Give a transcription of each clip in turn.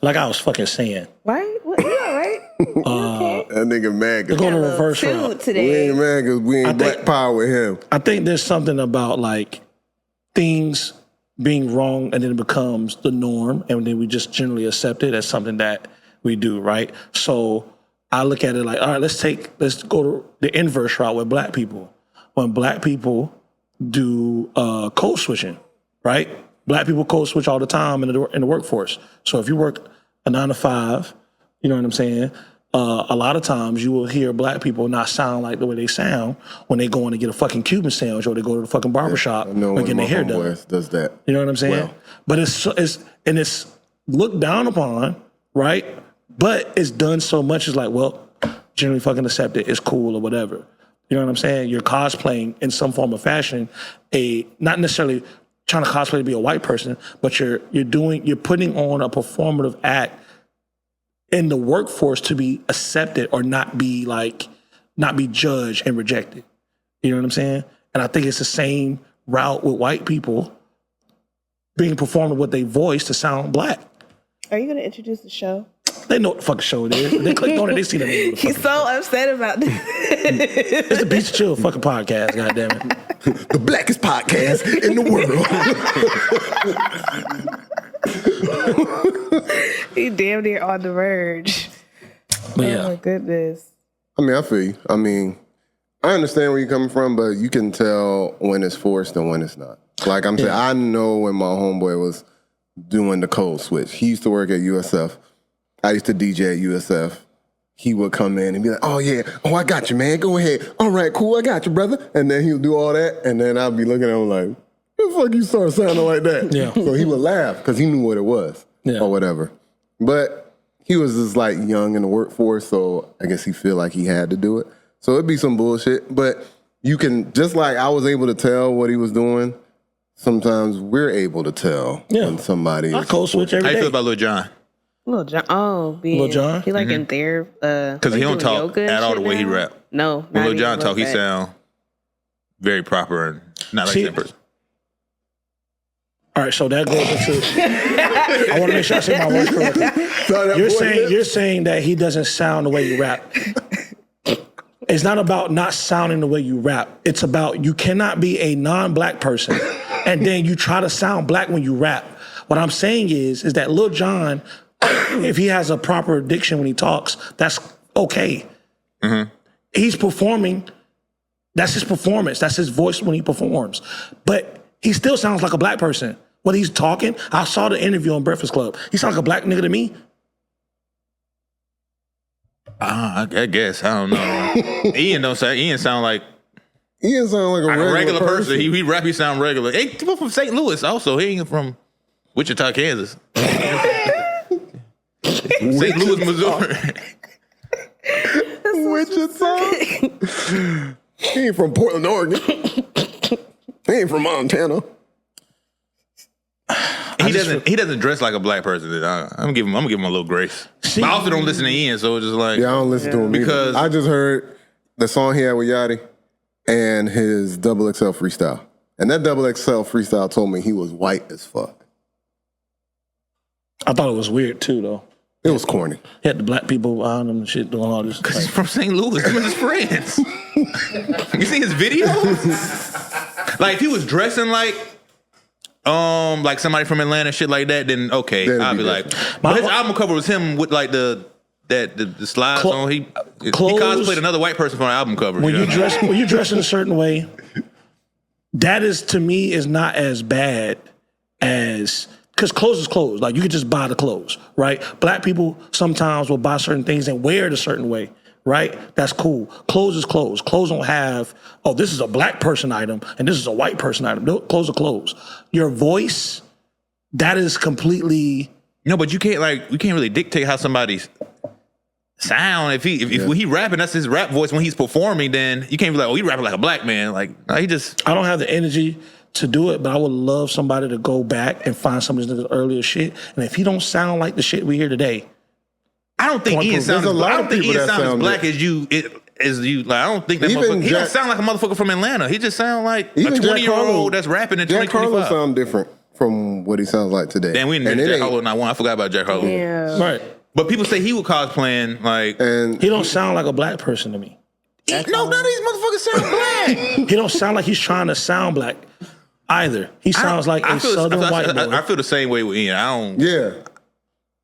like I was fucking saying. Right? Well, you all right? Okay. That nigga mad. We're going to reverse route. We Today. ain't mad because we ain't black power with him. I think there's something about like things being wrong and then it becomes the norm and then we just generally accept it as something that we do, right? So I look at it like, all right, let's go to the inverse route with black people. When black people do code switching, right? Black people code switch all the time in the workforce. So if you work a 9 to 5, you know what I'm saying? A lot of times you will hear black people not sound like the way they sound when they go in to get a fucking Cuban sandwich or they go to the fucking barbershop or getting their hair done. Does that? You know what I'm saying? Well. But it's looked down upon, right? But it's done so much. It's like, well, generally fucking accept it. It's cool or whatever. You know what I'm saying? You're cosplaying in some form or fashion, not necessarily trying to cosplay to be a white person, but you're putting on a performative act in the workforce to be accepted or not be judged and rejected. You know what I'm saying? And I think it's the same route with white people being performed with their voice to sound black. Are you going to introduce the show? They know what the fucking show it is. They clicked on it, they see the name. He's so upset about this. It's the beatsnchill fucking podcast, goddammit. The blackest podcast in the world. He damn near on the verge. But yeah. Oh my goodness. I mean, I feel you. I mean, I understand where you're coming from, but you can tell when it's forced and when it's not. Like I'm saying, I know when my homeboy was doing the code switch. He used to work at USF. I used to DJ at USF. He would come in and be like, oh, yeah. Oh, I got you, man. Go ahead. All right, cool. I got you, brother. And then he'll do all that. And then I'll be looking at him like, the fuck you start sounding like that? Yeah. So he would laugh because he knew what it was or whatever. But he was just like young in the workforce, so I guess he feel like he had to do it. So it'd be some bullshit. But you can, just like I was able to tell what he was doing, sometimes we're able to tell when somebody I code switch every day. How you feel about Lil Jon? Lil Jon, Lil Jon? He like in there. Because he don't talk at all the way he rap. No. When Lil Jon talk, he sound very proper and not like that person. All right, so that goes into. I want to make sure I say my words correctly. You're saying that he doesn't sound the way you rap. It's not about not sounding the way you rap. It's about you cannot be a non-black person and then you try to sound black when you rap. What I'm saying is that Lil Jon, if he has a proper diction when he talks, that's okay. Mm-hmm. He's performing. That's his performance. That's his voice when he performs. But he still sounds like a black person. When he's talking, I saw the interview on Breakfast Club. He sounds like a black nigga to me. I guess. I don't know. Ian sound like a regular person. He rap, he sound regular. Hey, people from St. Louis also. He ain't from Wichita, Kansas. St. Louis, Missouri. Wichita? He ain't from Portland, Oregon. He ain't from Montana. He doesn't dress like a black person. I'm gonna give him a little grace. But I also don't listen to Ian, so it's just like I don't listen to him because I just heard the song he had with Yachty and his Double XL freestyle, and that Double XL freestyle told me he was white as fuck. I thought it was weird too, though. It was corny. He had the black people behind him and shit doing all this. Because he's from St. Louis. Him and his friends. You see his videos? Like if he was dressing like somebody from Atlanta, shit like that, then okay, I'll be like. But his album cover was him with like the slides on. He cosplayed another white person for an album cover. When you dress in a certain way, that is to me is not as bad as. Because clothes is clothes. Like, you can just buy the clothes, right? Black people sometimes will buy certain things and wear it a certain way, right? That's cool. Clothes is clothes. Clothes don't have, oh, this is a black person item and this is a white person item. No, clothes are clothes. Your voice, that is completely... No, but you can't really dictate how somebody's sound. If when he rapping, that's his rap voice. When he's performing, then you can't be like, oh, he rapping like a black man. Like, no, he just... I don't have the energy to do it, but I would love somebody to go back and find some of his earlier shit. And if he don't sound like the shit we hear today, I don't think Ian sounds as black as you. Like, I don't think that motherfucker. He don't sound like a motherfucker from Atlanta. He just sound like a 20-year-old that's rapping in 2025. Jack Harlow sound different. from what he sounds like today. Damn, we didn't and Jack Harlow not one. I forgot about Jack Harlow. Yeah. Right. But people say he was cosplaying like. And He don't sound like a black person to me. No, none of these motherfuckers sound black. He don't sound like he's trying to sound black either. He sounds like a southern white boy. I feel the same way with Ian. I don't. yeah,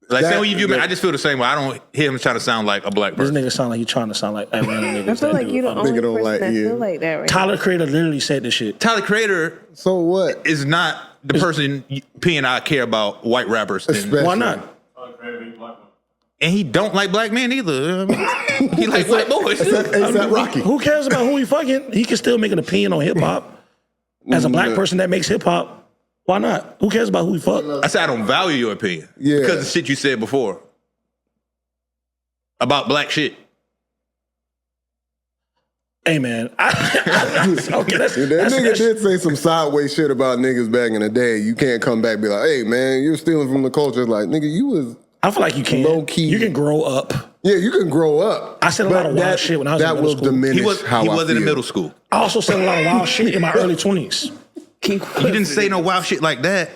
Like, That- same way you view me, that- I just feel the same way. I don't hear him trying to sound like a black This person. nigga sound like he's trying to sound like Atlanta niggas. I feel that like do you the it. only Nigga don't person like that you. feel like that, right? Tyler Creator literally said this shit. Tyler Creator so what? is not the person P and I care about white rappers. Especially- Why not? And he don't like black men either. He like white boys. A$AP Rocky. Who cares about who he fucking? He can still make an opinion on hip hop. As a black person that makes hip hop, why not? Who cares about who he fuck? I said I don't value your opinion. Yeah. Because of the shit you said before. About black shit. Hey man, okay, that's That that's- nigga that's- did say some sideways shit about niggas back in the day. You can't come back and be like, hey man, you're stealing from the culture. It's like, nigga, you was I feel like you can. Low key. You can grow up. yeah, you can grow up. I said a lot of wild shit when I was in that middle will school. diminish how He I was in feel. middle school. I also said a lot of wild shit in my early 20s. You didn't say no wild shit like that.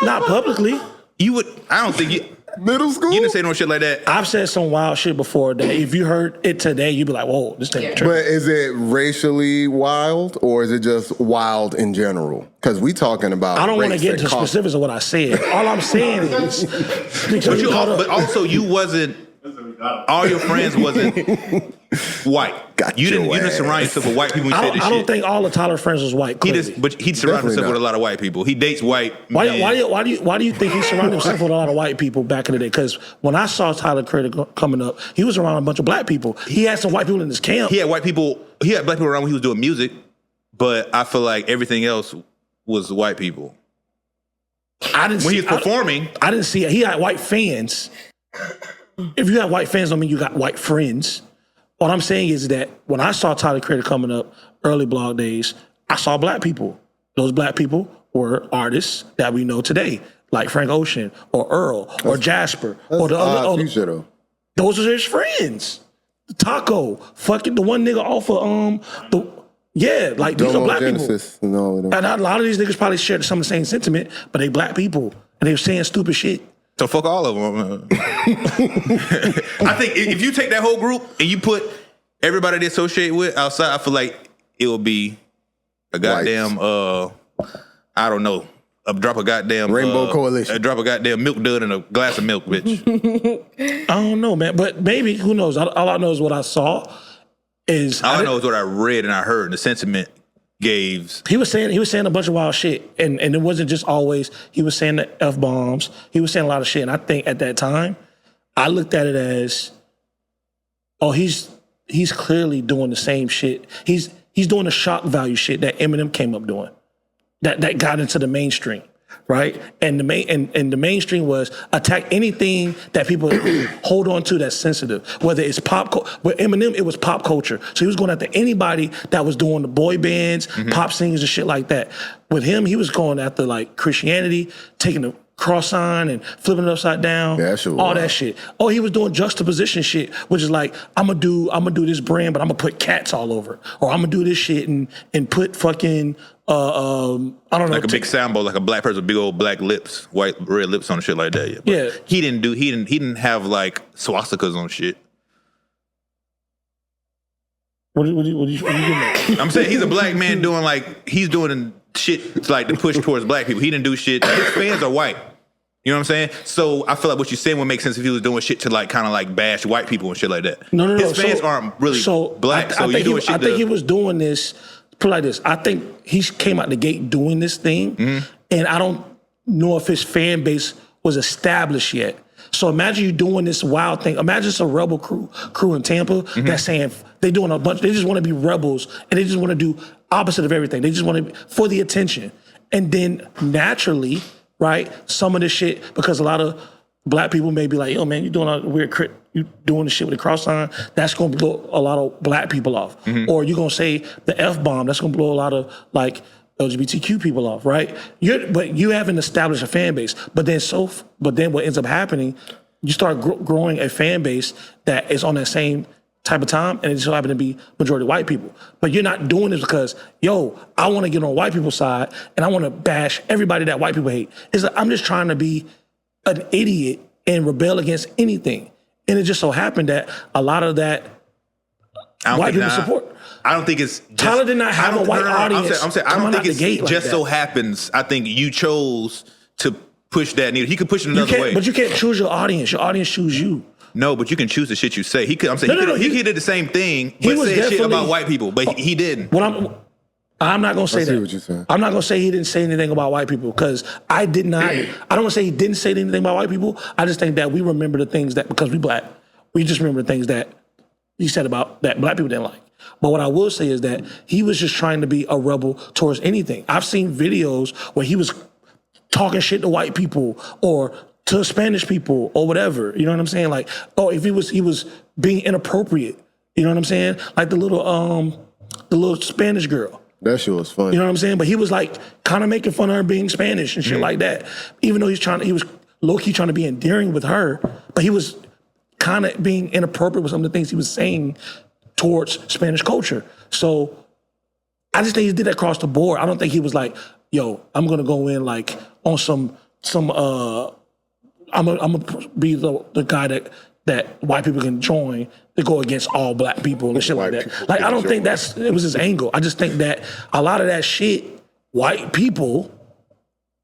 Not publicly. You would. I don't think you. Middle school? You didn't say no shit like that. I've said some wild shit before that if you heard it today, you'd be like, whoa, this thing tripping. But is it racially wild or is it just wild in general? Because we talking about I don't want to race get and into culture. specifics of what I said. All I'm saying is because you called But up, also, you wasn't. All your friends wasn't white. Got You didn't. your You didn't ass. surround yourself with white people. When you said this I don't shit. think all of Tyler friends was white. He Clearly. just. But he surrounded Definitely himself with a not. lot of white people. He dates white. men. Why do you think he surrounded himself with a lot of white people back in the day? Because when I saw Tyler Creator coming up, he was around a bunch of black people. He had some white people in his camp. He had white people. He had black people around when he was doing music, but I feel like everything else was white people. I didn't When see, he was performing, I didn't see it. He had white fans. If you have white fans, don't mean you got white friends. What I'm saying is that when I saw Tyler Creator coming up, early blog days, I saw black people. Those black people were artists that we know today, like Frank Ocean or Earl or Jasper or the Odd other. future, though. Those are his friends. Taco, fucking the one nigga off of like these are Domo black people. Genesis and all of them. And a lot of these niggas probably shared some of the same sentiment, but they black people and they were saying stupid shit. so fuck all of them. I think if you take that whole group and you put everybody they associate with outside, I feel like it will be a goddamn. I don't know. A drop of goddamn Rainbow Coalition. A drop of goddamn milk dud and a glass of milk, bitch. I don't know, man. But maybe, who knows? All I know is what I saw is All I know is what I read and I heard. The sentiment gave. he was saying a bunch of wild shit. And it wasn't just always he was saying the F-bombs. He was saying a lot of shit. And I think at that time, I looked at it as, oh, he's clearly doing the same shit. He's doing the shock value shit that Eminem came up doing. That got into the mainstream, right? And the mainstream was attack anything that people hold on to that's sensitive. Whether it's with Eminem, it was pop culture. So he was going after anybody that was doing the boy bands, pop singers and shit like that. With him, he was going after like Christianity, taking the cross sign and flipping it upside down, Yeah, that shit was all wild. that shit. Oh, he was doing juxtaposition shit, which is like, I'm gonna do this brand, but I'm gonna put cats all over it. Or I'm gonna do this shit and put fucking I don't know. Like a big soundboard, like a black person with big old black lips, white red lips on shit like that. Yeah. But Yeah. He didn't have like swastikas on shit. What are you getting at? I'm saying he's a black man he's doing shit like to push towards black people. He didn't do shit. His fans are white. You know what I'm saying? So I feel like what you're saying would make sense if he was doing shit to like kind of like bash white people and shit like that. No. His fans aren't really black. So you doing shit. I think he was doing this. Put it like this. I think he came out the gate doing this thing, and I don't know if his fan base was established yet. So imagine you doing this wild thing. Imagine it's a rebel crew in Tampa that's saying they doing a bunch. They just want to be rebels and they just want to do opposite of everything. They just want to for the attention, and then naturally, right? Some of this shit because a lot of black people may be like, yo, man, you doing a weird you doing the shit with the cross sign, that's going to blow a lot of black people off. Or you're going to say the F-bomb, that's going to blow a lot of like LGBTQ people off, right? But you haven't established a fan base. But then what ends up happening, you start growing a fan base that is on that same type of time, and it just so happened to be majority white people. But you're not doing this because, yo, I want to get on white people's side and I want to bash everybody that white people hate. It's like, I'm just trying to be an idiot and rebel against anything. And it just so happened that a lot of that white people support. I don't think it's just, Tyler did not have a white audience. I'm saying I don't think it's just so happens. I think you chose to push that needle. He could push it another way. But you can't choose your audience. Your audience choose you. No, but you can choose the shit you say. He could. I'm saying he did the same thing, but said shit about white people. But he didn't. Well, I'm not gonna say that. What you're saying. I'm not gonna say he didn't say anything about white people because I did not. I don't want to say he didn't say anything about white people. I just think that we remember the things that because we black, we just remember the things that he said about that black people didn't like. But what I will say is that he was just trying to be a rebel towards anything. I've seen videos where he was talking shit to white people or to Spanish people or whatever. You know what I'm saying? Like, oh, if he was being inappropriate. You know what I'm saying? Like the little Spanish girl. That shit was funny. You know what I'm saying? But he was like kind of making fun of her being Spanish and shit like that. Even though he was low-key trying to be endearing with her, but he was kind of being inappropriate with some of the things he was saying towards Spanish culture. So I just think he did that across the board. I don't think he was like, yo, I'm gonna go in like on some I'm gonna be the guy that white people can join to go against all black people and shit like that. Like I don't think it was his angle. I just think that a lot of that shit, white people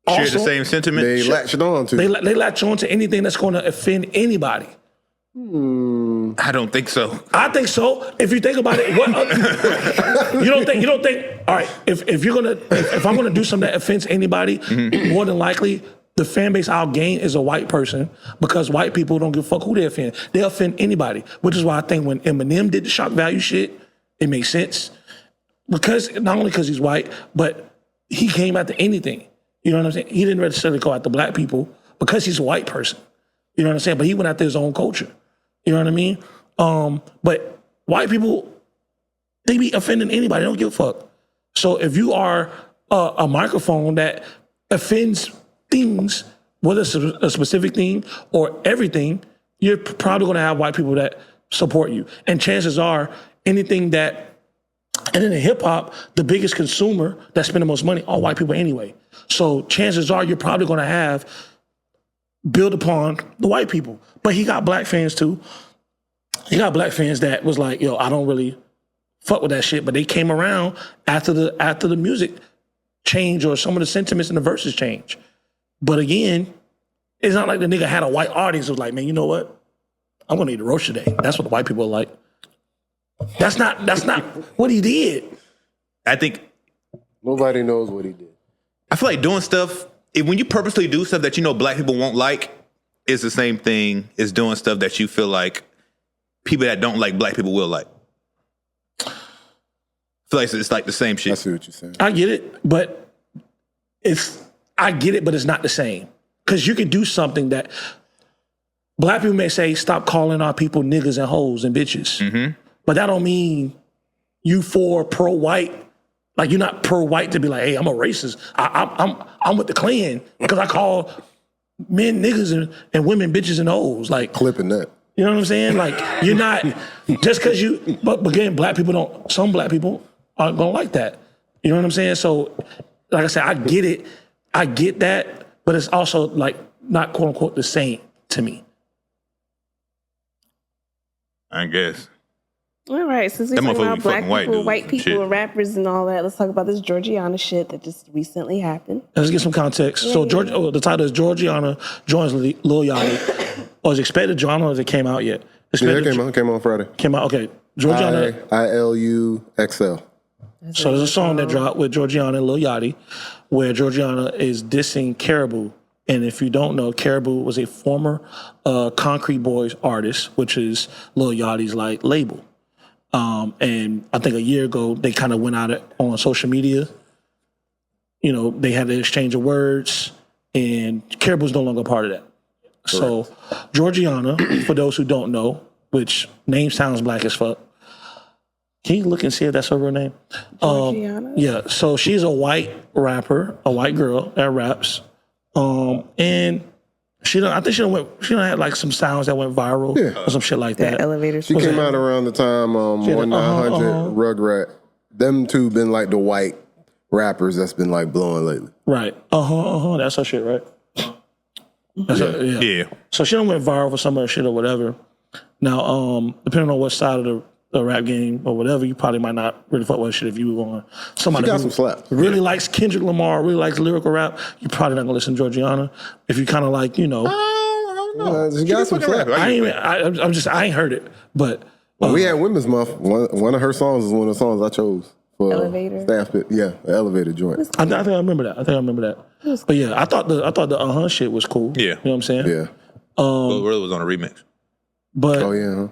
share the same sentiment. They latched on to. They latch on to anything that's going to offend anybody. I don't think so. I think so. If you think about it, what you don't think. All right, if I'm gonna do something that offends anybody, more than likely the fan base I'll gain is a white person because white people don't give a fuck who they offend. They offend anybody, which is why I think when Eminem did the shock value shit, it makes sense because not only because he's white, but he came after anything. You know what I'm saying? He didn't necessarily go after black people because he's a white person. You know what I'm saying? But he went after his own culture. You know what I mean? But white people, they be offending anybody. They don't give a fuck. So if you are a microphone that offends things, whether it's a specific thing or everything, you're probably going to have white people that support you. And chances are anything that, and in hip hop, the biggest consumer that spend the most money are white people anyway. So chances are you're probably going to build upon the white people. But he got black fans too. He got black fans that was like, yo, I don't really fuck with that shit. But they came around after the music change or some of the sentiments in the verses change. But again, it's not like the nigga had a white audience who was like, man, you know what? I'm gonna eat a roast today. That's what the white people are like. That's not what he did. I think Nobody knows what he did. I feel like doing stuff, when you purposely do stuff that you know black people won't like, it's the same thing as doing stuff that you feel like people that don't like black people will like. I feel like it's like the same shit. I see what you're saying. I get it, but it's not the same. Because you could do something that black people may say, stop calling our people niggas and hoes and bitches. Mm-hmm. But that don't mean you pro-white. Like you're not pro-white to be like, hey, I'm a racist. I'm with the Klan because I call men niggas and women bitches and hoes. Like clipping that. You know what I'm saying? Like you're not just because but again, some black people aren't gonna like that. You know what I'm saying? So like I said, I get it. I get that, but it's also like not quote unquote the same to me. I guess. All right, since we're That talking about motherfucker black fucking people, white white dude. people, Shit. and rappers and all that, let's talk about this Georgiana shit that just recently happened. Let's get some context. So the title is Georgiana joins Lil Yachty. Or is it expected to? I don't know if it came out yet. Yeah, it came on Friday. Came out, okay. Georgiana. ILUXL. So there's a song that dropped with Georgiana and Lil Yachty where Georgiana is dissing Caribou. And if you don't know, Caribou was a former Concrete Boys artist, which is Lil Yachty's like label. And I think a year ago, they kind of went out on social media. You know, they had an exchange of words, and Caribou's no longer part of that. Correct. So Georgiana, for those who don't know, which name sounds black as fuck. Can you look and see if that's her real name? Georgiana? Yeah, so she's a white rapper, a white girl that raps. And I think she done had like some sounds that went viral or some shit like that. Elevators. She came out around the time 1-900 Rugrat. Them two been like the white rappers that's been like blowing lately. Right. That's her shit, right? Yeah. So she done went viral for some of her shit or whatever. Now, depending on what side of the rap game or whatever, you probably might not really fuck with her shit if you were on somebody She got who some slaps. really likes Kendrick Lamar, really likes lyrical rap. You probably not gonna listen to Georgiana. If you kind of like, I don't know. She got some slaps. I ain't heard it, but When we had Women's Month, one of her songs is one of the songs I chose for Elevator? staff pit. Yeah, the elevator joint. I think I remember that. But yeah, I thought the shit was cool. Yeah. You know what I'm saying? Yeah. Well, really was on a remix. But Oh yeah. Huh?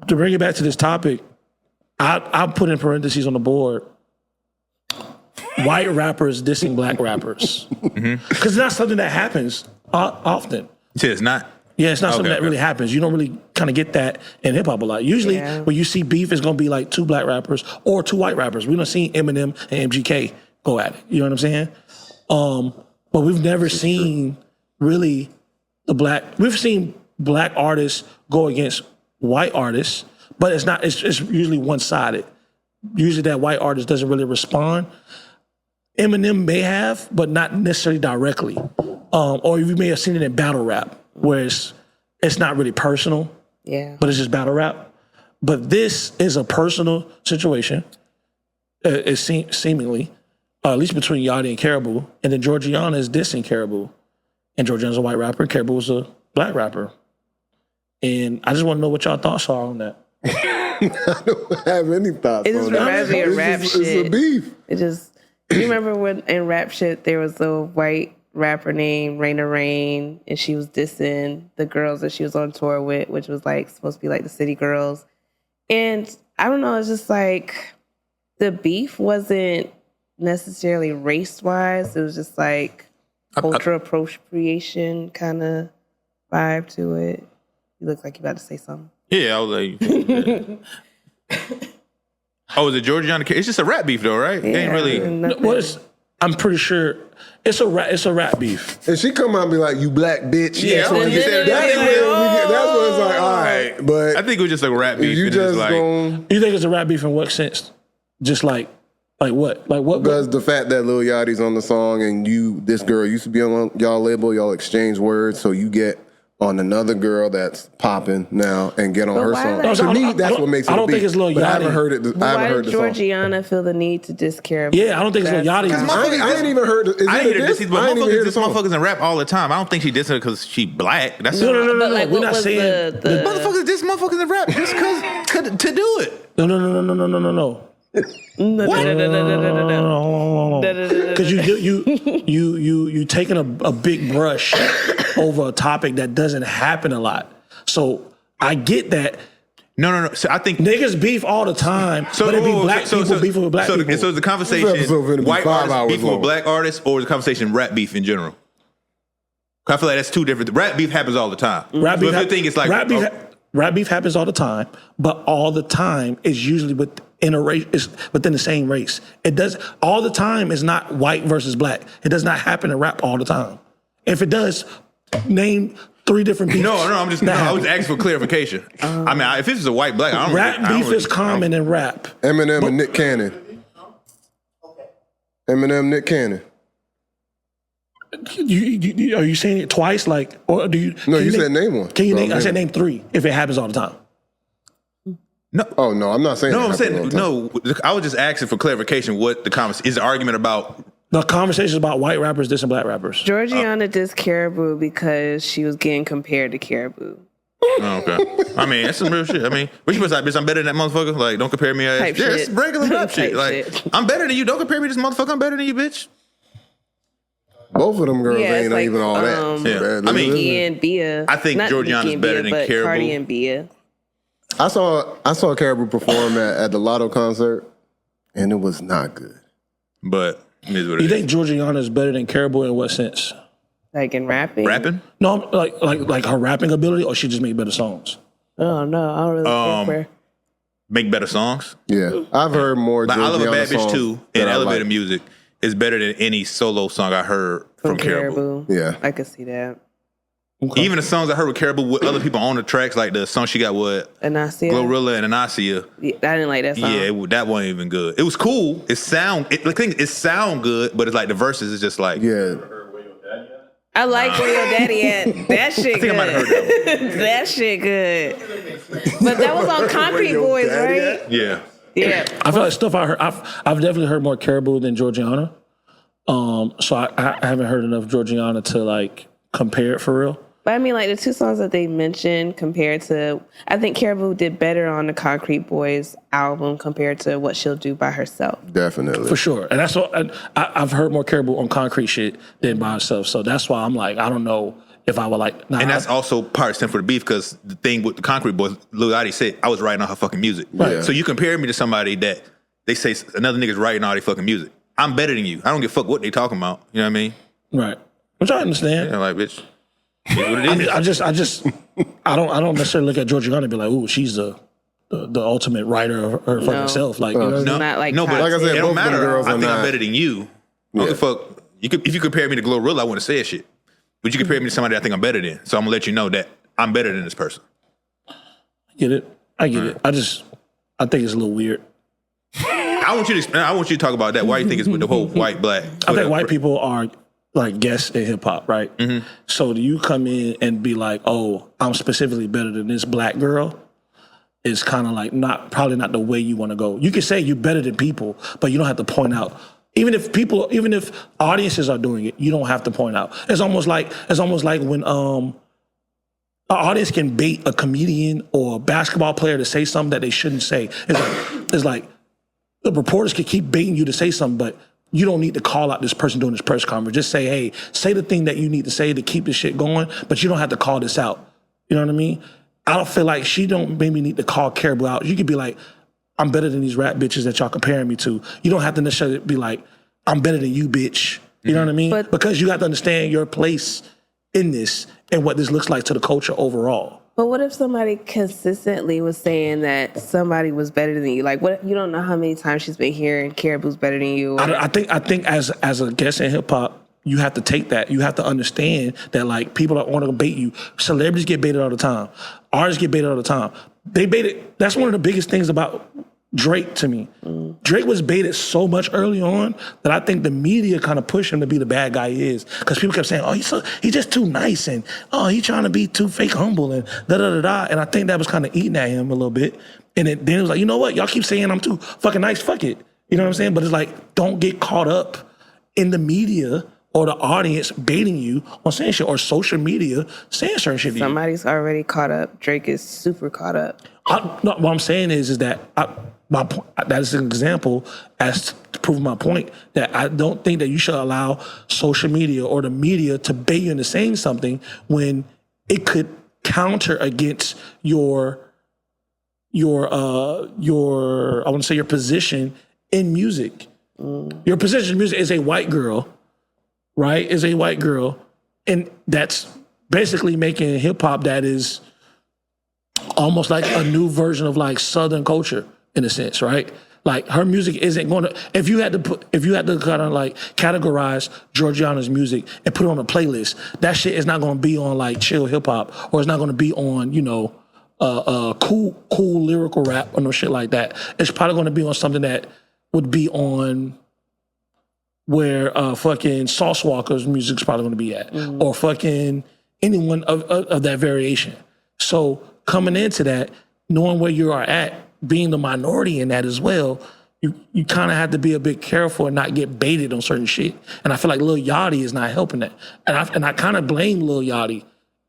to bring it back to this topic, I put in parentheses on the board, white rappers dissing black rappers. Because it's not something that happens often. You said it's not? Yeah, it's not something that Okay. really happens. You don't really kind of get that in hip hop a lot. Usually, when you see beef, it's gonna be like two black rappers or two white rappers. We done seen Eminem and MGK go at it. You know what I'm saying? But we've never seen really we've seen black artists go against white artists, but it's usually one sided. Usually that white artist doesn't really respond. Eminem may have, but not necessarily directly. Or you may have seen it in battle rap, where it's not really personal, but it's just battle rap. But this is a personal situation, seemingly, at least between Yachty and Caribou. And then Georgiana is dissing Caribou. And Georgiana's a white rapper, Caribou was a black rapper. And I just want to know what y'all thoughts are on that. I don't have any thoughts It just on that. reminds me of rap shit. It's a beef. You remember when in rap shit there was a white rapper named Raina Rain, and she was dissing the girls that she was on tour with, which was like supposed to be like the city girls. And I don't know, it's just like the beef wasn't necessarily race wise. It was just like cultural appropriation kind of vibe to it. You look like you about to say something. Yeah, I was like, oh, is it Georgiana? It's just a rap beef though, right? It ain't really. Well, I'm pretty sure it's a rap beef. And she come out and be like, "You black bitch." Yeah, That's when you said that's that. when it's like, all right. But I think it was just like a rap beef. you and just it's like, gon' You think it's a rap beef in what sense? Just like what? Like what? because the fact that Lil Yachty's on the song and this girl used to be on y'all label, y'all exchange words, so you get on another girl that's popping now and get on her why song. not? To me, that's what makes it. I don't think it's Lil But I Yachty. haven't heard it. I Why haven't heard did the song. Georgiana feel the need to diss Caribou? Yeah, I don't think it's Lil Yachty. I ain't even heard. Is I it ain't a hear diss? this, but I ain't even hear motherfuckers the diss song. motherfuckers in rap all the time. I don't think she dissing her because she black. That's No. But like, We're what not was saying the motherfuckers diss motherfuckers in rap just because to do it. No. Because you taking a big brush over a topic that doesn't happen a lot. So I get that. No. So I think Niggas beef all the time, but it be black people beefing with black people. So is the This conversation episode finna be white 5 artists hours beefing with long. black artists, or is the conversation rap beef in general? I feel like that's two different. Rap beef happens all the time. Rap beef, But the thing is like rap beef happens all the time, but all the time is usually within a race, is within the same race. It does all the time is not white versus black. It does not happen in rap all the time. If it does, name 3 different beefs. No, I'm just. I was asking for clarification. I mean, if this is a white black, I don't. Rap really, I don't beef really, is common in rap. Eminem and Nick Cannon. Eminem, Nick Cannon. Are you saying it twice? Like, or do you? No, can you said name one. Can you So name? I I'm said naming. name 3 if it happens all the time. Oh no, I'm not saying. No, that I'm happens all saying the time. no. I was just asking for clarification. What the conversation is? The argument about? The conversation is about white rappers dissing black rappers. Georgiana dissed Caribou because she was getting compared to Caribou. Oh, okay. I mean, that's some real shit. I mean, what you supposed to say, bitch? I'm better than that motherfucker. Like, don't compare me. Type Yeah, shit. it's regular rap shit. Type Like, shit. I'm better than you. Don't compare me to this motherfucker. I'm better than you, bitch. Both of them girls Yeah, it's ain't like, even all that. Yeah. I mean, Nicki and Bia. I think Not Georgiana's Nicki and better Bia, than but Caribou. Cardi and Bia. I saw Caribou perform at the Lotto concert, and it was not good. But it is what it You is. think Georgiana is better than Caribou in what sense? Like in rapping? Rapping? No, like her rapping ability, or she just make better songs. Oh, no. I don't really care for her. Make better songs. Yeah, I've heard more. Like, I Love a Georgiana Bad Bitch songs 2 that and I Elevator like. Music is better than any solo song I heard from Caribou. Yeah. I could see that. Okay. Even the songs I heard with Caribou with other people on the tracks, like the song she got with Anasia. Glorilla and Anasia. Yeah, I didn't like that song. Yeah, that wasn't even good. It was cool. It sound good, but it's like the verses is just like Yeah. I like Where Your Daddy At. That shit I think good. I might have heard that one. That shit good. But that was on Concrete Your Boys, Daddy right? At? Yeah. Yeah. I feel like stuff I heard. I've definitely heard more Caribou than Georgiana. So I haven't heard enough Georgiana to like compare it for real. But I mean, like the two songs that they mentioned compared to, I think Caribou did better on the Concrete Boys album compared to what she'll do by herself. Definitely. For sure. And that's what I've heard more Caribou on Concrete shit than by herself. So that's why I'm like, I don't know if I would like. Nah, And that's also part of Stand for the Beef, because the thing with the Concrete Boys, Lil Yachty said, I was writing on her fucking music. Right. So you compare me to somebody that they say another nigga's writing all their fucking music. I'm better than you. I don't give a fuck what they talking about. You know what I mean? right. Which I understand. Yeah, like, bitch. It's what it is. I don't necessarily look at Georgiana and be like, ooh, she's the ultimate writer of her fucking self. Like, you know what I mean? No, Not like no, but Like I said, it both don't them matter. girls I are think I'm not- better than you. I don't give a fuck. If you compare me to Glorilla, I wouldn't say shit. But you compare me to somebody I think I'm better than. So I'm gonna let you know that I'm better than this person. Get it? I get it. I think it's a little weird. I want you to talk about that. Why you think it's with the whole white, black? I think white people are like guests in hip hop, right? Mm-hmm. So do you come in and be like, oh, I'm specifically better than this black girl? It's kind of like probably not the way you want to go. You can say you're better than people, but you don't have to point out. Even if audiences are doing it, you don't have to point out. It's almost like when an audience can bait a comedian or a basketball player to say something that they shouldn't say. It's like the reporters can keep baiting you to say something, but you don't need to call out this person doing this press conference. Just say, hey, say the thing that you need to say to keep this shit going, but you don't have to call this out. You know what I mean? I don't feel like she don't maybe need to call Caribou out. You could be like, I'm better than these rap bitches that y'all comparing me to. You don't have to necessarily be like, I'm better than you, bitch. You know what I mean? But- because you have to understand your place in this and what this looks like to the culture overall. But what if somebody consistently was saying that somebody was better than you? Like, what? You don't know how many times she's been hearing Caribou's better than you. I think as a guest in hip hop, you have to take that. You have to understand that like people that want to bait you. Celebrities get baited all the time. Artists get baited all the time. They baited. That's one of the biggest things about Drake to me. Drake was baited so much early on that I think the media kind of pushed him to be the bad guy he is. Because people kept saying, oh, he's just too nice, and oh, he's trying to be too fake humble, and da-da-da-da. And I think that was kind of eating at him a little bit. And then it was like, you know what? Y'all keep saying I'm too fucking nice. Fuck it. You know what I'm saying? But it's like, don't get caught up in the media or the audience baiting you on saying shit, or social media saying certain shit to you. Somebody's already caught up. Drake is super caught up. No, what I'm saying is that that is an example as to prove my point that I don't think that you should allow social media or the media to bait you into saying something when it could counter against your I want to say your position in music. Your position in music is a white girl, right? Is a white girl, and that's basically making hip hop that is almost like a new version of like Southern culture in a sense, right? Like her music isn't going to. If you had to kind of like categorize Georgiana's music and put it on a playlist, that shit is not going to be on like chill hip hop, or it's not going to be on cool lyrical rap or no shit like that. It's probably going to be on something that would be on where fucking Sauce Walker's music's probably going to be at, or fucking anyone of that variation. So coming into that, knowing where you are at, being the minority in that as well, you kind of have to be a bit careful and not get baited on certain shit. And I feel like Lil Yachty is not helping that. And I kind of blame Lil Yachty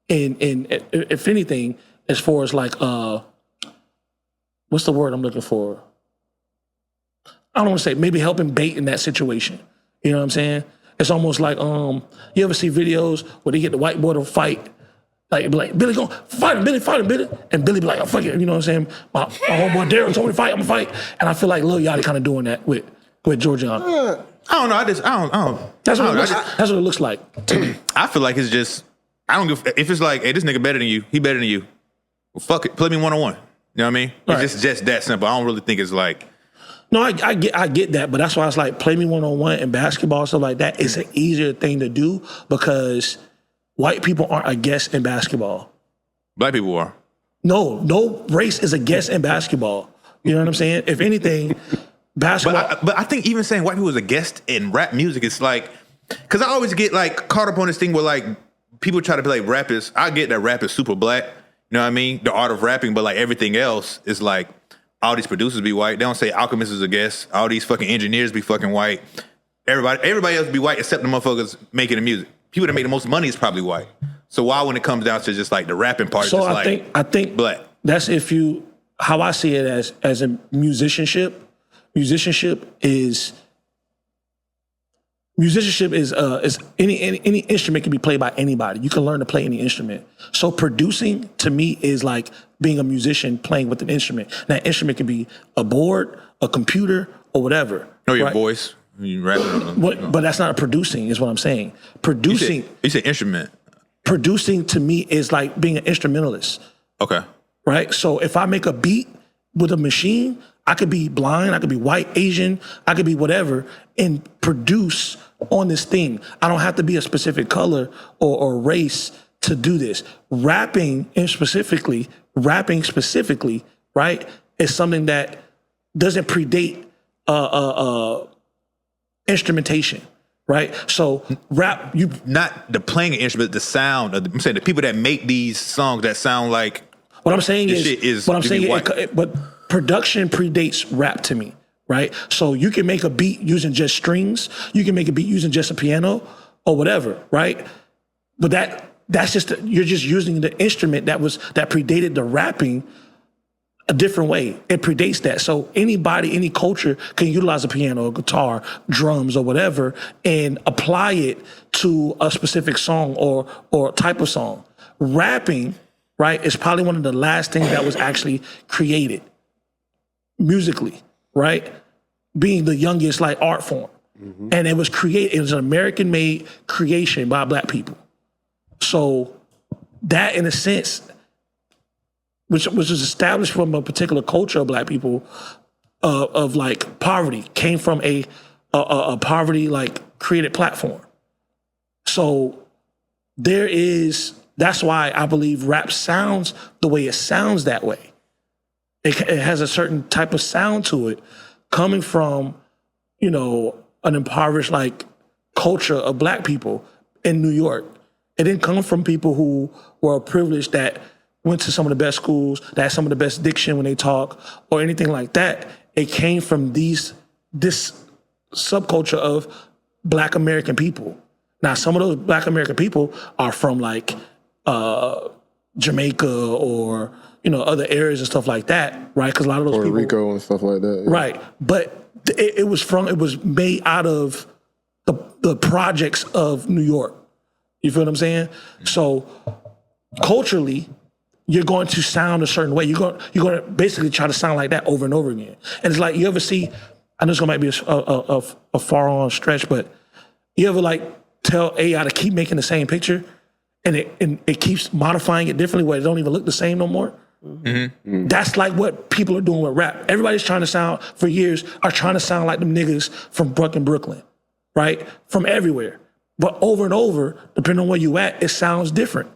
in if anything, as far as like what's the word I'm looking for? I don't want to say maybe helping bait in that situation. You know what I'm saying? It's almost like you ever see videos where they get the white boy to fight? Like, Billy go, fight him, Billy. And Billy be like, oh, fuck it. You know what I'm saying? My homeboy Darren told me to fight, I'm going to fight. And I feel like Lil Yachty kind of doing that with Georgiana. I don't know. I don't. That's what it looks like to me. I feel like it's just, I don't give, if it's like, hey, this nigga better than you, he better than you. Well, fuck it. Play me one-on-one. You know what I mean? Right. It's just that simple. I don't really think it's like. No, I get that, but that's why it's like play me one-on-one in basketball, stuff like that. It's an easier thing to do because white people aren't a guest in basketball. Black people are. No race is a guest in basketball. You know what I'm saying? If anything, basketball. But I think even saying white people is a guest in rap music, it's like, because I always get like caught up on this thing where like people try to be like rap is. I get that rap is super black. You know what I mean? The art of rapping, but like everything else is like all these producers be white. They don't say Alchemist is a guest. All these fucking engineers be fucking white. Everybody else be white except the motherfuckers making the music. People that make the most money is probably white. So why when it comes down to just like the rapping part, So it's I think black. That's how I see it as a musicianship. Musicianship is any instrument can be played by anybody. You can learn to play any instrument. So producing to me is like being a musician playing with an instrument. That instrument can be a board, a computer, or whatever. Or your right? voice. You rapping. But that's not producing, is what I'm saying. Producing. You said instrument. Producing to me is like being an instrumentalist. Okay. Right? So if I make a beat with a machine, I could be blind, I could be white, Asian, I could be whatever, and produce on this thing. I don't have to be a specific color or race to do this. Rapping specifically, right, is something that doesn't predate instrumentation. Right, so rap, you not the playing an instrument, the sound. I'm saying the people that make these songs that sound like. What I'm saying but production predates rap to me, right? So you can make a beat using just strings, you can make a beat using just a piano or whatever, right? But that's just you're just using the instrument that predated the rapping a different way. It predates that. So anybody, any culture can utilize a piano, a guitar, drums, or whatever, and apply it to a specific song or type of song. Rapping, right, is probably one of the last things that was actually created musically, right? Being the youngest like art form. Mm-hmm. And it was an American-made creation by black people. So that, in a sense, which was established from a particular culture of black people of like poverty, came from a poverty like created platform. So that's why I believe rap sounds the way it sounds that way. It has a certain type of sound to it coming from, an impoverished like culture of black people in New York. It didn't come from people who were privileged that went to some of the best schools, that had some of the best diction when they talk, or anything like that. It came from this subculture of black American people. Now, some of those black American people are from like Jamaica or, other areas and stuff like that, right? Because a lot of those Puerto people. Rico and stuff like that. Yeah. Right. But it was made out of the projects of New York. You feel what I'm saying? So culturally, you're going to sound a certain way. You're going to basically try to sound like that over and over again. And it's like, you ever see, I know it's going to might be a far on stretch, but you ever like tell AI to keep making the same picture and it keeps modifying it differently where it don't even look the same no more? Mm-hmm. Mm-hmm. That's like what people are doing with rap. Everybody's trying to sound, for years, are trying to sound like them niggas from Brooklyn, right? From everywhere. But over and over, depending on where you at, it sounds different.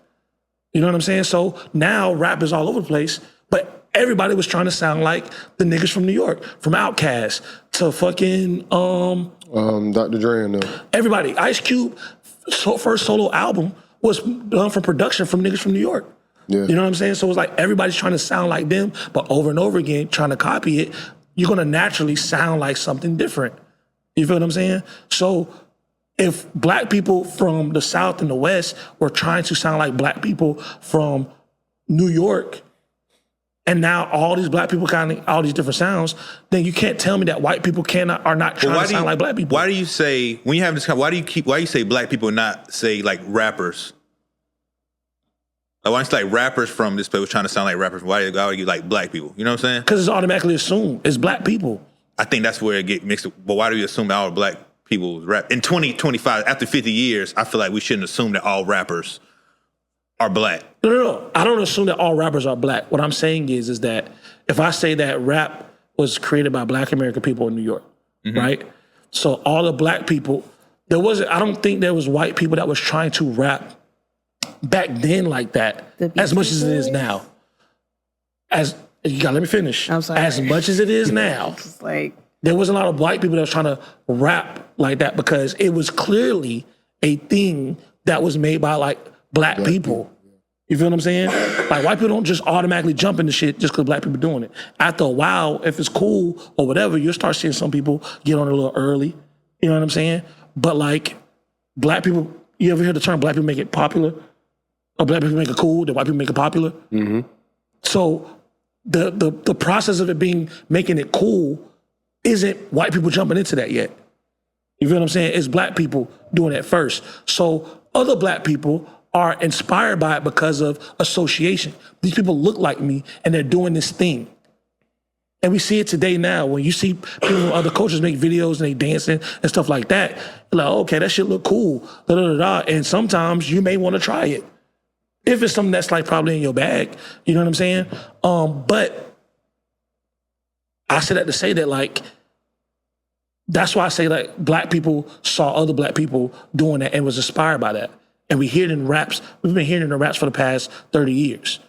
You know what I'm saying? So now rap is all over the place, but everybody was trying to sound like the niggas from New York, from Outkast to fucking Dr. Dre and them. Everybody. Ice Cube first solo album was done from production from niggas from New York. Yeah. You know what I'm saying? So it's like everybody's trying to sound like them, but over and over again, trying to copy it, you're gonna naturally sound like something different. You feel what I'm saying? So if black people from the South and the West were trying to sound like black people from New York, and now all these black people all these different sounds, then you can't tell me that white people are not trying to sound like black people. Why do you say, when you have this, why do you say black people and not say like rappers? Like, why don't you like rappers from this place was trying to sound like rappers? Why do you like black people? You know what I'm saying? Because it's automatically assumed it's black people. I think that's where it get mixed up. But why do you assume that all black people rap? In 2025, after 50 years, I feel like we shouldn't assume that all rappers are black. No. I don't assume that all rappers are black. What I'm saying is that if I say that rap was created by black American people in New York, mm-hmm. right? So all the black people, I don't think there was white people that was trying to rap back then like that as much as it is now. As you gotta let me finish. I'm sorry. As much as it is now, It's like, there wasn't a lot of white people that was trying to rap like that because it was clearly a thing that was made by like black people. You feel what I'm saying? Like white people don't just automatically jump into shit just because black people doing it. After a while, if it's cool or whatever, you'll start seeing some people get on it a little early. You know what I'm saying? But like black people, you ever hear the term black people make it popular? Or black people make it cool, then white people make it popular? Mm-hmm. So the process of it making it cool isn't white people jumping into that yet. You feel what I'm saying? It's black people doing it first. So other black people are inspired by it because of association. These people look like me and they're doing this thing. And we see it today now. When you see people from other cultures make videos and they dancing and stuff like that, you're like, okay, that shit look cool. Da, da, da, da. And sometimes you may want to try it. If it's something that's like probably in your bag, you know what I'm saying? But I say that to say that like, that's why I say like black people saw other black people doing that and was inspired by that. And we hear it in raps. We've been hearing it in raps for the past 30 years.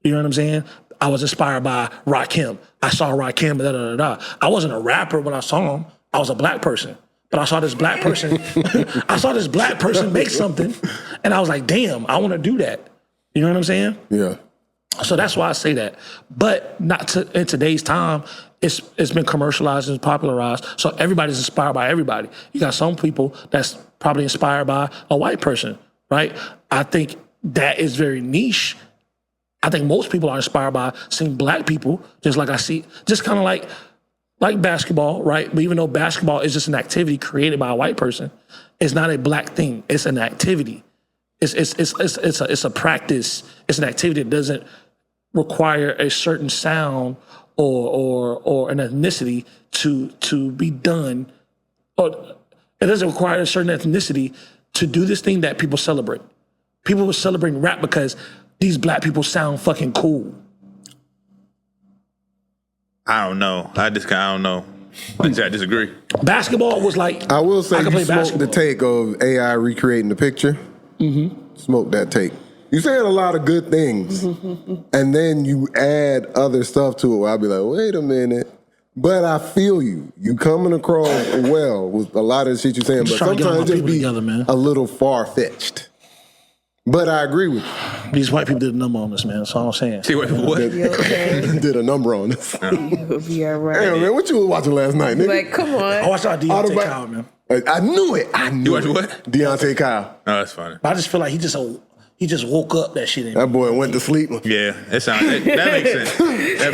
You know what I'm saying? I was inspired by Rakim. I saw Rakim, da, da, da, da. I wasn't a rapper when I saw him. I was a black person. But I saw this black person, make something, and I was like, damn, I want to do that. You know what I'm saying? Yeah. So that's why I say that. But in today's time, it's been commercialized and popularized. So everybody's inspired by everybody. You got some people that's probably inspired by a white person, right? I think that is very niche. I think most people are inspired by seeing black people, just like I see, just kind of like basketball, right? But even though basketball is just an activity created by a white person, it's not a black thing. It's an activity. It's a practice. It's an activity that doesn't require a certain sound or an ethnicity to be done. Or it doesn't require a certain ethnicity to do this thing that people celebrate. People were celebrating rap because these black people sound fucking cool. I don't know. I don't know. I disagree. Basketball was like, I will say I can you play smoked the basketball. take of AI recreating the picture. Mm-hmm. Smoke that take. You said a lot of good things, and then you add other stuff to it where I'll be like, wait a minute. But I feel you. You coming across well with a lot of the shit you're saying, but trying to get all sometimes my just people be together, man. a little far-fetched. But I agree with you. These white people did a number on this, man. That's all I'm saying. See what? you okay? Did a number on this. You'll be all right. Damn, man, what you was watching last night, nigga? Like, come I on. watched our Deontay Kyle, man. I knew it. You watch what? Deontay Kyle. Oh, that's funny. But I just feel like he just woke up that shit in. That boy went to sleep. Yeah, that makes sense. That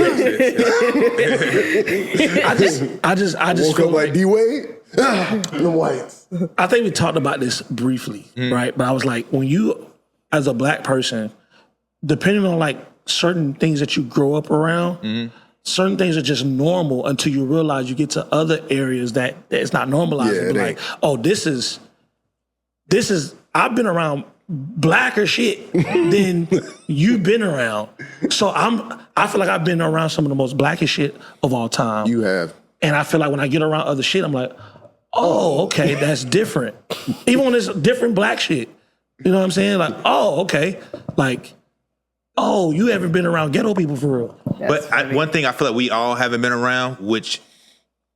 makes sense. I just Woke feel up like D-Wade. The whites. I think we talked about this briefly, right? But I was like, when you, as a black person, depending on like certain things that you grow up around, certain things are just normal until you realize you get to other areas that it's not normalized. Yeah, You be like, oh, this is. I've been around blacker shit than you've been around. So I feel like I've been around some of the most blackest shit of all time. You have. And I feel like when I get around other shit, I'm like, oh, okay, that's different. Even when it's different black shit. You know what I'm saying? Like, oh, okay. Like, oh, you haven't been around ghetto people for real. But one thing I feel like we all haven't been around, which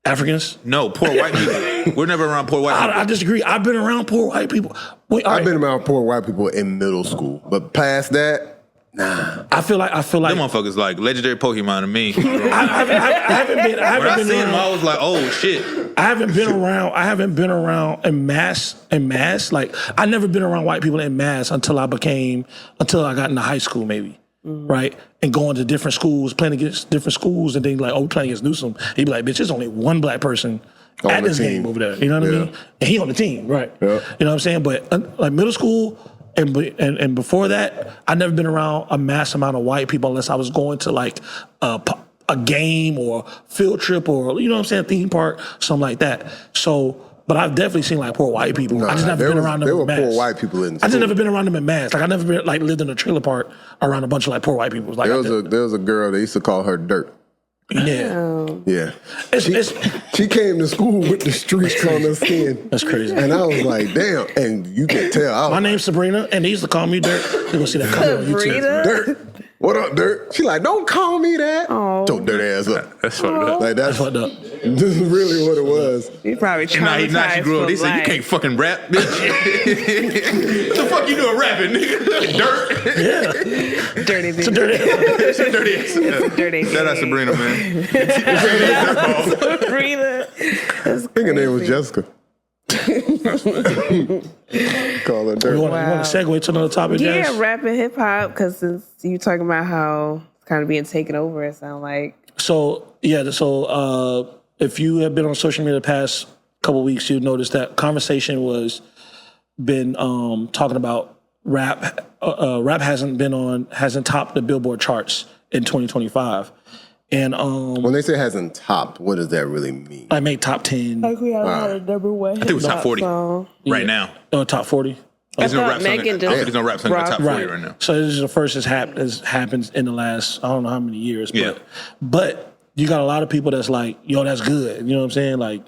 Africans? no, poor white people. We're never around poor white people. I disagree. I've been around poor white people. Wait, all I've right. been around poor white people in middle school, but past that, nah. I feel like Them motherfuckers like legendary Pokemon to me. I haven't been When I been seen them, around. I was like, oh shit. I haven't been around in mass. Like I never been around white people in mass until I got into high school maybe. Right? And going to different schools, playing against different schools, and then like, oh, we're playing against Newsom. He'd be like, bitch, there's only one black person On at the this team. game over there. You know what I mean? And he on the team, right? Yeah. You know what I'm saying? But like middle school and before that, I never been around a mass amount of white people unless I was going to like a game or field trip or, you know what I'm saying, theme park, something like that. So, but I've definitely seen like poor white people. I just never been around them There in were mass. poor white people in I school. just never been around them in mass. Like I never been like lived in a trailer park around a bunch of like poor white people. Like There was a girl, they used to call her Dirt. Yeah. Yeah. It's She came to school with the streaks on her skin. That's crazy. And I was like, damn. And you can tell. I was My like, name's Sabrina, and they used to call me Dirt. You're going to see that cover on YouTube. Sabrina? Dirt. What up, Dirt? She like, don't call me that. Oh. Your dirt ass up. That's fucked up. Like That's that's fucked up. This is really what it was. You probably And now she traumatized grew up. They for said, you life. can't fucking rap, bitch. What the fuck you doing rapping, nigga? Dirt. Yeah. Dirty It's a bitch. dirty It's a dirty ass. It's a dirty Shout out bitch. Sabrina, man. Sabrina. That's I think her name was crazy. Jessica. Call her You Dirt. want Wow. to segue to another topic, Yeah, Jess? rap and hip hop, because since you talking about how it's kind of being taken over, it sounds like. So if you have been on social media the past couple weeks, you noticed that conversation was been talking about rap. Rap hasn't topped the Billboard charts in 2025, and When they say hasn't topped, what does that really mean? I made top 10, We have a number one. I think it was top 40 song. right now. top 40. There's no thought rap song. I Megan don't think just there's no rap song in the top 40 Right. right now. So this is the first has happens in the last I don't know how many years. Yeah. But you got a lot of people that's like, yo, that's good. You know what I'm saying? Like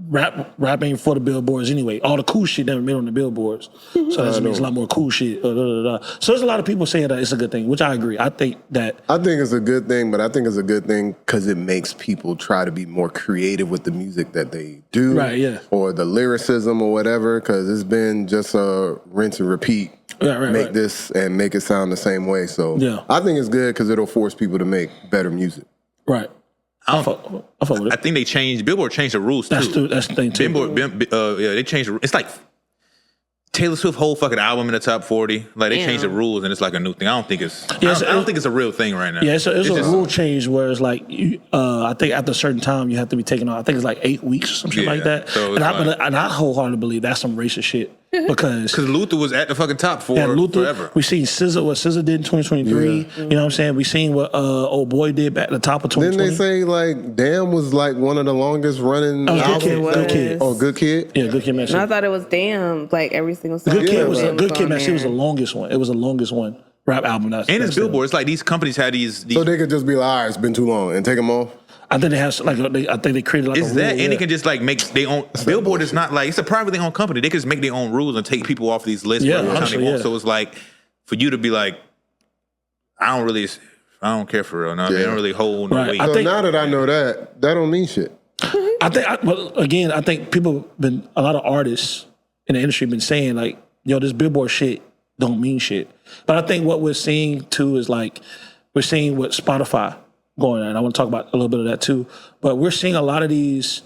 rap ain't for the billboards anyway. All the cool shit never made on the billboards. So that means a lot more cool shit. So there's a lot of people saying that it's a good thing, which I agree. I think it's a good thing, but I think it's a good thing because it makes people try to be more creative with the music that they do. Right, yeah. Or the lyricism or whatever, because it's been just a rinse and repeat. Make this and make it sound the same way. So Yeah. I think it's good because it'll force people to make better music. right. I fuck with I it. think Billboard changed the rules too. That's the thing too. They changed. It's like Taylor Swift whole fucking album in the top 40. Like they changed the rules and it's like a new thing. I don't think it's. I don't think it's a real thing right now. Yeah, it's a just- rule change where it's like I think after a certain time you have to be taken off. I think it's like 8 weeks or some shit Yeah, like that. so And it's I wholeheartedly believe that's some racist shit because Luther was at the fucking top for forever. we seen what SZA did in 2023. You know what I'm saying? We seen what old boy did at the top of 2020. Didn't they say like Damn was like one of the longest running Good albums? Kid, Good Kid. Oh, Good Kid? Yeah, Good Kid, man. And I thought it was Damn, like every single song. Good Kid Yeah, was right. Good Kid, on man. She was the there. longest one. It was the longest one rap album. And it's Billboard. It's like these companies had these So they could just be like, all right, it's been too long and take them off? I think they have I think they created like a Is rule. that and yeah. they can just like make their own. Billboard is not like it's a privately owned company. They can just make their own rules and take people off these lists. Yeah, whatever time honestly, they want. yeah. So it's like for you to be like, I don't care for real. No, they Yeah. don't really hold no Right. weight. I So think- now that I know that don't mean shit. I think a lot of artists in the industry been saying like, yo, this Billboard shit don't mean shit. But I think what we're seeing too is like, we're seeing what Spotify going on. And I want to talk about a little bit of that too. But we're seeing a lot of these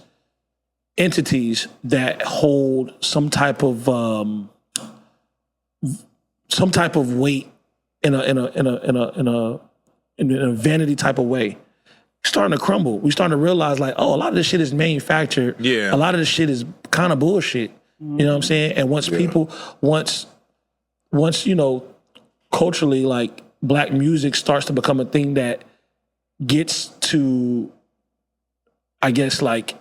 entities that hold some type of weight in a vanity type of way. Starting to crumble. We starting to realize like, oh, a lot of this shit is manufactured. Yeah. A lot of this shit is kind of bullshit. You know what I'm saying? And once you know, culturally, like black music starts to become a thing that gets to, I guess, like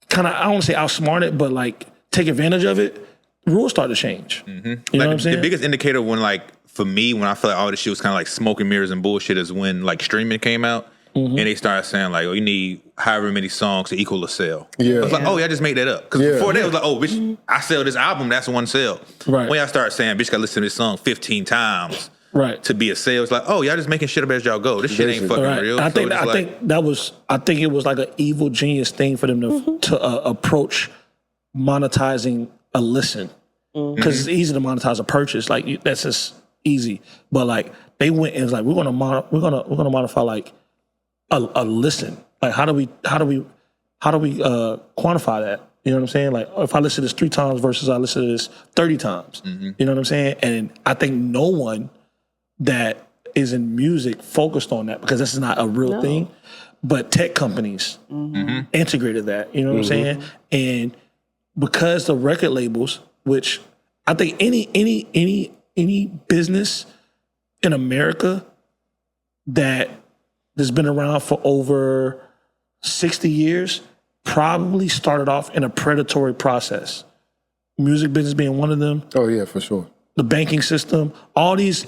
kind of, I don't want to say outsmart it, but like take advantage of it, rules start to change. You know what I'm saying? The biggest indicator when like for me when I feel like all this shit was kind of like smoke and mirrors and bullshit is when like streaming came out and they started saying like, oh, you need however many songs to equal a sale. Yeah. I was like, oh yeah, I just made that up. Because Yeah. before that it was like, oh, bitch, I sell this album, that's one sale. Right. When y'all start saying, bitch, gotta listen to this song 15 times Right. to be a sale, it's like, oh, y'all just making shit up as y'all go. This shit ain't fucking Right. real. I think So it's like, I think it was like an evil genius thing for them to approach monetizing a listen because it's easy to monetize a purchase. Like that's just easy. But like they went and was like, we're gonna modify like a listen. Like how do we quantify that? You know what I'm saying? Like if I listen to this 3 times versus I listen to this 30 times. You know what I'm saying? And I think no one that is in music focused on that because this is not a real thing. But tech companies integrated that. You know what I'm saying? And because the record labels, which I think any business in America that's been around for over 60 years probably started off in a predatory process. Music business being one of them. Oh, yeah, for sure. the banking system, all these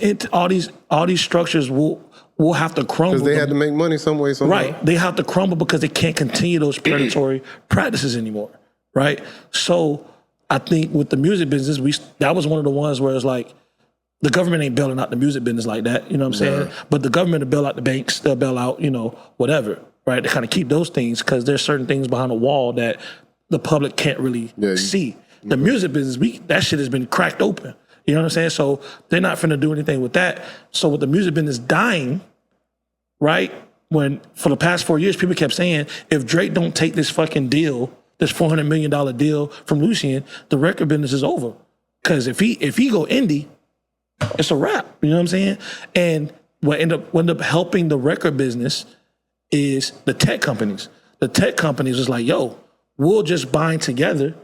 structures will have to crumble. Because they had to make money some way, somehow. Right. They have to crumble because they can't continue those predatory practices anymore. Right. So I think with the music business, that was one of the ones where it's like the government ain't bailing out the music business like that. You know what I'm saying? But the government will bail out the banks. They'll bail out, whatever. Right. They kind of keep those things because there's certain things behind the wall that the public can't really see. The music business, that shit has been cracked open. You know what I'm saying? So they're not finna do anything with that. So with the music business dying, right? When for the past 4 years, people kept saying, if Drake don't take this fucking deal, this $400 million deal from Lucien, the record business is over. Because if he go indie, it's a wrap. You know what I'm saying? And what end up helping the record business is the tech companies. The tech companies was like, yo, we'll just bind together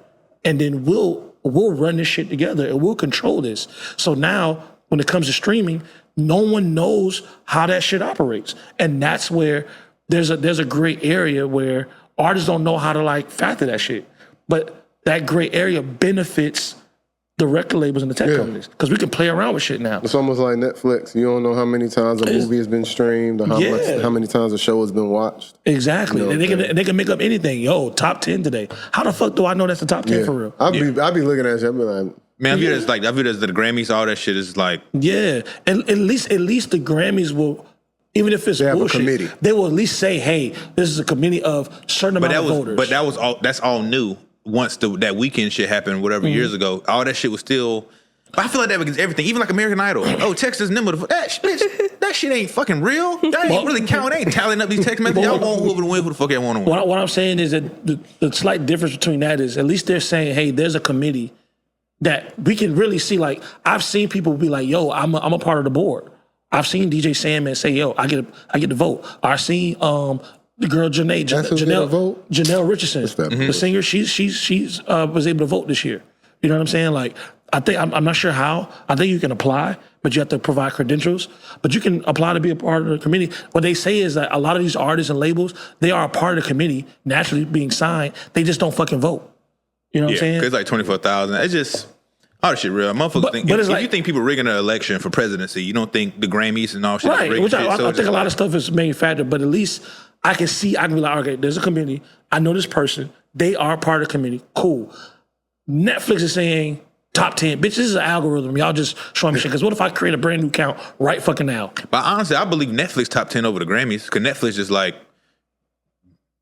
and then we'll run this shit together and we'll control this. So now when it comes to streaming, no one knows how that shit operates. And that's where there's a gray area where artists don't know how to like factor that shit. But that gray area benefits the record labels and the tech companies because we can play around with shit now. It's almost like Netflix. You don't know how many times a movie has been streamed or how many times a show has been watched. Exactly. And they can make up anything. Yo, top 10 today. How the fuck do I know that's the top 10 for real? I'll be looking at you. I'll be like, man, I view it as the Grammys, all that shit is like. Yeah. And at least the Grammys will, even if it's bullshit, they will at least say, hey, this is a committee of certain amount of voters. But that's all new. Once that weekend shit happened, whatever years ago, all that shit was still. But I feel like that because everything, even like American Idol. Oh, Texas number that shit ain't fucking real. That ain't really counting. They ain't tallying up these text messages. Y'all want whoever to win, who the fuck y'all want to win. What I'm saying is that the slight difference between that is at least they're saying, hey, there's a committee that we can really see. Like I've seen people be like, yo, I'm a part of the board. I've seen DJ Sandman say, yo, I get to vote. I've seen the girl Janelle Richardson, the singer, she's was able to vote this year. You know what I'm saying? Like, I think I'm not sure how. I think you can apply, but you have to provide credentials. But you can apply to be a part of the committee. What they say is that a lot of these artists and labels, they are a part of the committee, naturally being signed. They just don't fucking vote. You know what I'm saying? It's like 24,000. It's just all this shit real. Motherfuckers think if you think people rigging an election for presidency, you don't think the Grammys and all shit. Right. Which I think a lot of stuff is manufactured, but at least I can be like, okay, there's a committee. I know this person. They are part of the committee. Cool. Netflix is saying top 10. Bitch, this is an algorithm. Y'all just showing me shit. Because what if I create a brand new count right fucking now? But honestly, I believe Netflix top 10 over the Grammys. Because Netflix is like,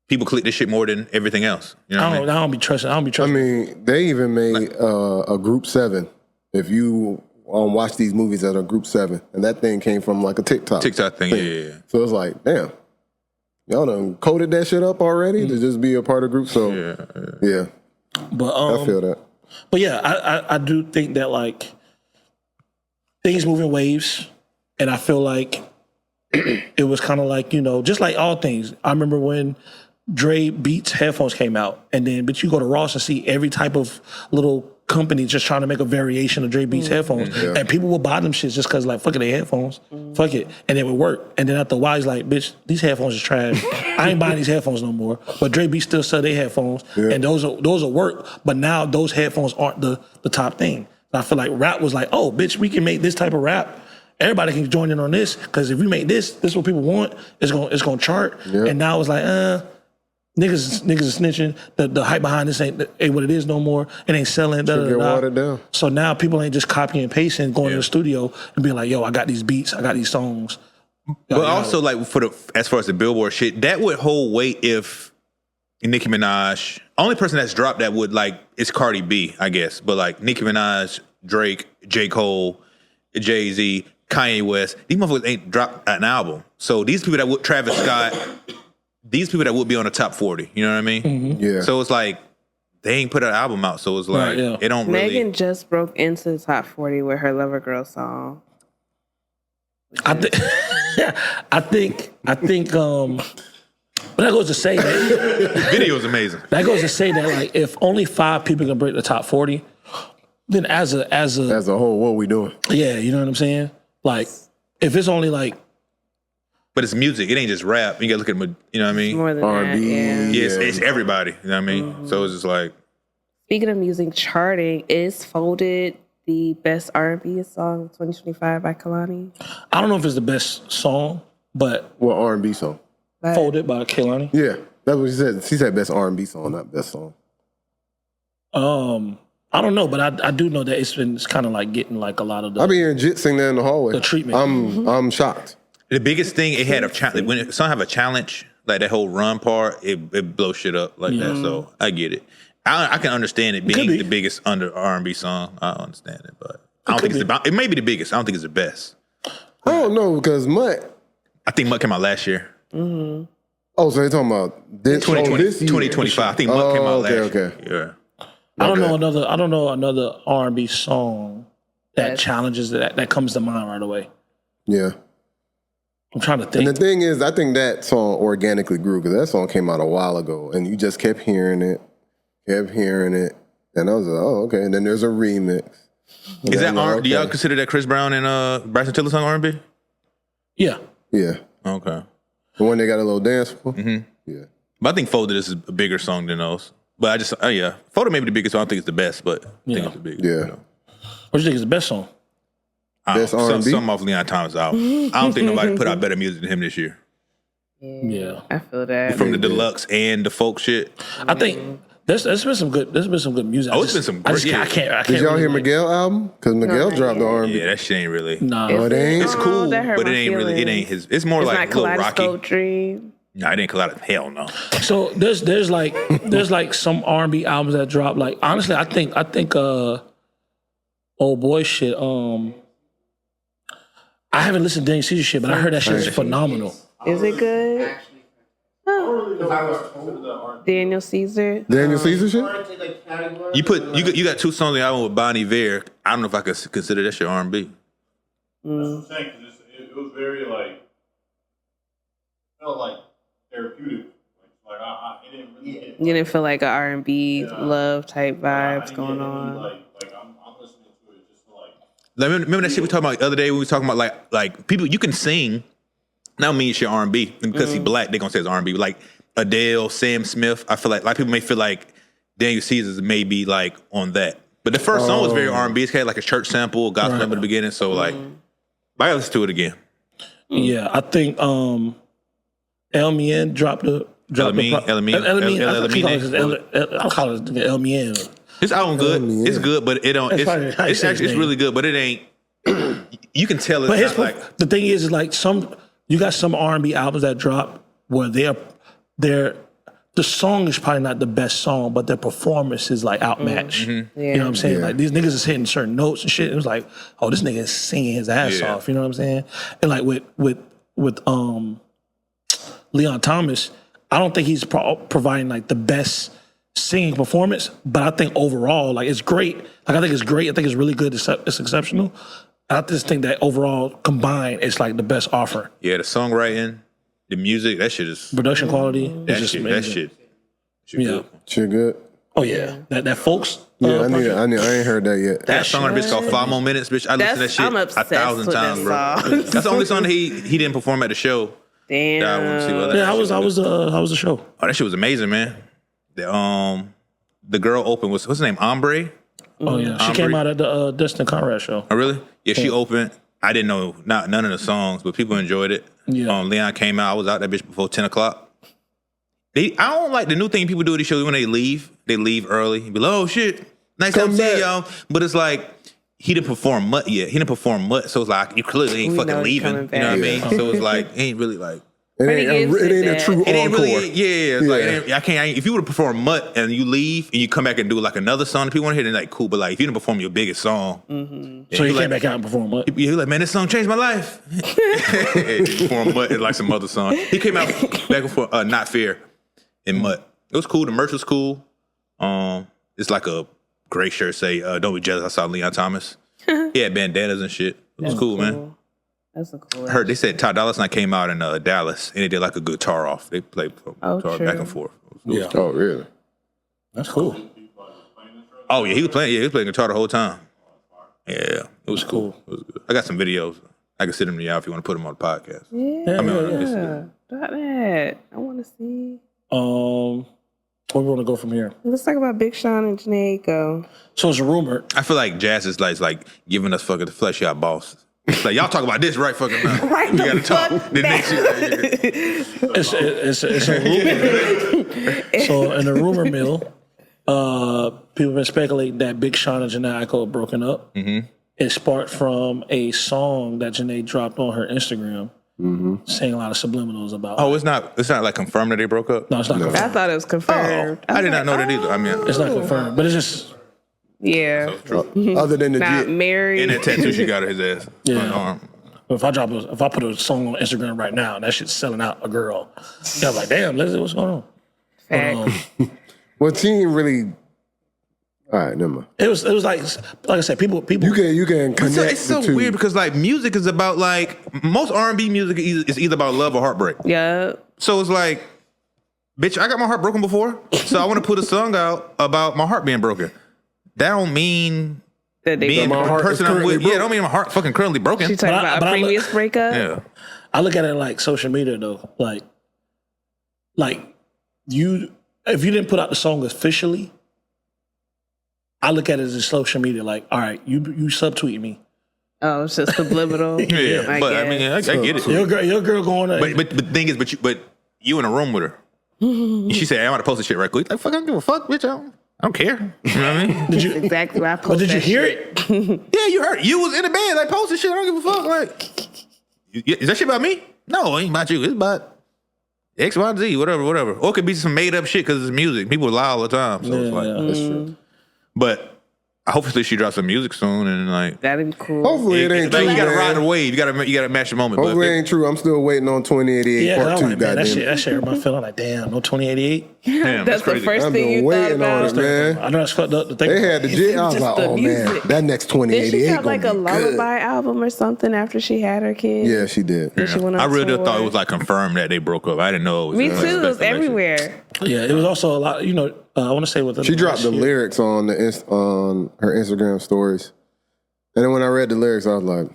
people click this shit more than everything else. You know what I mean? I don't be trusting. I mean, they even made a Group 7. If you watch these movies that are Group 7. And that thing came from like a TikTok thing. Yeah. So it's like, damn. Y'all done coded that shit up already to just be a part of group. So yeah. But I feel that. But yeah, I do think that like things move in waves, and I feel like it was kind of like, just like all things. I remember when Dre Beats headphones came out, and then but you go to Ross and see every type of little company just trying to make a variation of Dre Beats headphones, and people will buy them shits just because like fuck it, they headphones, fuck it, and it would work. And then after a while, he's like, bitch, these headphones is trash. I ain't buying these headphones no more. But Dre Beats still sell their headphones, and those will work. But now those headphones aren't the top thing. I feel like rap was like, oh, bitch, we can make this type of rap. Everybody can join in on this because if we make this is what people want. It's gonna chart. And now it's like, niggas is snitching. The hype behind this ain't what it is no more. It ain't selling. Get watered down. So now people ain't just copying and pasting, going to the studio and being like, yo, I got these beats, I got these songs. But also like as far as the Billboard shit, that would hold weight if Nicki Minaj, only person that's dropped that would like is Cardi B, I guess. But like Nicki Minaj, Drake, J. Cole, Jay-Z, Kanye West, these motherfuckers ain't dropped an album. So these people that would Travis Scott, these people that would be on the top 40, you know what I mean? Mm-hmm. Yeah. So it's like they ain't put an album out, so it's like it don't really. Megan just broke into the top 40 with her Lover Girl song. I think. But that goes to say that video is amazing. That goes to say that like if only 5 people can break the top 40, then as a whole, what are we doing? Yeah, you know what I'm saying? Like if it's only like. But it's music. It ain't just rap. You gotta look at it, you know what I mean? More than R&B. that, yeah. It's everybody. You know what I mean? So it's just like. Speaking of music charting, is Folded the best R&B song of 2025 by Kalani? I don't know if it's the best song, but What R&B song? Folded by Kehlani. Yeah, that's what she said. She said best R&B song, not best song. I don't know, but I do know that it's kind of like getting like a lot of the. I be hearing Jit sing there in the hallway. The treatment. I'm shocked. The biggest thing it had a challenge when a song have a challenge, like that whole run part, it blows shit up like that. So I get it. I can understand it being the biggest under R&B song. I understand it, but I don't think it's it may be the biggest. I don't think it's the best. I don't know because Mutt. I think Mutt came out last year. Mm-hmm. Oh, so you're talking about this 2025. I think Mutt came out last year. Okay. Yeah. I don't know another R&B song that challenges that comes to mind right away. Yeah. I'm trying to think. And the thing is, I think that song organically grew because that song came out a while ago, and you just kept hearing it, and I was like, oh, okay. And then there's a remix. Is that R? Do y'all consider that Chris Brown and Bryson Tiller song R&B? Yeah. Yeah. Okay. The one they got a little dance for? Mm-hmm. Yeah. But I think Folded is a bigger song than those. But I just, Folded may be the biggest, so I don't think it's the best, but I think it's the biggest. Yeah. You know. What do you think is the best song? Best R&B? Something off Leon Thomas album. I don't think nobody put out better music than him this year. Yeah. I feel that. From the deluxe and the folk shit. I think there's been some good music. Oh, it's been some great. I can't. Did y'all hear Miguel album? Because Miguel dropped the R&B. Yeah, that shit ain't really. No. Oh, it ain't? It's cool, that hurt but it my ain't really. It ain't feelings. his. It's more It's like not Lil Rocky. Kaleidoscope Dream. No, it ain't Kaleidoscope. Hell no. So there's like some R&B albums that drop. Like honestly, I think old boy shit. I haven't listened to Daniel Caesar shit, but I heard that shit is phenomenal. Is it good? Daniel Caesar. Daniel Caesar shit? You got two songs on the album with Bonnie Vare. I don't know if I could consider that shit R&B. That's what I'm saying, because it was very felt like therapeutic. It didn't really hit. You didn't feel like a R&B love type vibes going on. I'm listening to it just for Remember that shit we talked about the other day when we were talking about like people you can sing. Now mean shit R&B and because he black they gonna say it's R&B. Like Adele, Sam Smith. I feel like a lot of people may feel like Daniel Caesar's may be like on that. But the first song was very R&B. It's kind of like a church sample, gospel number at the beginning. So like, I gotta listen to it again. Yeah, I think El Mien dropped the. El Mien. I'll call it El Mien. This album good. It's good, but it don't. It's really good, but it ain't. You can tell it's not like. The thing is like you got some R&B albums that drop where they're the song is probably not the best song, but their performance is like outmatched. Mm-hmm. You know what I'm saying? Yeah. Like these niggas is hitting certain notes and shit. It was like, oh, this nigga is singing his ass off. You know what I'm saying? And like with Leon Thomas, I don't think he's providing like the best singing performance, but I think overall, like it's great. Like I think it's great. I think it's really good. It's exceptional. I just think that overall combined, it's like the best offer. Yeah, the songwriting, the music, that shit is Production quality, that is just shit. amazing. That shit. Yeah. Shit good? Oh yeah. That folks. Yeah, I ain't heard that yet. That song on the bitch called 5 More Minutes, bitch. I listened to that shit I'm obsessed 1,000 with times, that bro. song. That's the only song that he didn't perform at the show. Damn. That I want to see what Yeah, how was the show? Oh, that shit was amazing, man. The girl opened what's her name? Ombre. Oh yeah, she came out at the Destin Conrad show. Oh really? Yeah, she opened. I didn't know none of the songs, but people enjoyed it. Yeah. Leon came out. I was out that bitch before 10 o'clock. I don't like the new thing people do at these shows when they leave. They leave early. Be like, oh shit, nice to see y'all. But it's like he didn't perform Mutt yet. He didn't perform Mutt, so it's like you clearly ain't fucking leaving. You know what I mean? So it's like ain't really like. It ain't a true It ain't encore. really, it's like I can't. If you would have performed Mutt and you leave and you come back and do like another song that people want to hear, then like cool. But like if you didn't perform your biggest song, So he came back out and performed what? you're like, man, this song changed my life. He performed Mutt and like some other song. He came out back and forth, Not Fair and Mutt. It was cool. The merch was cool. It's like a gray shirt say, "Don't be jealous." I saw Leon Thomas. He had bandanas and shit. It was cool, man. That's a cool. I heard they said Ty Dolla $ign came out in Dallas and they did like a guitar off. They played guitar true. back and forth. Yeah. Oh, really? That's cool. Oh yeah, he was playing guitar the whole time. Yeah, it was cool. It was good. I got some videos. I can send them to y'all if you want to put them on the podcast. Yeah. Yeah. Got that. I want to see. Where we want to go from here? Let's talk about Big Sean and Janae Aiko. So it's a rumor. I feel like Jazz is like giving us fucking flesh out boss. It's like y'all talk about this right fucking now. Right we the gotta talk. fuck The next shit right here. It's a rumor. So in the rumor mill, people have been speculating that Big Sean and Janae Aiko are broken up. Mm-hmm. It sparked from a song that Janae dropped on her Instagram, saying a lot of subliminals about. Oh, it's not like confirmed that they broke up. No, it's not confirmed. I thought it was confirmed. I did not know that either. I mean, It's not confirmed, but it's just Yeah. Other than the Not jit. married. and that tattoo she got on his ass. Yeah. On the arm. if I put a song on Instagram right now, that shit's selling out a girl. Yeah, I'm like, damn, Leslie, what's going on? Fact. Well, she ain't really. All right, never mind. It was like I said, people. You can connect It's so the two. weird because like music is about like most R&B music is either about love or heartbreak. Yeah. So it's like, bitch, I got my heart broken before, so I want to put a song out about my heart being broken. That don't mean That they being the my heart is person I'm currently with. Yeah, broken. don't mean my heart fucking currently broken. She talking about but a previous breakup. Yeah. I look at it like social media though. Like you, if you didn't put out the song officially, I look at it as social media. Like, all right, you subtweet me. Oh, it's just subliminal. Yeah, but I mean, I get it. Your girl going to. But the thing is, but you in a room with her. She said, "I'm about to post this shit right quick." Like, fuck, I don't give a fuck, bitch. I don't care. You know what I mean? Did you? Exactly why I But post did you that hear shit. it? Yeah, you heard. You was in the bed, like posting shit. I don't give a fuck. Like, is that shit about me? No, it ain't about you. It's about X, Y, Z, whatever. Or it could be some made up shit because it's music. People lie all the time. So it's like, That's true. but hopefully she drops some music soon and like. That'd be cool. Hopefully it ain't Like, true. you gotta man. ride the wave. You gotta match the moment. Hopefully but it ain't true. I'm still waiting on 2088 Yeah, part I'm 2. like, man, that Goddamn. shit hurt my feeling. Like, damn, no 2088. damn, That's the crazy. first I've thing been you thought waiting on about. it, man. I know that's fucked up to think. They had the jit. I was Just like, the oh man, music. that next Did 2088 she have like a gonna be good. lullaby album or something after she had her kid? Yeah, she did. And she went on I really tour. thought it was like confirmed that they broke up. I didn't know it was. Me like, too. It was speculation. everywhere. Yeah, it was also a lot. You know, I want to say with She dropped the lyrics on on her Instagram stories, and then when I read the lyrics, I was like,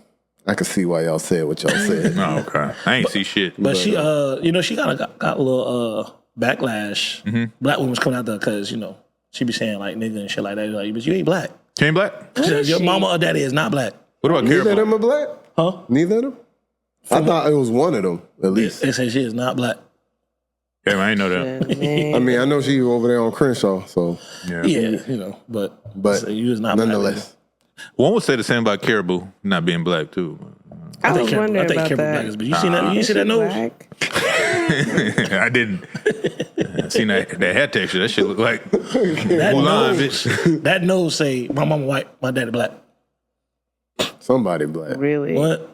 I could see why y'all said what y'all said. Oh, okay. I ain't see shit. But she, you know, she kind of got a little backlash. Mm-hmm. Black women was coming out there because you know she be saying like nigga and shit like that. Like, but you ain't black. Came black. She said, your mama or daddy is not black. What about Neither of Caribou? them are black. Huh? Neither of them. I thought it was one of them at least. They say she is not black. Yeah, I ain't know that. Man. I mean, I know she over there on Crenshaw, so Yeah. Yeah, you know, but say you is not nonetheless. One would say the same about Caribou not being black too. I was black. wondering I think about Caribou that. black is, but you seen that? You didn't see that nose? Black? I didn't. I seen that hair texture. That shit look like That Mulan, nose, bitch. that nose say my mama white, my daddy black. Somebody black. Really? What?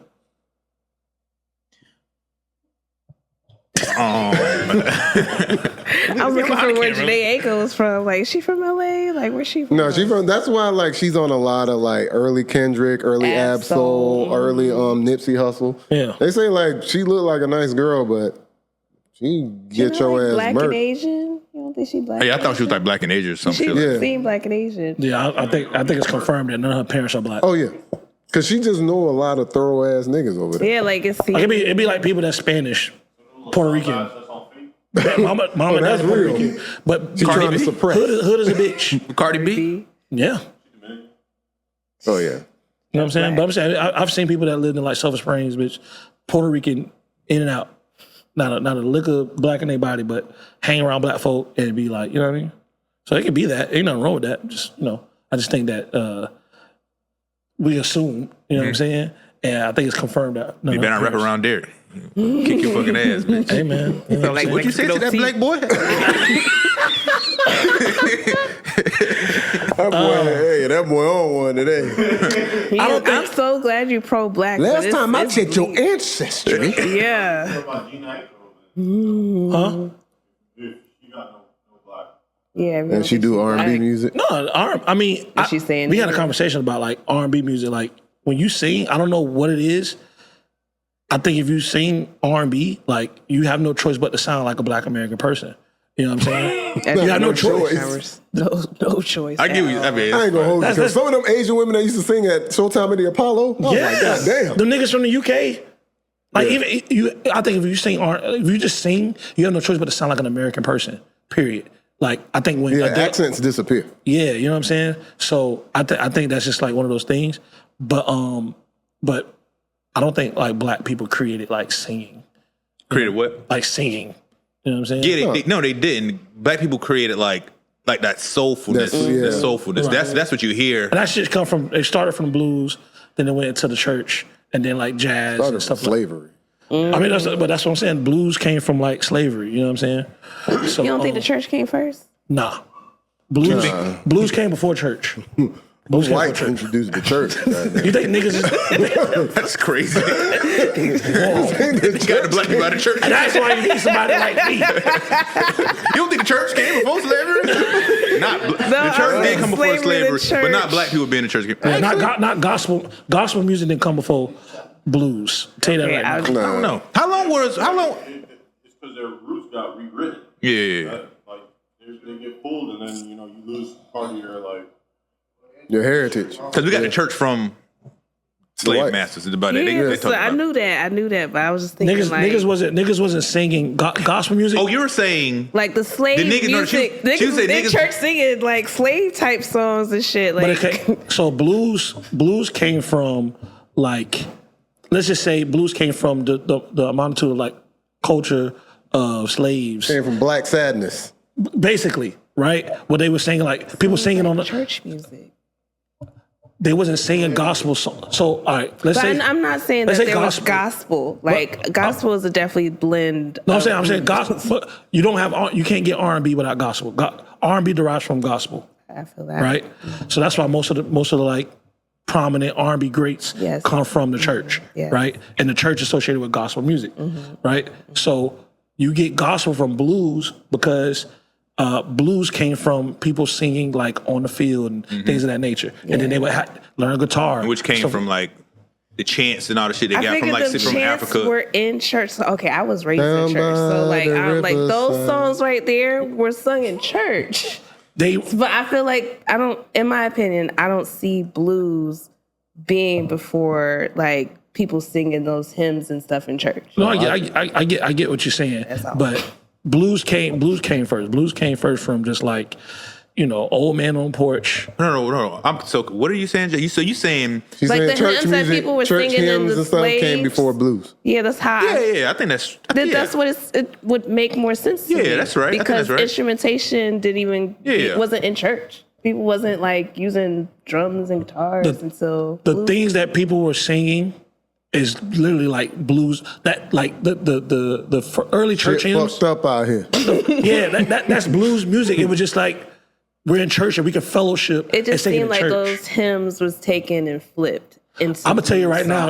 I was looking for where Janae Aiko was from. Like, is she from LA? Like, where's she from? No, she from. That's why like she's on a lot of like early Kendrick, early Ab-Soul, early Nipsey Hussle. Yeah. They say like she looked like a nice girl, but she get She your like ass black and murked. Asian? You don't think she black? Hey, I and thought she was Asian? like black and Asian or some She shit. Like Yeah. seemed black and Asian. Yeah, I think it's confirmed that none of her parents are black. Oh yeah, because she just know a lot of thorough ass niggas over there. Yeah, like it's Like, it'd be like people that's Spanish, Puerto Rican. That's on fake. Mama and that's daddy Puerto real. Rican. But She trying to B? suppress. hood is a bitch. Cardi B. Yeah. Oh yeah. You know what I'm saying? But I'm saying I've seen people that lived in like Silver Springs, bitch, Puerto Rican, in and out. Not a liquor black in their body, but hang around black folk and be like, you know what I mean? So it could be that. Ain't nothing wrong with that. Just, you know, I just think that we assume, you know what I'm saying? And I think it's confirmed that. You better not rap around there. Kick your fucking ass, bitch. Hey, man. You know what I'm Like, saying? What you say to that black boy? That boy on one today. I'm so glad you pro black. Last time I checked your ancestry. Yeah. About Gina Aiko, Huh? she got no black. Yeah. And she do R&B music. No, I mean, she's saying we had a that. conversation about like R&B music. Like when you sing, I don't know what it is. I think if you sing R&B, like you have no choice but to sound like a Black American person. You know what I'm saying? You have no choice. No choice. I give you. I mean, I ain't gonna hold you. That's- 'Cause some of them Asian women that used to sing at Showtime at the Apollo. Oh Yeah, my god, damn. the niggas from the UK. Like Yeah. even you, I think if you just sing, you have no choice but to sound like an American person. Period. Like I think when accents disappear. Yeah, you know what I'm saying. So I think that's just like one of those things. But I don't think like black people created like singing. Created what? Like singing. You know what I'm saying? Yeah, they didn't. Black people created like that soulfulness. That soulfulness. Right. That's what you hear. And that shit come from. They started from blues, then they went into the church, and then like jazz and stuff. Slavery. I mean, that's what I'm saying. Blues came from like slavery. You know what I'm saying? So, You don't think the church came first? Nah. Blues came before church. Blues came White before church. introduced the church. You think niggas is... That's crazy. You got the black people out of church. And that's why you need somebody like me. You don't think the church came before slavery? The church did come before slavery, but not black people being in church. Yeah, not gospel. Gospel music didn't come before blues. Tell you that right now. I don't know. How long? It's because their roots got rewritten. Yeah. Like they get pulled, and then you lose part of your heritage. Because we got the church from slave masters. It's about that. They So I knew that, but I was just thinking niggas wasn't singing gospel music. Oh, you were saying like the slave music. Niggas was in church singing like slave type songs and shit. Like, so blues came from like, let's just say blues came from the amount of like culture of slaves. Came from black sadness. Basically, right? What they were saying, like people singing on the church music. They wasn't singing gospel songs. So, all right, let's say... I'm not saying that there was gospel. Like, gospel is a definitely blend. No, I'm saying gospel. But you can't get R&B without gospel. R&B derives from gospel. I feel that. Right? So that's why most of the like prominent R&B greats come from the church, right? And the church associated with gospel music, right? So you get gospel from blues because... blues came from people singing like on the field and things of that nature, and then they would learn guitar, which came from like the chants and all the shit they got from like from Africa. Were in church. So, okay, I was raised in church, so like I'm like those songs right there were sung in church. But I feel like in my opinion, I don't see blues being before like people singing those hymns and stuff in church. No, I get what you're saying, but. Blues came first. Blues came first from just like, old man on porch. No. So what are you saying, Jay? So you saying like the hymns that people were singing in the slaves came before blues? Yeah, that's how. Yeah. I think that's what it would make more sense to me. Yeah, that's right. Because instrumentation wasn't in church. People wasn't like using drums and guitars until the things that people were singing. Is literally like blues that like the early church hymns. Fucked up out here. That's blues music. It was just like we're in church and we can fellowship. It just seemed like church. Those hymns was taken and flipped. I'm gonna tell you right now.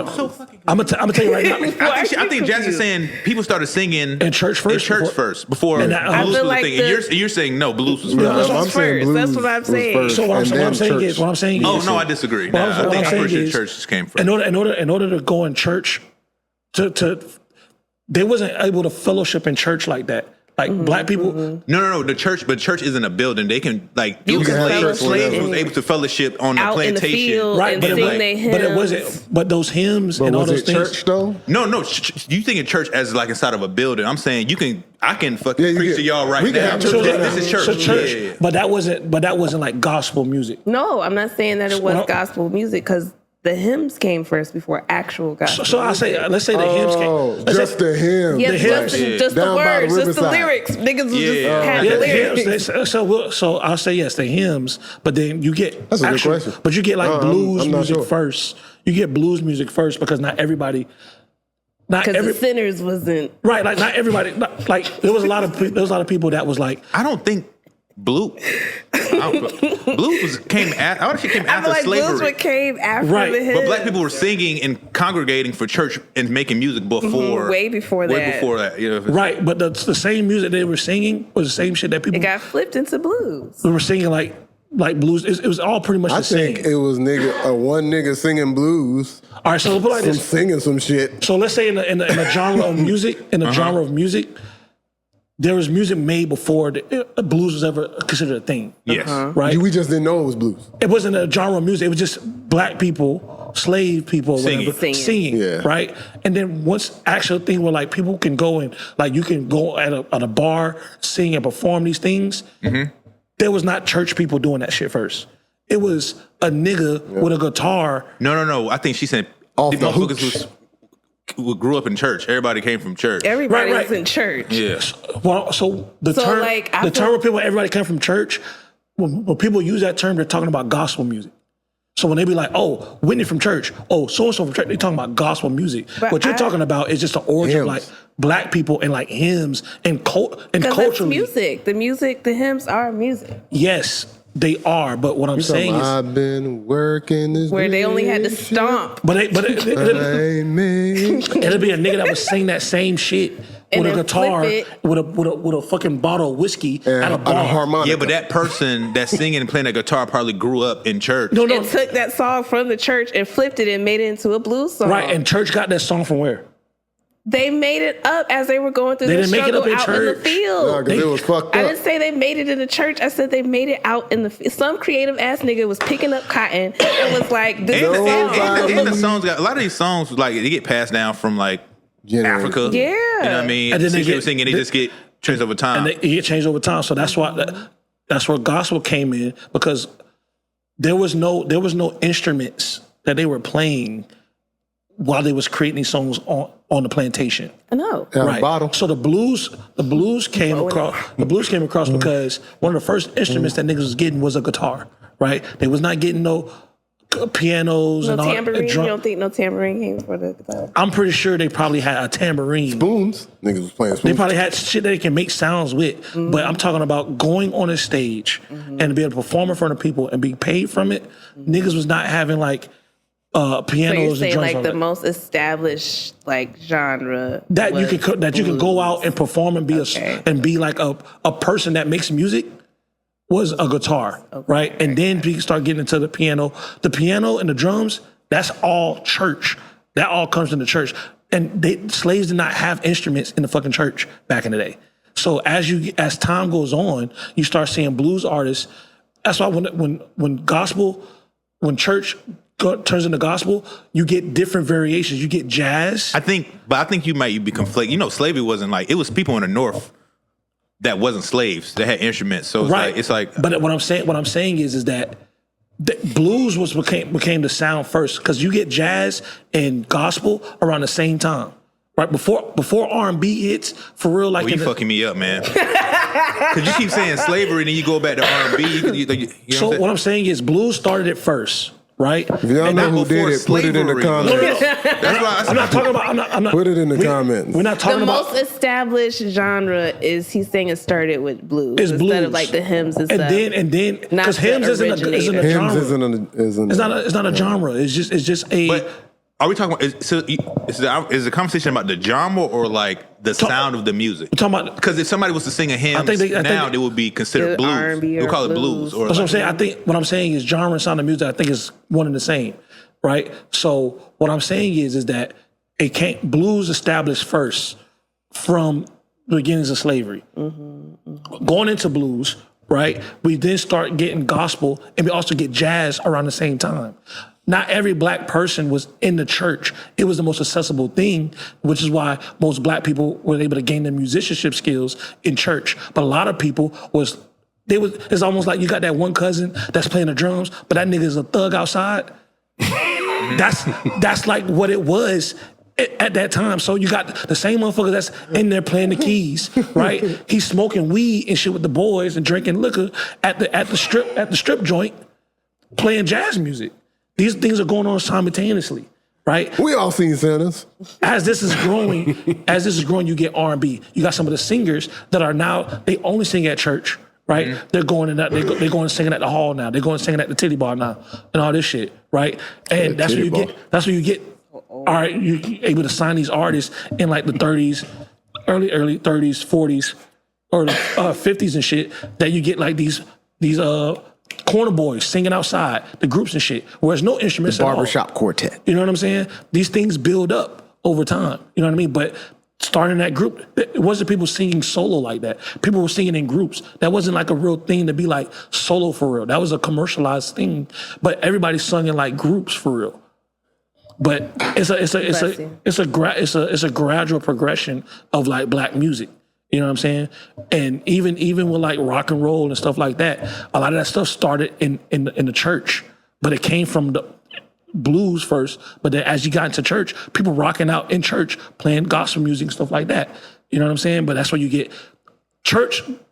I'm gonna tell you right now. I think Jackson's saying people started singing in church first before blues was a thing. And you're saying no, blues was first. I'm saying blues. That's what I'm saying. So what I'm saying is. Oh no, I disagree. I think I'm pretty sure churches came first. In order to go in church, they wasn't able to fellowship in church like that. Like black people. No. The church isn't a building. They can like slaves was able to fellowship on the plantation, in the field right? But it wasn't. But those hymns and all those things. Church though? No. You think of church as like inside of a building? I'm saying I can fucking preach to y'all right now. This is church. So church. But that wasn't like gospel music. No, I'm not saying that it was gospel music because. The hymns came first before actual gospel. So I say, let's say the hymns came. The hymns. Yeah, just the words, just the lyrics. Niggas was just had the lyrics. So I'll say yes, the hymns, but then you get that's a good question. But you get like blues music first. You get blues music first because not everybody. Because the sinners wasn't right. Like not everybody. Like there was a lot of people that was like. I don't think. Blues came after slavery. Blues came after the hymns. But black people were singing and congregating for church and making music before. Way before that. Right, but the same music they were singing was the same shit that people. It got flipped into blues. They were singing like blues. It was all pretty much the same. I think it was one nigga singing blues. All right, so we'll put like this. Singing some shit. So let's say in the genre of music, genre of music. There was music made before blues was ever considered a thing. Yes. Right? We just didn't know it was blues. It wasn't a genre of music. It was just black people slave people or Singing. whatever Singing. Yeah. right? And then once actual thing where like people can go and like you can go at a bar, sing and perform these things. There was not church people doing that shit first. It was a nigga with a guitar. No. I think she said Off the the motherfuckers who grew up in church. Everybody came from church. Everybody Right. was in church. Yeah. Well, so the So, term, like, I the term feel- where people, everybody come from church, when people use that term, they're talking about gospel music. So when they be like, oh, Whitney from church, oh, so-and-so from church, they talking about gospel music. But What you're I- talking about is just the origin of like Hymns. black people and like hymns and Because it's culturally. music. The hymns are music. Yes, they are. But what I'm saying is, I've been working this Where they only had to bitch. stomp. it'll be a nigga that would sing that same shit And with a then guitar, flip with a fucking bottle of whiskey And at a on a bar. harmonica. Yeah, but that person that's singing and playing the guitar probably grew up in church. No, And took that song from the church and flipped it and made it into a blues song. right. And church got that song from where? They made it up as they were going through They the didn't make it struggle up in out in church. the field. Nah, 'cause it was fucked I up. didn't say they made it in the church. I said they made it out in the field. Some creative ass nigga was picking up cotton and was like, this And, is the, the and, song. and, and the songs got a lot of these songs like they get passed down from like Africa. Yeah. You know what I mean? And then they Six people get- singing, they just get changed over time. And it get changed over time. So that's why that's where gospel came in, because there was no instruments that they were playing while they was creating these songs on the plantation. I know. At a bottle. So the blues came across. The blues came across because one of the first instruments that niggas was getting was a guitar. Right? They was not getting no pianos No and all tambourine. You drum. don't think no tambourine came for the guitar? I'm pretty sure they probably had a tambourine. Spoons. Niggas was playing They spoons. probably had shit that they can make sounds with. But I'm talking about going on a stage and be able to perform in front of people and be paid from it. Niggas was not having like So pianos you're and saying drums like on the it. most established like genre That you was can you can go out and perform and be Okay. and be like a person that makes music was a guitar, right? And then we start getting into the piano and the drums. That's all church. That all comes from the church. And slaves did not have instruments in the fucking church back in the day. So as time goes on, you start seeing blues artists. That's why when church turns into gospel, you get different variations. You get jazz. I think you might be conflating. You know, slavery wasn't like, it was people in the North that wasn't slaves that had instruments. So it's like But what I'm saying is that blues became the sound first, because you get jazz and gospel around the same time, right? Before R&B hits for real. Like you fucking me up, man. Because you keep saying slavery and then you go back to R&B. You know what I'm saying is blues started it first. Right? If y'all know who did it, put it in the comments. That's why I'm not talking about. I'm not. Put it in the comments. We're not The talking about. most established genre is he's saying it started with blues It's instead blues. of like the hymns and and stuff. then Not because the hymns isn't a originator. Hymns genre. It's not a genre. It's just a. But are we talking about, is the conversation about the genre or like the sound of the music? We're talking about. Because if somebody was to sing a hymn I think it would be considered The blues. R&B or We'll call it blues. blues. Or That's what I'm like- saying. I think what I'm saying is genre and sound of music, I think, is one and the same, right? So what I'm saying is that blues established first from the beginnings of slavery. Going into blues, right? We then start getting gospel, and we also get jazz around the same time. Not every black person was in the church. It was the most accessible thing, which is why most black people were able to gain their musicianship skills in church. But a lot of people it's almost like you got that one cousin that's playing the drums, but that nigga is a thug outside. That's like what it was at that time. So you got the same motherfucker that's in there playing the keys, right? He's smoking weed and shit with the boys and drinking liquor at the strip joint, playing jazz music. These things are going on simultaneously, right? We all seen Santas. As this is growing, you get R&B. You got some of the singers that are now, they only sing at church, right? They're going they're going singing at the hall now. They're going singing at the titty bar now, and all this shit, right? And that's where you get. All right, you're able to sign these artists in like the 30s, early 30s, 40s, or 50s and shit. That you get like these corner boys singing outside, the groups and shit, where there's no instruments at all. Barbershop quartet. You know what I'm saying? These things build up over time. You know what I mean? But starting that group, it wasn't people singing solo like that. People were singing in groups. That wasn't like a real thing to be like solo for real. That was a commercialized thing. But everybody sung in like groups for real. But it's a gradual progression of like black music. You know what I'm saying? And even with like rock and roll and stuff like that, a lot of that stuff started in the church, but it came from the blues first. But then as you got into church, people rocking out in church, playing gospel music and stuff like that. You know what I'm saying? But that's where you get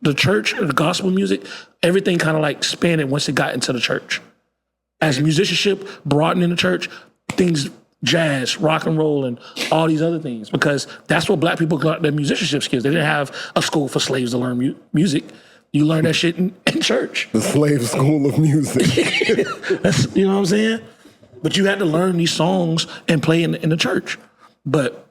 the gospel music, everything kind of like expanded once it got into the church. As musicianship broadened in the church, things, jazz, rock and roll, and all these other things, because that's what black people got their musicianship skills. They didn't have a school for slaves to learn music. You learn that shit in church. The slave school of music. That's, you know what I'm saying? But you had to learn these songs and play in the church. But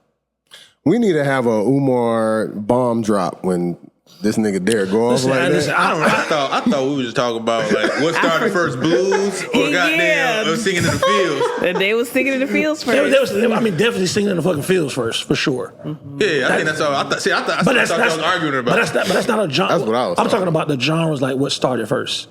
we need to have a Umar bomb drop when this nigga Derek go off like that. I don't know. I thought we were just talking about like what started first, blues or goddamn singing in the fields. And they was singing in the fields first. Definitely singing in the fucking fields first, for sure. Mm-hmm. Yeah, I think that's all. I thought I was arguing about. But that's not a genre. That's what I was I'm talking about the genres, like what started first.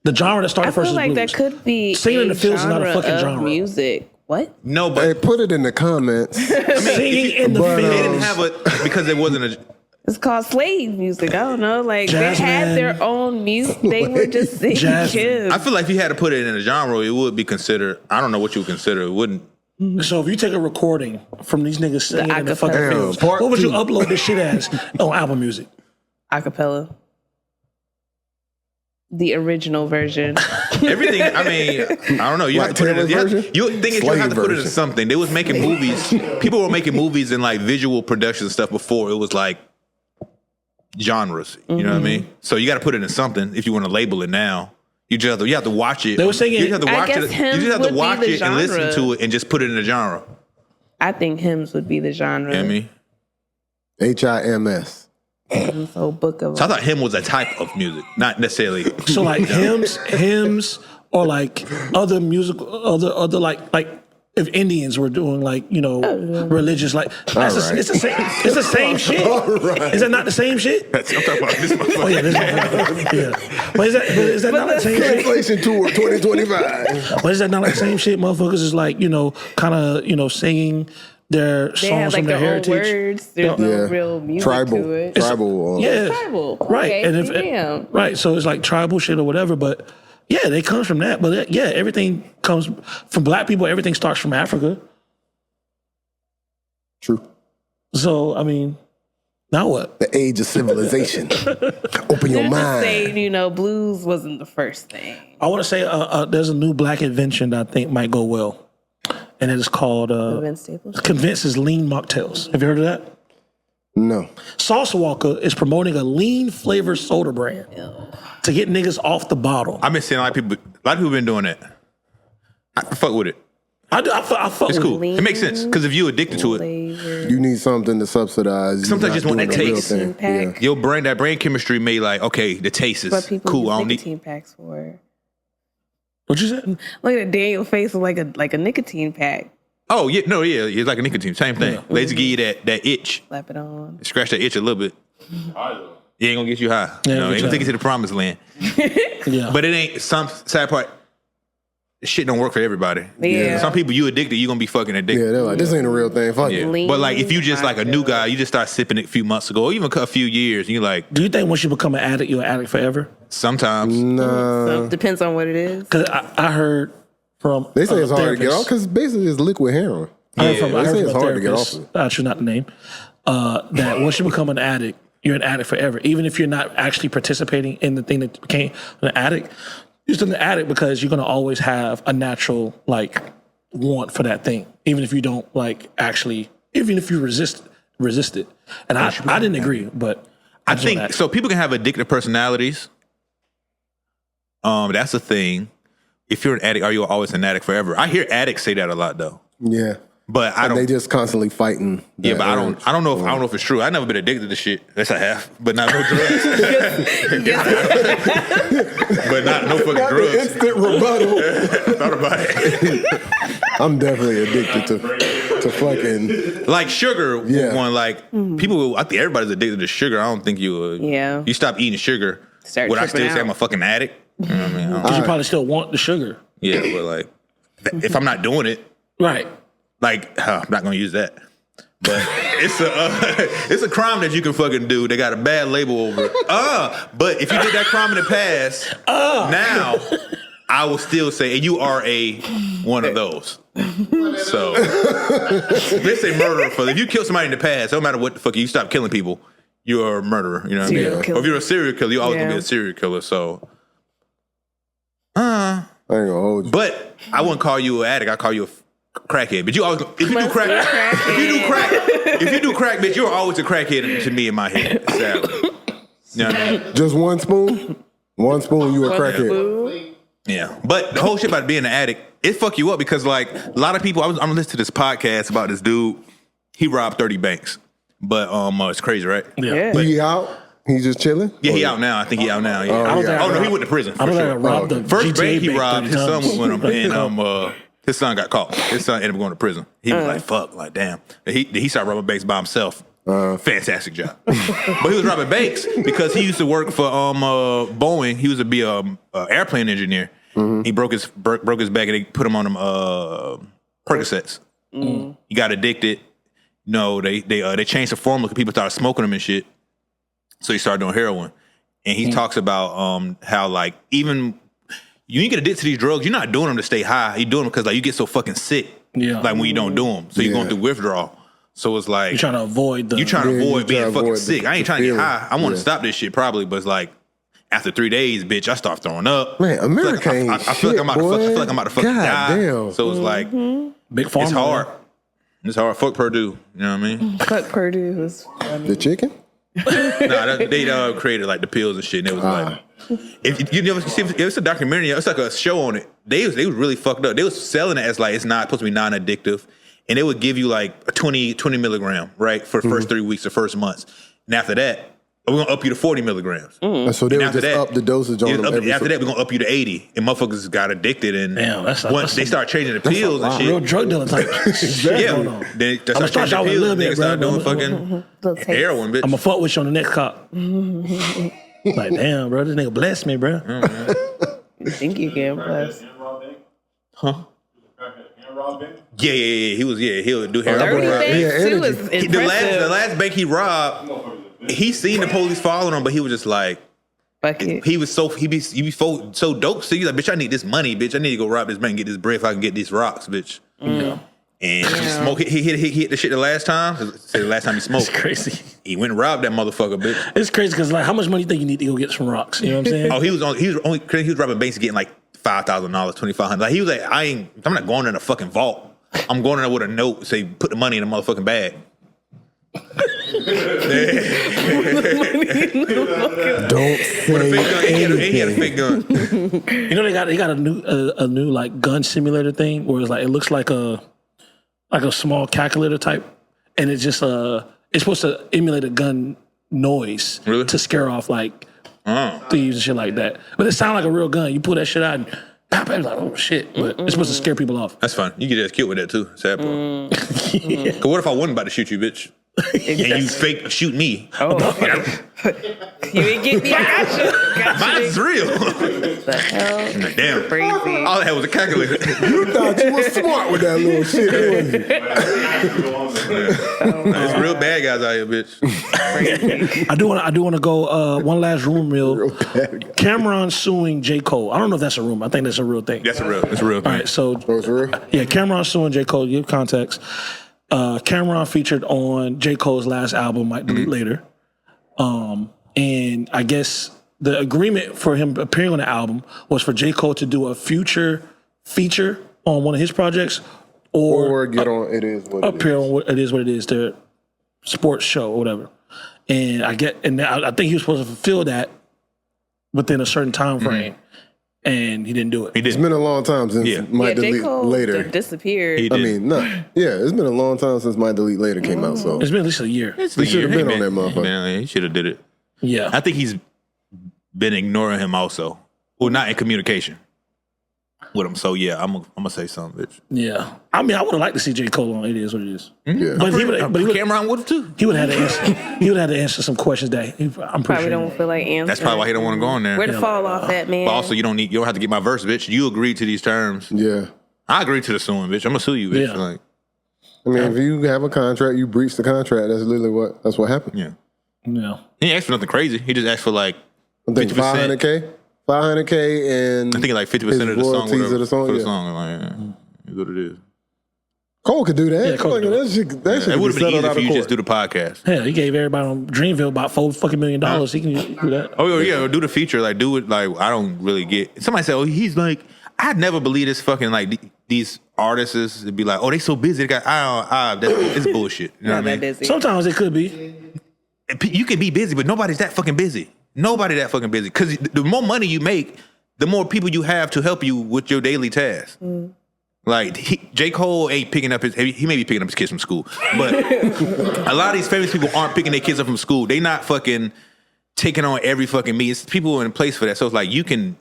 The genre that started first is blues. I feel like that could be singing in the fields is not a fucking genre. Music. What? No, but Hey, put it in the comments. Singing in the fields. they didn't have it because it wasn't a. It's called slave music. I don't know. Like Jazz they had man. their own music. They were just singing Jazz. kids. I feel like if you had to put it in a genre, it would be considered. I don't know what you would consider. It wouldn't. So if you take a recording from these niggas singing in the fucking acapella. fields, Part what would you two. upload this shit as on Apple Music? Acapella. The original version. Everything. I mean, I don't know. You Like have to put it. Taylor's version? You think is you Slave have to put it in version. something. They was making movies. People were making movies and like visual production stuff before it was like genres. You know what I mean? So you got to put it in something if you want to label it now. You have to watch it. They were singing- You just have to I watch guess it. You hymns just have would to be watch the it and listen genre. to it and just put it in a genre. I think hymns would be the genre. You know what I mean? HIMS. So book of So I thought hymn was a type of music, not necessarily. So like hymns, or like other like if Indians were doing like religious like that's All right. it's the same shit. right. Is that not the same shit? I'm talking about this motherfucker. Oh yeah, this yeah. But is that not the same shit? Inflation Tour 2025. But is that not like the same shit? Motherfuckers is like kind of singing their they songs have like from their their own heritage. words. There's no real music to it. Tribal. Yeah, Tribal. right? Okay, And if damn. right, so it's like tribal shit or whatever. But yeah, they come from that. But yeah, everything comes from black people. Everything starts from Africa. True. So I mean, now what? The age of civilization. Open your They're just mind. saying, blues wasn't the first thing. I want to say there's a new black invention that I think might go well, and it is called Vince Staples. Convince's Lean Mocktails. Have you heard of that? No. Salsa Walka is promoting a lean flavored soda brand to get niggas off the bottle. I've been seeing a lot of people been doing that. I fuck with it. I fuck It's with cool. it. It makes sense because if you're addicted to it, Flavor. You need something to subsidize. Sometimes you just want not that doing the real taste. thing. Pack. your brain, that brain chemistry made like, okay, the taste What is people cool. use I don't nicotine need. packs for. What you said? Look at Daniel's face with like a nicotine pack. Oh yeah, no, yeah, it's like a nicotine, same thing. Yeah. They just give you that itch, Slap it on. scratch that itch a little bit. High though. It ain't gonna get you high. Yeah, Ain't good gonna job. take you to the promised land. Yeah. But it ain't some sad part. Shit don't work for everybody. Yeah. Some people you addicted, you gonna be fucking addicted. Yeah, they're like, this ain't a real thing. Fuck Yeah. it. Lean But like if you just like a new mocktails. guy, you just start sipping it a few months ago, or even a few years, and you're like, Do you think once you become an addict, you're an addict forever? sometimes. So depends on what it is. Because I heard from They say it's hard to get therapists- off because basically it's liquid heroin. I heard Yeah, from, they I heard say from it's a hard to get therapist, off of. I choose not to name, that once you become an addict, you're an addict forever. Even if you're not actually participating in the thing that became an addict, you're still an addict because you're going to always have a natural like want for that thing, even if you don't like actually, even if you resist it. And I didn't agree, but I just wanna think ask. so. People can have addictive personalities. That's the thing. If you're an addict, are you always an addict forever? I hear addicts say that a lot though, Yeah. but I And they don't. just constantly fighting. Yeah, that but urge. I don't know if it's true. I've never been addicted to shit. Yes, I have, but not no drugs. But not no fucking Got the drugs. instant rebuttal. Thought about it. I'm definitely addicted to fucking. Like sugar, Yeah. one like people. I think everybody's addicted to sugar. I don't think you. Yeah. You stop eating sugar. Start Would I tripping still say I'm a out. fucking addict? You know what I mean? I don't- Because you probably still want the sugar. yeah, but like, if I'm not doing it, Right. Like, I'm not gonna use that. But it's a crime that you can fucking do. They got a bad label over it. But if you did that crime in the past, now I will still say, and you are one of those. So let's say murderer. If you kill somebody in the past, no matter what the fuck, you stop killing people, you're a murderer. You know what I mean? Or if you're a serial killer, you're always gonna be a serial killer. So, I ain't gonna hold you. But I wouldn't call you an addict. I call you a crackhead. But you always, if you do crack, bitch, you're always a crackhead to me in my head. Sadly, you know what I mean? Just one spoon. One spoon, you a crackhead. Yeah, but the whole shit about being an addict, it fuck you up because like a lot of people. I'm listening to this podcast about this dude. He robbed 30 banks, but it's crazy, right? Yeah. He out. He's just chilling. Yeah, he out now. I think he out now. Yeah. No, he went to prison. For sure. The First bank he GTA robbed, his son was with him, and his son got caught. His son ended up going to prison. He was like, "Fuck, like damn." He started robbing banks by himself. Fantastic job. But he was robbing banks because he used to work for Boeing. He was to be a airplane engineer. Mm-hmm. He broke his back and they put him on them Percocets. Mm-hmm. He got addicted. No, they changed the formula because people started smoking them and shit. So he started doing heroin. And he talks about how like even you get addicted to these drugs, you're not doing them to stay high. You're doing them because like you get so fucking sick. Yeah. Like when you don't do them. So you're going through withdrawal. So it's like you're trying to avoid being fucking sick. I ain't trying to get high. I want to stop this shit probably, but it's like after 3 days, bitch, I start throwing up. Man, America ain't I feel like I'm about to fucking die. Damn. So it's like big pharma. It's hard. It's hard. Fuck Purdue. You know what I mean? Fuck Purdue was funny. The chicken? They created like the pills and shit. And it was like, if you never see, it's a documentary. It's like a show on it. They was really fucked up. They was selling it as like it's not supposed to be non-addictive, and they would give you like a 20 milligram right for the first 3 weeks or first months, and after that we're gonna up you to 40 milligrams. So they would just up the dosage on them. After that we're gonna up you to 80, and motherfuckers got addicted. And once they start changing the pills and shit, real drug dealer type. Yeah, they start changing the pills. Niggas start doing fucking heroin, bitch. I'm gonna fuck with you on the next cop. Like, damn, bro, this nigga blessed me, bro. You think you can bless? Huh? Yeah. He would do heroin. 30 banks too is impressive. The last bank he robbed, he seen the police following him, but he was just like, he was so he be so dope. So he's like, bitch, I need this money, bitch. I need to go rob this bank, get this bread, if I can get these rocks, bitch. And he smoked. He hit the shit the last time. The last time he smoked, it's crazy. He went and robbed that motherfucker, bitch. It's crazy because like, how much money you think you need to go get some rocks? You know what I'm saying? Oh, he was robbing banks getting like $5,000, $2,500. Like he was like, I'm not going in a fucking vault. I'm going in there with a note, say put the money in the motherfucking bag. Don't say anything. He had a fake gun. You know they got a new like gun simulator thing where it's like it looks like a small calculator type, and it's just it's supposed to emulate a gun noise to scare off like thieves and shit like that. But it sounds like a real gun. You pull that shit out and pop, it's like, oh shit. But it's supposed to scare people off. That's fine. You get just killed with that too. Sad part. Yeah. Cause what if I wasn't about to shoot you, bitch? And you fake shoot me. Oh, you ain't get me. I got you. Mine's real. The hell? Damn. Crazy. All I had was a calculator. You thought you was smart with that little shit, wasn't you? There's real bad guys out here, bitch. I do want to go one last rumor mill. Cameron suing J. Cole. I don't know if that's a rumor. I think that's a real thing. It's a real thing. All right, so it's real? Yeah, Cameron suing J. Cole. Give context. Cameron featured on J. Cole's last album, Might Delete Later. And I guess the agreement for him appearing on the album was for J. Cole to do a future feature on one of his projects or get on It Is What It Is. Appear on It Is What It Is, their sports show or whatever. And I think he was supposed to fulfill that within a certain time frame. And he didn't do it. It's been a long time since Might J. Delete Cole Later disappeared. I mean, it's been a long time since Might Delete Later came out. So it's been at least a year. He should have been on that motherfucker. Man, he should have did it. Yeah, I think he's been ignoring him also. Well, not in communication with him. So yeah, I'm gonna say something, bitch. Yeah, I mean, I would have liked to see J. Cole on It Is What It Is. Yeah, but Cameron would have too. He would have had to answer some questions that I'm pretty Probably sure. don't feel like answering. That's probably why he don't want to go on there. Where to fall off at, man? But also, you don't have to get my verse, bitch. You agreed to these terms. Yeah. I agreed to the suing, bitch. I'm gonna sue you, bitch. Yeah. Like, I mean, if you have a contract, you breach the contract. That's literally that's what happened. Yeah. Yeah. He didn't ask for nothing crazy. He just asked for like I think 50%. $500K, and I think like 50% of the song, royalties whatever, of the song. for the Yeah. song. Like, is what it is. Cole could do that. Yeah, Cole Like, could do that shit It be would have been settled easy out if of you court. just do the podcast. Hell, he gave everybody on Dreamville about $4 million. He can do that. Oh yeah, do the feature. Like do it. Like I don't really get. Somebody said, "Oh, he's like." I'd never believe this fucking like these artists to be like, "Oh, they so busy." They got, it's bullshit. You know Not what I that mean? busy. Sometimes it could be. You can be busy, but nobody's that fucking busy. Nobody that fucking busy. Because the more money you make, the more people you have to help you with your daily tasks. Like J. Cole ain't picking up he may be picking up his kids from school, but a lot of these famous people aren't picking their kids up from school. They not fucking taking on every fucking meeting. It's people in place for that. So it's like you can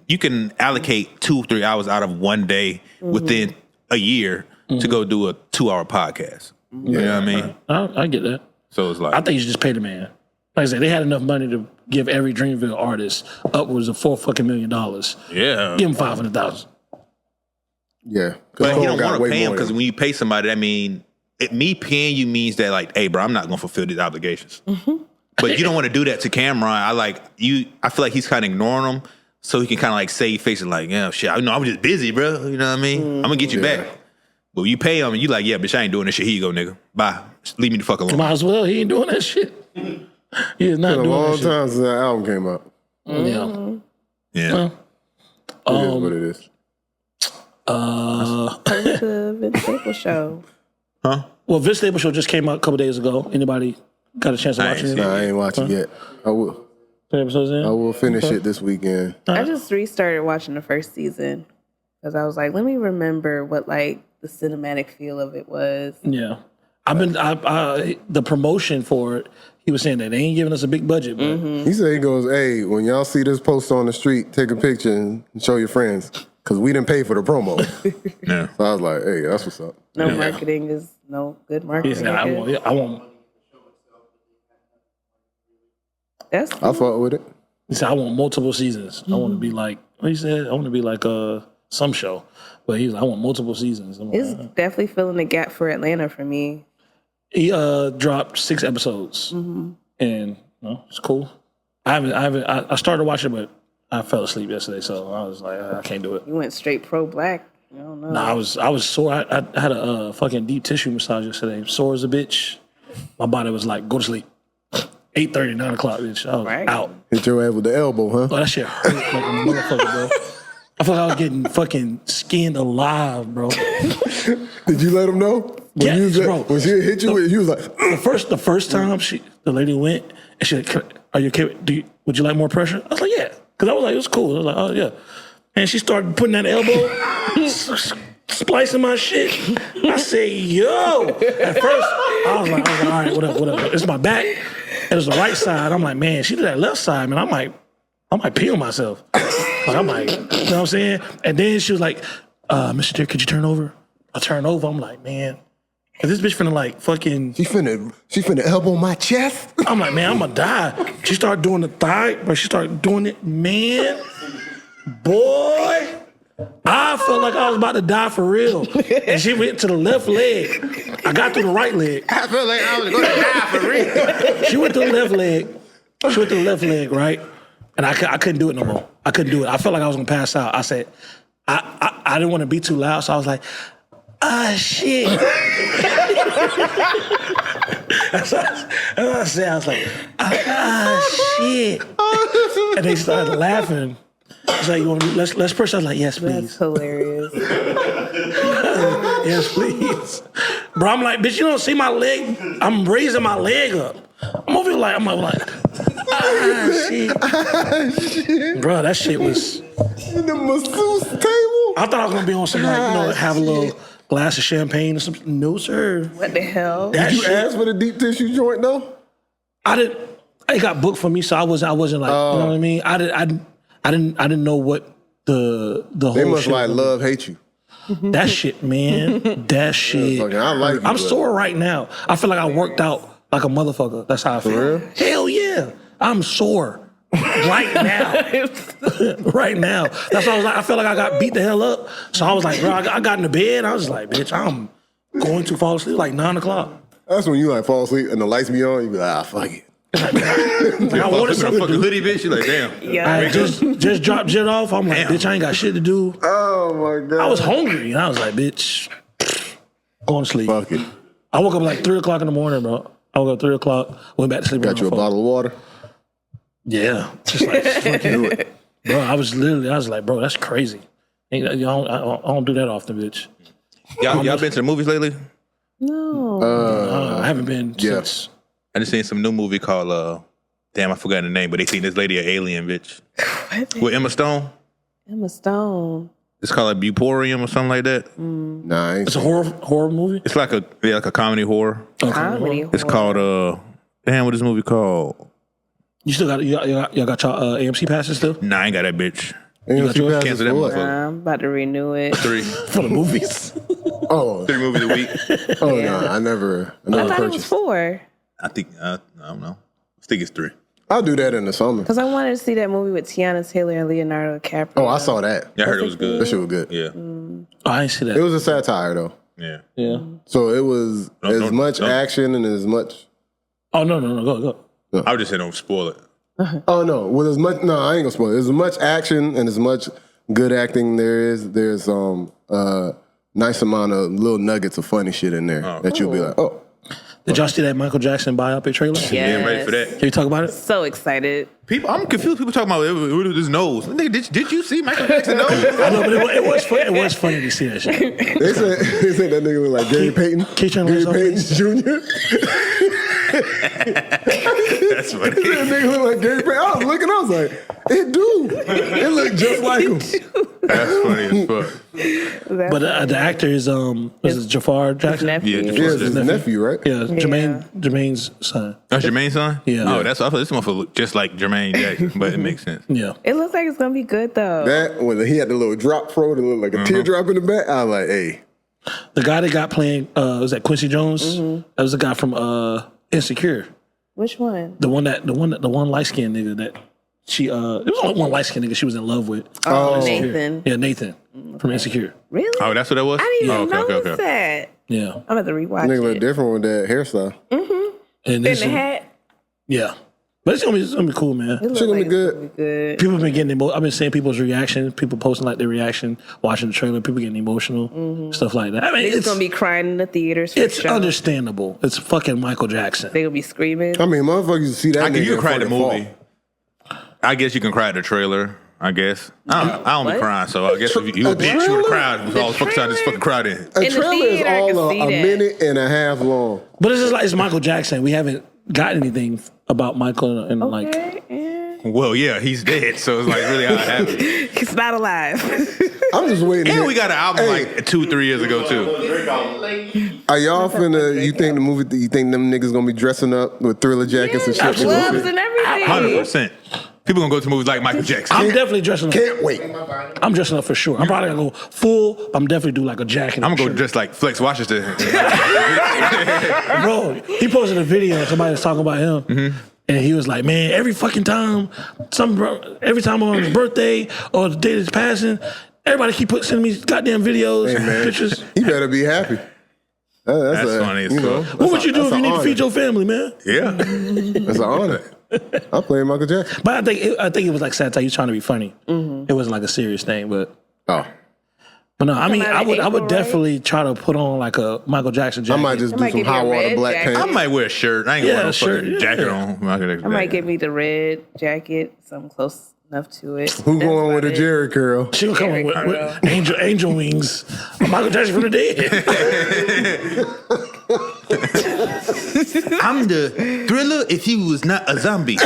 allocate 2-3 hours out of one day within a year to go do a 2-hour podcast. You know what I mean? I get that. So it's like I think you should just pay the man. Like I said, they had enough money to give every Dreamville artist upwards of $4 million. yeah. Give him 500,000. Yeah. But Cole you don't got want to way pay him more because than- when you pay somebody, that mean me paying you means that like, hey, bro, I'm not gonna fulfill these obligations. But you don't want to do that to Cameron. I feel like he's kind of ignoring him, so he can kind of like save face and like, yeah, shit. I was just busy, bro. You know what I mean? I'm gonna get you back. But when you pay him, and you like, yeah, bitch, I ain't doing this shit. Here you go, nigga. Bye. Just leave me the fuck alone. Might as well. He ain't doing that shit. He is not It's been a doing long that shit. time since that album came out. Yeah. Yeah. It is what it is. The Vince Staples show. Huh? Well, Vince Staples show just came out a couple days ago. Anybody got a chance to I watch ain't it? seen Nah, I ain't watching yet. I will. 10 episodes in? I will finish it this weekend. I just restarted watching the first season because I was like, let me remember what like the cinematic feel of it was. Yeah. The promotion for it, he was saying that they ain't giving us a big budget, but He said, he goes, hey, when y'all see this post on the street, take a picture and show your friends. Because we didn't pay for the promo. Yeah. So I was like, hey, that's what's up. No marketing is no good he marketing. said, I want That's I fought with it. He said, I want multiple seasons. I want to be like, what he said? I want to be like some show. But he was like, I want multiple seasons. I'm like, it's definitely filling the gap for Atlanta for me. he dropped 6 episodes. And it's cool. I started watching it, but I fell asleep yesterday. So I was like, I can't do it. You went straight pro black. I don't know. Nah, I was sore. I had a fucking deep tissue massage yesterday. Sore as a bitch. My body was like, go to sleep. 8:30, 9 o'clock, bitch. I was Right. out. Hit your ass with the elbow, huh? Oh, that shit hurt like a motherfucker, bro. I felt like I was getting fucking skinned alive, bro. Did you let him know? Yes, you was bro. When she hit you, he was like, The first time the lady went and she like, are you okay? Would you like more pressure? I was like, yeah. Because I was like, it was cool. I was like, oh yeah. And she started putting that elbow, splicing my shit. I said, yo. At first, I was like, all right, whatever. It's my back. It was the right side. I'm like, man, she did that left side, man. I might pee on myself. Like, I'm like, you know what I'm saying? And then she was like, Mr. Deer, could you turn over? I turned over. I'm like, man, is this bitch finna like fucking... she finna elbow my chest? I'm like, man, I'm gonna die. She started doing the thigh, but she started doing it, man. Boy, I felt like I was about to die for real. And she went to the left leg. I got through the right leg. I feel like I was going to die for real. She went to the left leg. She went to the left leg, right? And I couldn't do it no more. I couldn't do it. I felt like I was gonna pass out. I said, I didn't want to be too loud, so I was like, shit. That's what I said. I was like, shit. And they started laughing. It's like, you want to let's push. I was like, yes, That's please. hilarious. Yes, please. Bro, I'm like, bitch, you don't see my leg? I'm raising my leg up. I'm over here like, shit. Bro, that shit was... In the masseuse table? I thought I was going to be on some, like, have a little glass of champagne or something. No, sir. What the hell? That Did you shit, ask for the deep tissue joint, though? I didn't... It got booked for me, so I wasn't like, you know what I mean? I didn't know what the whole They must shit like was. love, hate you. That shit, man. That shit. Fucking, I like you, I'm but- sore right now. I feel like I worked out like a motherfucker. That's how I feel. real? Hell yeah. I'm sore. Right now. Right now. That's why I was like, I felt like I got beat the hell up. So I was like, bro, I got in the bed. I was like, bitch, I'm going to fall asleep like 9 o'clock. That's when you like fall asleep and the lights be on. You be like, fuck it. Like, I wanted something to fucking do. hoodie, bitch. You like, damn. Yeah. I just dropped Jet off. I'm like, Damn. bitch, I ain't got shit to do. Oh my god. I was hungry, and I was like, bitch, going to sleep. Fuck it. I woke up like 3 o'clock in the morning, bro. I woke up 3 o'clock, went back to sleep. Got you a bottle of water. Yeah, just like fucking, bro. I was like, bro, that's crazy. I don't do that often, bitch. Y'all been to the movies lately? No. I haven't been since. I just seen some new movie called damn, I forgot the name, but they seen this lady an alien, bitch. With Emma Stone. Emma Stone. It's called like Buporium or something like that. Nah, I ain't It's a horror movie. It's like a comedy horror. Comedy. It's called damn, what is this movie called? You still got y'all got your AMC passes still Nah, I ain't got that bitch. ain't got yours? Cancel that what? motherfucker. I'm about to renew it. 3 for the movies. Oh, 3 movies a week. oh no, I never I thought it was purchased. 4. I think I don't know. I think it's 3. I'll do that in the summer. Because I wanted to see that movie with Tiana Taylor and Leonardo DiCaprio. Oh, I saw that. Yeah, I heard it was That good. shit was good. Yeah, Oh, I ain't see that. It was a satire though, yeah. Yeah. so it was as much action and as much. Oh no, go. I would just say don't spoil it. Oh no, with as much. No, I ain't gonna spoil it. As much action and as much good acting there is. There's nice amount of little nuggets of funny shit in there that you'll be like, oh. Did y'all see that Michael Jackson biopic trailer? Yeah. Yeah, I'm ready for that. Can you talk about it? So excited. People, I'm confused. People talking about his nose. Nigga, did you see Michael Jackson's nose? I know, but it was funny. It was funny to see that shit. They said that nigga look like Gary Payton. Keith trying to Gary learn Payton Jr. That's funny. That nigga look like Gary Payton. I was looking, I was like, it do. It looked just like him. That's funny as fuck. But the actor is was it Jafar Jackson? Nephew. Yeah, Yeah, it's his nephew, right? Yeah, Jermaine's son. That's Jermaine's son? Yeah. Oh, that's I thought this motherfucker looked just like Jermaine Jackson, but it makes sense. Yeah. It looks like it's going to be good, though. That, when he had the little drop throat and looked like a teardrop in the back, I was like, hey. The guy that got playing was that Quincy Jones? That was the guy from Insecure. Which one? The one light skinned nigga that she it was only one light skinned nigga she was in love with. Oh, Nathan. Yeah, Nathan from Insecure. Really? Oh, that's what that was? I didn't even oh, notice that. Yeah. I'm about to rewatch Nigga look it. different with that hairstyle. And In this the hat. yeah. But it's gonna be cool, man. It looks Shit gonna like be it's good. gonna be good. People have been getting I've been seeing people's reaction, people posting like their reaction, watching the trailer, people getting emotional, stuff like that. I mean, It's going to be crying in the theaters for it's sure. understandable. It's fucking Michael Jackson. They going to be screaming. I mean, motherfuckers see that nigga You can cry at the fucking movie. I guess you can cry at the trailer. I guess. I don't be What? crying, so I guess if you a bitch, you would have cried. All the fucking time, just fucking cried in. A In the trailer is theater, I can all see a that. minute and a half long. But it's just like it's Michael Jackson. We haven't got anything about Michael and like Okay, yeah. Well, yeah, he's dead, so it's like really how it happened. He's not alive. I'm just waiting. to And hear- we got an album Hey, like 2-3 years ago too. Are y'all finna? You think the movie? You think them niggas gonna be dressing up with Thriller jackets and shit? Gloves and everything. 100%. People gonna go to movies like Michael Jackson. I'm definitely dressing up. Can't wait. I'm dressing up for sure. I'm probably gonna go full. I'm definitely do like a jacket. I'm gonna go shirt. dress like Flex Washington. Bro, he posted a video. Somebody was talking about him. And he was like, man, every fucking time, every time on his birthday or the day of his passing, everybody keep sending me goddamn videos Hey and man, pictures. he better be happy. That's funny as fuck. What would you do if you need to feed your family, man? Yeah. That's an honor. I play Michael Jackson. But I think it was like satire. He was trying to be funny. It wasn't like a serious thing, but Oh, no. I mean, out I in would April, definitly try to put on like a Michael Jackson I jacket. might just do might some give you a hot water red black jacket. I pants. might wear a shirt. I ain't gonna wear no shirt, fucking yeah. jacket on. I might get me the red jacket, something close enough to it. Who That's going with about a it. Jerry curl? She gonna come in with angel wings. Michael Jackson from the dead. I'm the Thriller if he was not a zombie.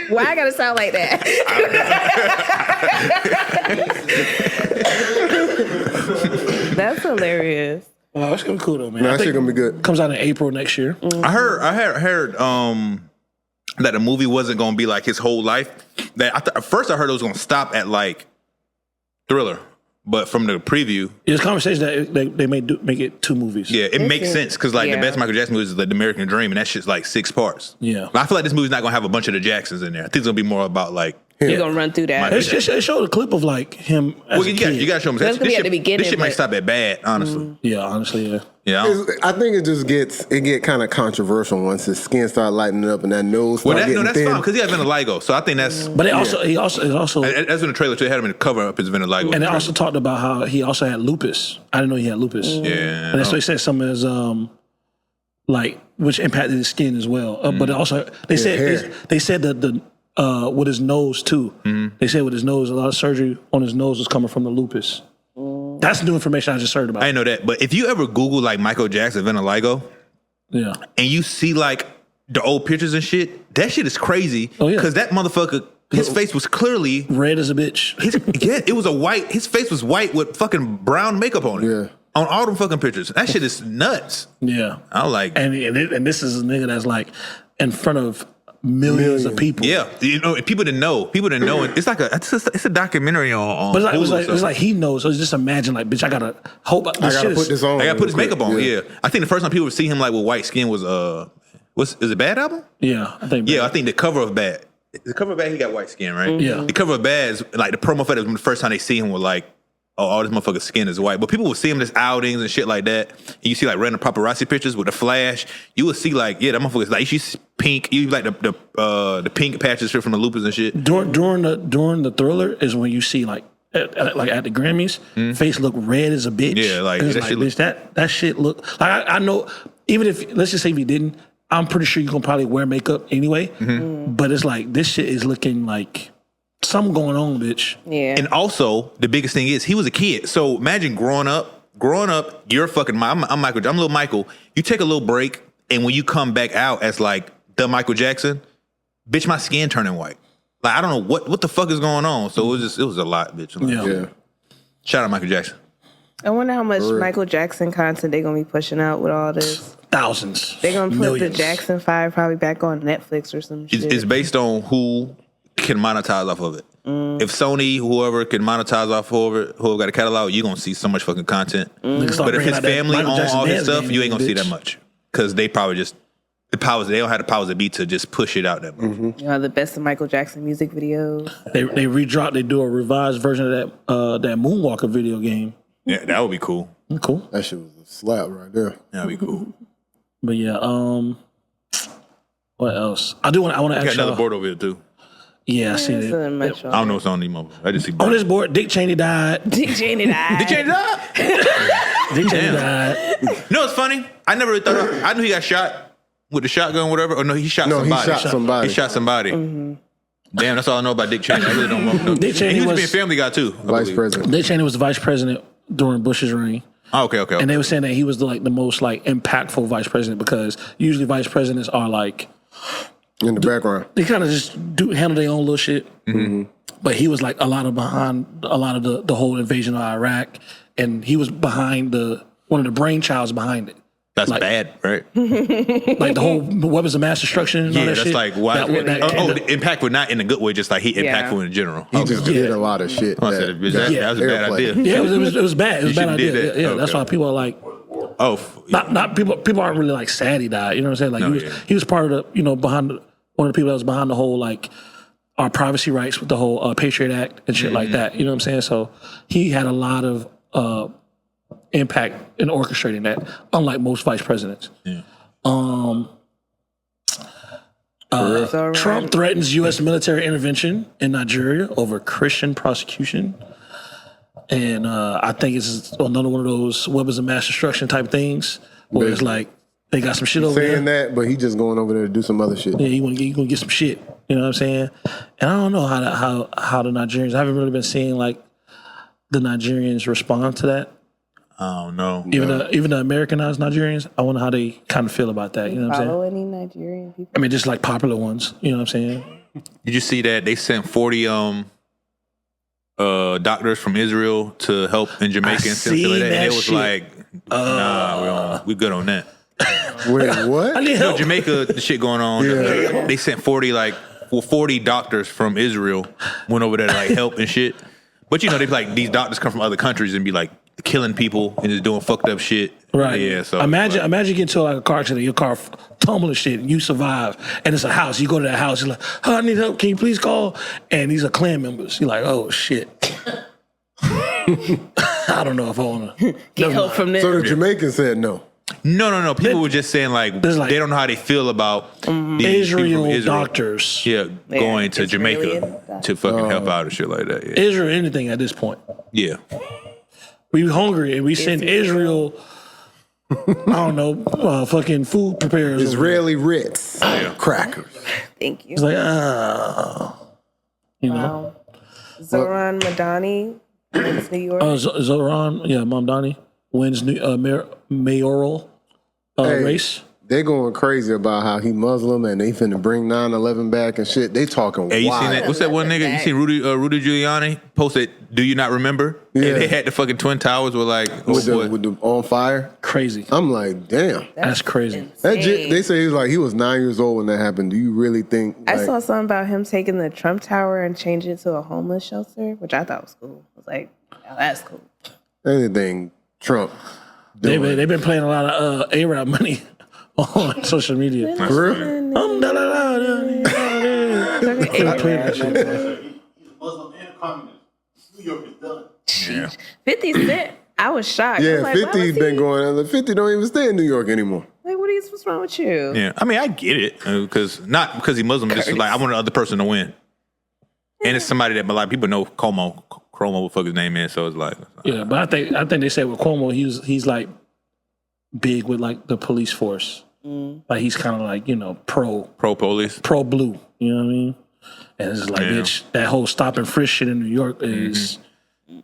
Why I gotta sound like that? That's hilarious. Oh, it's gonna be cool though, man. Nah, I that think shit gonna be good. comes out in April next year. I heard that the movie wasn't gonna be like his whole life. That at first I heard it was gonna stop at like Thriller, but from the preview, There's conversation that they may make it 2 movies. yeah, it makes sense because like the Yeah. best Michael Jackson movie is like The American Dream, and that shit's like 6 parts. Yeah. But I feel like this movie's not gonna have a bunch of the Jacksons in there. I think it's gonna be more about like You're gonna run through that. It showed a clip of like him. As You got to show him. That's gonna be at the beginning. This shit might but- stop at bad, honestly. Yeah, honestly, yeah. Yeah. I think it get kind of controversial once his skin start lightening up and that nose start getting that's thin. fine because he has vitiligo. So I think that's. But it also That's in the trailer too. They had him to cover up his vitiligo. and it also talked about how he also had lupus. I didn't know he had lupus. Yeah. And that's what he said. Some of his like which impacted his skin as well. But also they said that the with his nose too. They said with his nose, a lot of surgery on his nose was coming from the lupus. That's new information I just heard about. I know that, but if you ever Google like Michael Jackson vitiligo, Yeah. and you see like the old pictures and shit, that shit is crazy. Oh, yeah. Because that motherfucker, his face was clearly Red as a bitch. it was a white. His face was white with fucking brown makeup on it. Yeah. On all them fucking pictures, that shit is nuts. Yeah. I was like, And this is a nigga that's like in front of millions of people. yeah, you know, people didn't know. It's like it's a documentary on. But Hulu, it's like he knows. So just imagine, like, bitch, I gotta hope. I gotta put this on. I got to put his real makeup quick. on. Yeah. I think the first time people would see him like with white skin was is it Bad album? Yeah, I think. Yeah, I think the cover of Bad. The cover of Bad, he got white skin, right? Yeah. The cover of Bad is like the promo for it was the first time they see him with like, oh, all this motherfucker's skin is white. But people would see him as outings and shit like that. And you see like random paparazzi pictures with the flash. You would see like, yeah, that motherfucker's like, you see pink. You like the pink patches from the lupus and shit. During the Thriller is when you see like at the Grammys, face look red as a bitch. Yeah, like, And it's that shit bitch, that shit look like I know. Even if let's just say if you didn't, I'm pretty sure you gonna probably wear makeup anyway. But it's like this shit is looking like something going on, bitch. Yeah. And also, the biggest thing is he was a kid. So imagine growing up, you're fucking. I'm Michael. I'm little Michael. You take a little break, and when you come back out as like the Michael Jackson, bitch, my skin turning white. Like I don't know what the fuck is going on. So it was a lot, bitch. Like, Yeah. Shout out Michael Jackson. I wonder how much Michael Jackson content they're gonna be pushing out with all this. Thousands. They're gonna put millions. the Jackson 5 probably back on Netflix or some shit. It's based on who can monetize off of it. If Sony, whoever can monetize off of it, whoever got a catalog, you're gonna see so much fucking content. Niggas start But if bringing his out that family Michael own Jackson all his dance stuff, game, you ain't gonna see bitch. that much. Because they probably just they don't have the powers that be to just push it out that much. You know, the best of Michael Jackson music videos. They do a revised version of that Moonwalker video game. Yeah, that would be cool. Cool. That shit was a slap right there. That'd be cool. But yeah, what else? I want to Got ask another y'all. board over here too. Yeah, I seen There's it. so much I don't know what's on these motherfuckers. I just see On this board, Dick Cheney died. Dick Cheney died. They changed it up. Dick Cheney Damn. died. You know what's funny? I never really thought. I knew he got shot with the shotgun, or whatever. Or no, he shot somebody. he shot somebody. He shot somebody. Damn, that's all I know about Dick Cheney. I really don't know. Dick Cheney he used to be was- a Family Guy too. I Vice believe. president. Dick Cheney was the vice president during Bush's reign. Oh, okay. And they were saying that he was the most impactful vice president because usually vice presidents are like In the background. they kind of just handle their own little shit. But he was like behind a lot of the whole invasion of Iraq, and he was behind one of the brainchilds behind it. That's Like- bad, right? Like the whole weapons of mass destruction. And all Yeah, that that's shit. like why. That- The impact was not in a good way, just like he Yeah. impactful in general. He just did a lot of shit. I said, that was a bad airplay. idea. Yeah, it was bad. It was a bad should've idea. did that. Yeah, that's Okay. why people are like, Oh, not people aren't really like sad he died. You know what I'm saying? Like No, he was part of the behind one of the people that was behind the whole like our privacy rights with the whole Patriot Act and shit like that. You know what I'm saying? So he had a lot of impact in orchestrating that, unlike most vice presidents. Trump threatens U.S. military intervention in Nigeria over Christian prosecution. And I think it's another one of those weapons of mass destruction type things where it's like they got some shit over there. Saying that, but he just going over there to do some other shit. Yeah, you want to get some shit. You know what I'm saying? And I don't know how the Nigerians. I haven't really been seeing like the Nigerians respond to that. I don't know. Even the Americanized Nigerians. I wonder how they kind of feel about that. You know what I'm saying? Follow any Nigerian people? I mean, just like popular ones. You know what I'm saying? Did you see that they sent 40 doctors from Israel to help in Jamaica and stuff like seen that? And that it was shit. like, nah, we good on that. Wait, I what? need You know, help. Jamaica, the shit going on. Yeah. They sent 40 doctors from Israel went over there to like help and shit. But they be like, these doctors come from other countries and be like, killing people and just doing fucked up shit. Right. Yeah. So imagine you get into like a car accident, your car tumbling shit, and you survive, and it's a house. You go to that house, you're like, "Oh, I need help. Can you please call?" And these are Klan members. You're like, "Oh shit." I don't know if I want to Get help from them. So the Jamaicans said no. No. People were just saying like they don't know how they feel about these people from Israel doctors. Yeah, going to Israeli Jamaica to fucking help out and shit like that. Yeah. Israel, anything at this point. Yeah. We hungry and we send Israel. I don't know, fucking food preparers. Israeli Ritz crackers. Thank you. It's like, you know. Wow. Zoran Madani wins New York. Zoran, Mamdani wins mayoral race. They going crazy about how he Muslim and they finna bring 9/11 back and shit. They talking Hey, you wild. seen that? What's that one nigga? You seen Rudy Giuliani posted? Do you not remember? Yeah. And they had the fucking Twin Towers with like with the on fire. Crazy. I'm like, damn. That's crazy. They say he was 9 years old when that happened. Do you really think? I saw something about him taking the Trump Tower and changing it to a homeless shelter, which I thought was cool. I was like, oh, that's cool. Anything Trump? They've been playing a lot of A-Rap money on social media. For real? I play that shit. He's Muslim and a communist. New York is done. Yeah. 50 Cent, I was shocked. I Yeah, was like, 50's been going on. 50 don't even stay in New York anymore. Like, what's wrong with you? Yeah, I mean, I get it because not because he's Muslim, just like I want the other person to win, and it's somebody that a lot of people know. Cuomo, what the fuck his name is, so it's like Yeah, but I think they said with Cuomo, he's like big with like the police force. Like he's kind of like pro police. blue. You know what I mean? And it's like, bitch, that whole stop and frisk shit in New York is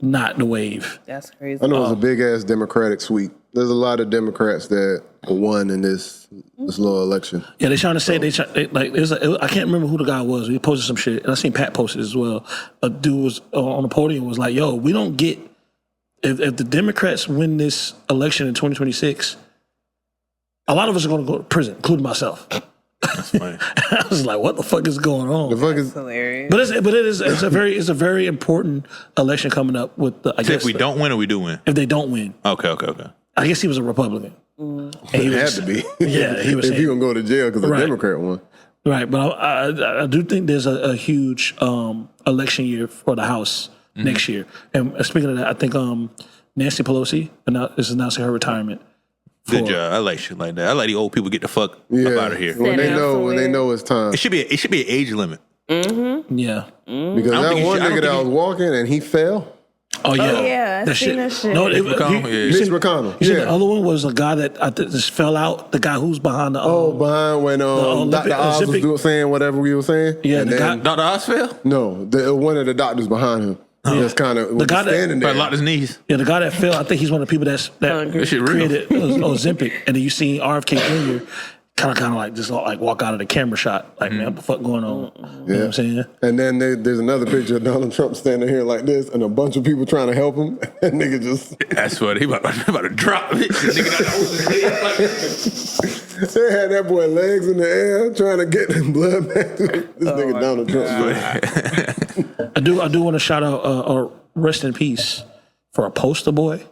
not the wave. That's crazy. I know it's a big ass Democratic sweep. There's a lot of Democrats that won in this little election. Yeah, they're trying to say I can't remember who the guy was. He posted some shit, and I seen Pat post it as well. A dude was on the podium was like, "Yo, we don't get if the Democrats win this election in 2026, a lot of us are going to go to prison, including myself." That's funny. I was like, "What the fuck is going on?" The fuck is Hilarious. But it's a very important election coming up with the. I So guess if we don't win or we do win, if they don't win, okay. I guess he was a Republican. And he it had was- to be. Yeah, he was if saying- you gonna go to jail because the Right. Democrat won. Right, but I do think there's a huge election year for the House next year. And speaking of that, I think Nancy Pelosi is announcing her retirement. Good job. I like shit like that. I like the old people get the fuck up out of here. When they know it's time. It should be an age limit. Yeah. Because I don't that think one I don't nigga that think was walking and he fell. Oh yeah. Oh, yeah, I seen that shit. No, Mitch McConnell, yeah. you Mitch seen- McConnell. You seen Yeah. the other one was a guy that I think just fell out. The guy who's behind the Behind when Olympic- Dr. Oz was Olympic- saying whatever we were saying. Yeah, and the then, guy- Dr. Ozfeld? no, one of the doctors behind him. Just kind of was guy that- standing there. Probably locked his knees. Yeah, the guy that fell, I think he's one of the people that That shit real. created Ozempic. And then you see RFK Jr. kind of like just like walk out of the camera shot. Like, man, what the fuck going on? You know what I'm saying? And then there's another picture of Donald Trump standing here like this, and a bunch of people trying to help him. And nigga just That's what he about to drop it. Nigga got to hold his head like- they had that boy legs in the air trying to get the blood back to this nigga Donald Trump. I do want to shout out rest in peace for a poster boy.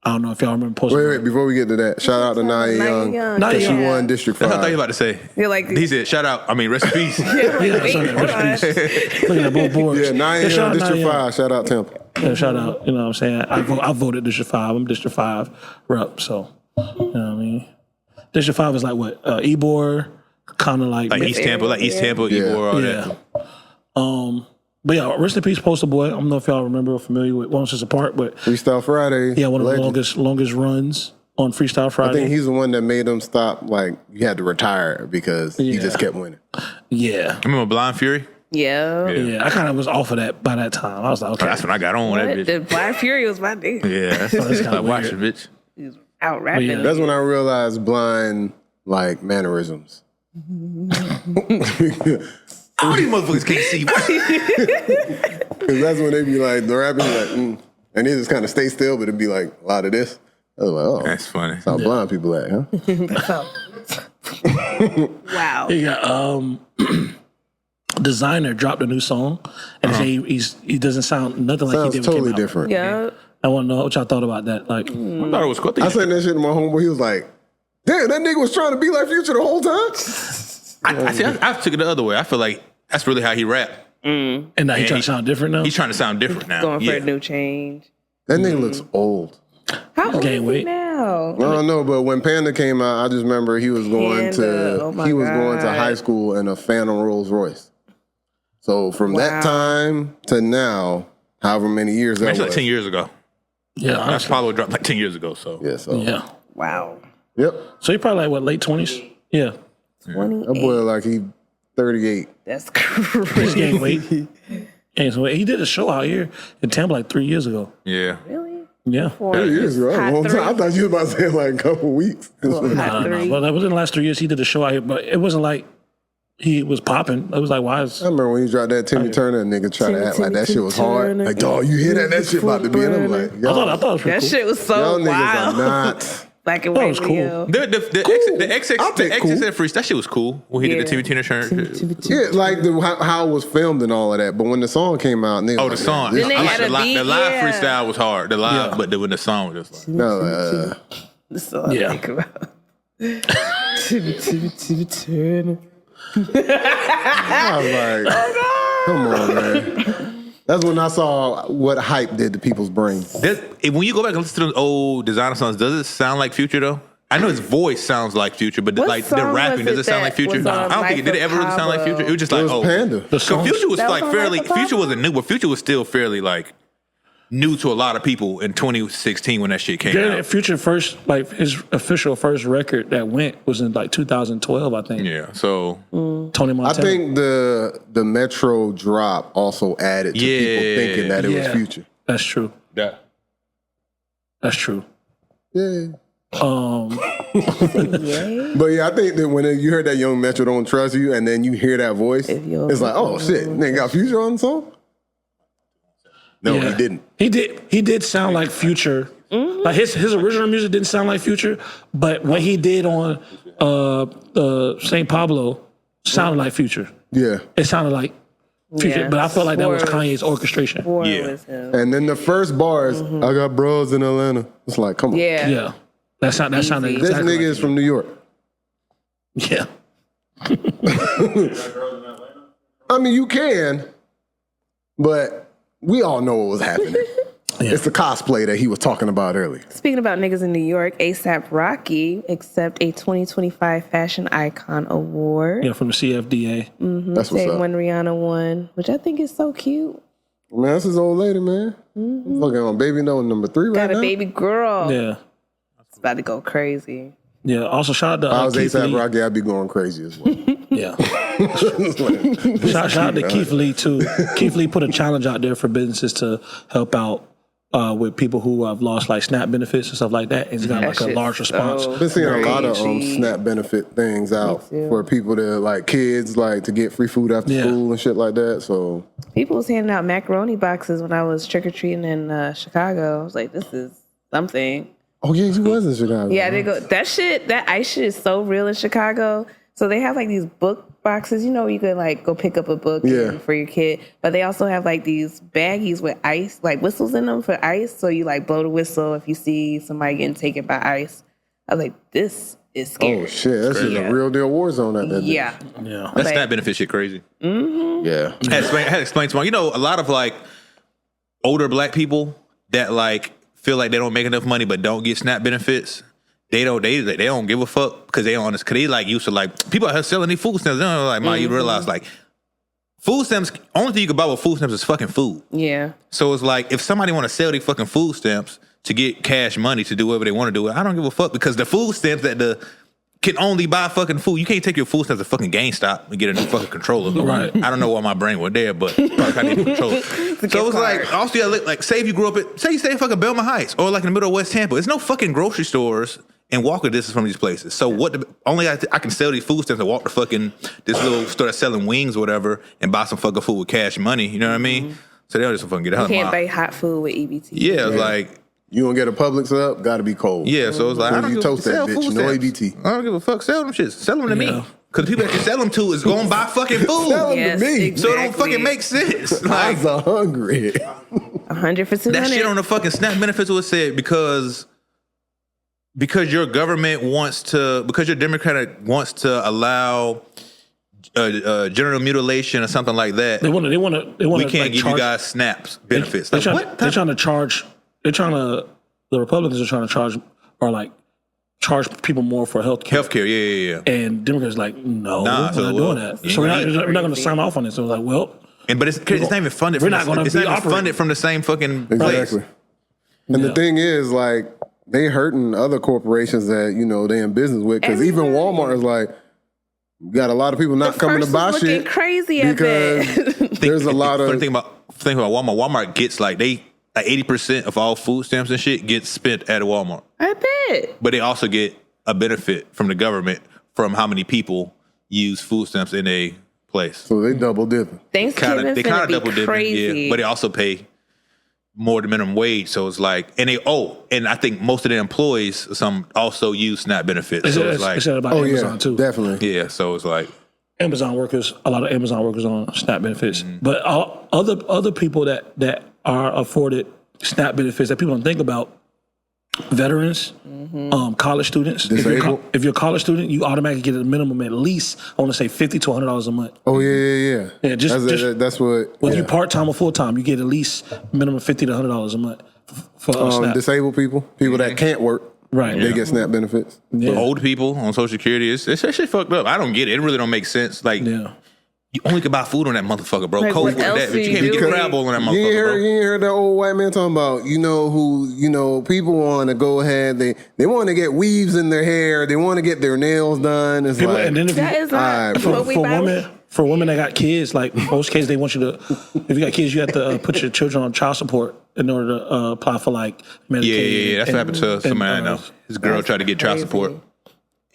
I don't know if y'all remember poster boy. Wait, before we get to that, shout out to Nia Young. Young. Nia Because she Young. won District That's what I thought you 5. about to say. You're like, He said, shout out. I mean, rest in peace. Yeah, sorry, rest in peace. Look at that, both boards. Yeah, Nia shout Young, out District Nia Young. 5. Shout out Temple. Yeah, shout out. You know what I'm saying? I voted District 5. I'm District 5 rep, so you know what I mean? District 5 is like what? Ybor, kind of like East Tampa, Ybor, all that. But yeah, rest in peace, poster boy. I don't know if y'all remember or familiar with Once Is Apart, but Freestyle Friday. yeah, one of the legend. longest runs on Freestyle I Friday. think he's the one that made them stop. Like, you had to retire because he just kept winning. yeah. Remember Blind Fury? yeah. Yeah, I kind of was off of that by that time. I was like, okay. That's when I got on with that What? bitch. The Black Fury was my nigga. Yeah, that's kinda like watch weird. it, bitch. He was out rapping. yeah. That's when I realized blind, like, mannerisms. All these motherfuckers can't see. Because that's when they be like, the rapping be like, and they just kind of stay still, but it'd be like a lot of this. I was like, oh, That's funny. that's how blind people act, huh? Wow. He got Designer dropped a new song, and he doesn't sound nothing like Sounds he did when it totally came out. different. Yeah. I want to know what y'all thought about that. Like, I thought it was cool. I said that shit to my homeboy. He was like, damn, that nigga was trying to be like Future the whole time? I took it the other way. I feel like that's really how he rap. and now he trying to sound different now. He's trying to sound different now. Going for a new change. That nigga looks old. How old is gained he weight. now? I don't know, but when Panda came out, I just remember he was going Panda, oh my he was going to God. high school in a Phantom Rolls Royce. So from that time to now, however many years that Actually, was. like 10 years ago. Yeah, That's honestly. probably dropped like 10 years ago. So Yeah, so. Yeah. Wow. Yep. So he probably like what, late 20s? Yeah. 28. That boy like he 38. That's He's crazy. gained weight. Gained some weight. He did a show out here in Tampa like 3 years ago. yeah. Really? Yeah. 3 years ago. Hot Long three. time. I thought you were about to say like a couple weeks. Hot No. three. Well, that was in the last 3 years. He did a show out here, but it wasn't like he was popping. It was like, why is I remember when you dropped that Timmy Turner and nigga try to act like that shit was hard. Turner. Like, dog, you hear that? That shit about to be in. I'm like, I y'all, thought it was pretty That cool. shit was so y'all niggas wild. are not. Black and That white was cool. video. The I'll take cool. XXX freeze, that shit was cool. When he did the Timmy Turner shirt. Yeah, like how it was filmed and all of that. But when the song came out, niggas Oh, like, the song. Then they I like had a beat, the live yeah. freestyle was hard. The live, Yeah. but when the song was just like. No, That's all I Yeah. think about. Timmy Turner. I was like, come on, man. That's when I saw what hype did to people's brains. When you go back and listen to those old designer songs, does it sound like Future though? I know his voice sounds like Future, but What like the song rapping, was does it it sound like that Future? was No, on I don't think it did. It Life ever of really sound like Pablo? Future? It was just It like, was oh, Panda. The so songs? Future was That was like on fairly. Life of Future Pablo? wasn't new, but Future was still fairly like new to a lot of people in 2016 when that shit came Yeah, out. Future first, like his official first record that went was in like 2012, I think. Yeah, so Tony I Montana. think the Metro drop also added to people thinking that it was Yeah. Future. That's true. that. That's true. Yeah. Yeah. But yeah, I think that when you heard that Young Metro Don't Trust You and then you hear that voice, If you're- it's like, oh shit, nigga got Future on the song? No, Yeah. he didn't. He did sound like Future. Like his original music didn't sound like Future, but what he did on St. Pablo sounded like Future. Yeah. It sounded like Future, Yeah. but I felt like that was Swore. Kanye's orchestration. War Yeah. was him. And then the first bars, I got bros in Atlanta. It's like, come on. Yeah. Yeah, that sounded Easy. exactly This nigga like is from New York. Yeah, I mean, you can, but we all know what was happening. It's the cosplay that he was talking about earlier. Speaking about niggas in New York, ASAP Rocky accept a 2025 Fashion Icon Award. yeah, from the CFDA. That's what's Same up. when Rihanna won, which I think is so cute. Man, that's his old lady, man. Fucking on baby number 3 right Got now. a baby girl. Yeah, It's about to go crazy. yeah. Also, shout out to If I was Keith ASAP Lee. Rocky, I'd be going crazy as well. Yeah, shout out to Keith Lee too. Keith Lee put a challenge out there for businesses to help out with people who have lost like SNAP benefits and stuff like that. And he's got That like a shit's large response. so Been seeing a lot of crazy. SNAP benefit things out too. for people that like kids like to get free food after Yeah. school and shit like that. So People was handing out macaroni boxes when I was trick-or-treating in Chicago. I was like, this is something. oh yeah, you was in Chicago. Yeah, they go, that ice shit is so real in Chicago. So they have like these book boxes, you know, you could like go pick up a book Yeah. for your kid. But they also have like these baggies with ice, like whistles in them for ice. So you like blow the whistle if you see somebody getting taken by ice. I was like, this is scary. Oh shit, that's just Yeah. a real deal war zone out there. Yeah. Yeah, That's Okay. that benefit shit crazy. Yeah. I had to explain to my, you know, a lot of like older black people that like feel like they don't make enough money but don't get SNAP benefits. They don't give a fuck because they don't understand. Cause they like used to like people out here selling these food stamps. They don't like you realize like food stamps. Only thing you can buy with food stamps is fucking food. Yeah. So it's like if somebody want to sell these fucking food stamps to get cash money to do whatever they want to do, I don't give a fuck because the food stamps that can only buy fucking food. You can't take your food stamps to fucking GameStop and get a new fucking controller. Right. I don't know why my brain was there, but probably I need a controller. So it's like also you gotta like say if you grew up at say you stay in fucking Belma Heights or like in the middle of West Tampa. There's no fucking grocery stores and walk a distance from these places. So only I can sell these food stamps and walk to fucking this little store that's selling wings or whatever and buy some fucking food with cash money. You know what I mean? So they'll just fucking get out of Can't my buy hot food with EBT. yeah, it's like You gonna get a Publix up, gotta be cold. yeah. So it's like When I don't you give toast a that sell bitch, food no stamps. ABT. I don't give a fuck. Sell them shits. Sell them to me. Because the people that you sell them to is going to buy fucking food. Sell them Yes, to me. exactly. So it don't fucking make sense. Like, I'm so hungry. 100 for 200. That shit on the fucking SNAP benefits was said because your government wants to, because your Democratic wants to allow genital mutilation or something like that. They want to. We can't give you guys SNAPs benefits. The Republicans are trying to charge people more for healthcare. Healthcare, yeah. And Democrats like, no, Nah, we're not doing that. So we're not going to sign off on it. So it's like, well, but it's not even funded. We're not going to It's not even funded from the same fucking place. Exactly. And the thing is, like, they hurting other corporations that, you know, they in business with. Because even Walmart is like, got a lot of people not coming to buy shit. Crazy because there's a lot of... Funny thing about Walmart. Walmart gets like 80% of all food stamps and shit gets spent at a Walmart. I bet. But they also get a benefit from the government from how many people use food stamps in a place. So they double dipping. Thanksgiving's They kind of be double dipping, crazy. yeah. But they also pay more than minimum wage, so it's like, and I think most of their employees some also use SNAP benefits. So it's like, said about Amazon too. Definitely. yeah. So it's like A lot of Amazon workers on SNAP benefits. But other people that are afforded SNAP benefits that people don't think about, veterans, college students. If you're a college student, you automatically get a minimum at least, I want to say $50 to $100 a month. Oh, yeah. Yeah, that's what... Whether you part-time or full-time, you get at least minimum $50 to $100 a month for SNAP. Disabled people that can't work. Right. They get SNAP benefits. Yeah. old people on Social Security. It's that shit fucked up. I don't get it. It really don't make sense. Like, you only can buy food on that motherfucker, bro. Like, Cold what food, else that, but do you you can't even do? get crab bowl on that You motherfucker, ain't heard that old white man talking about, people want to go ahead, they want to get weaves in their hair, they want to get their nails done. It's People, like, and then if That is not what we buy. for women that got kids, like most cases, they want you to, if you got kids, you have to put your children on child support in order to apply for like Medicaid. Yeah. That's what happened to somebody I know. His girl tried to get child support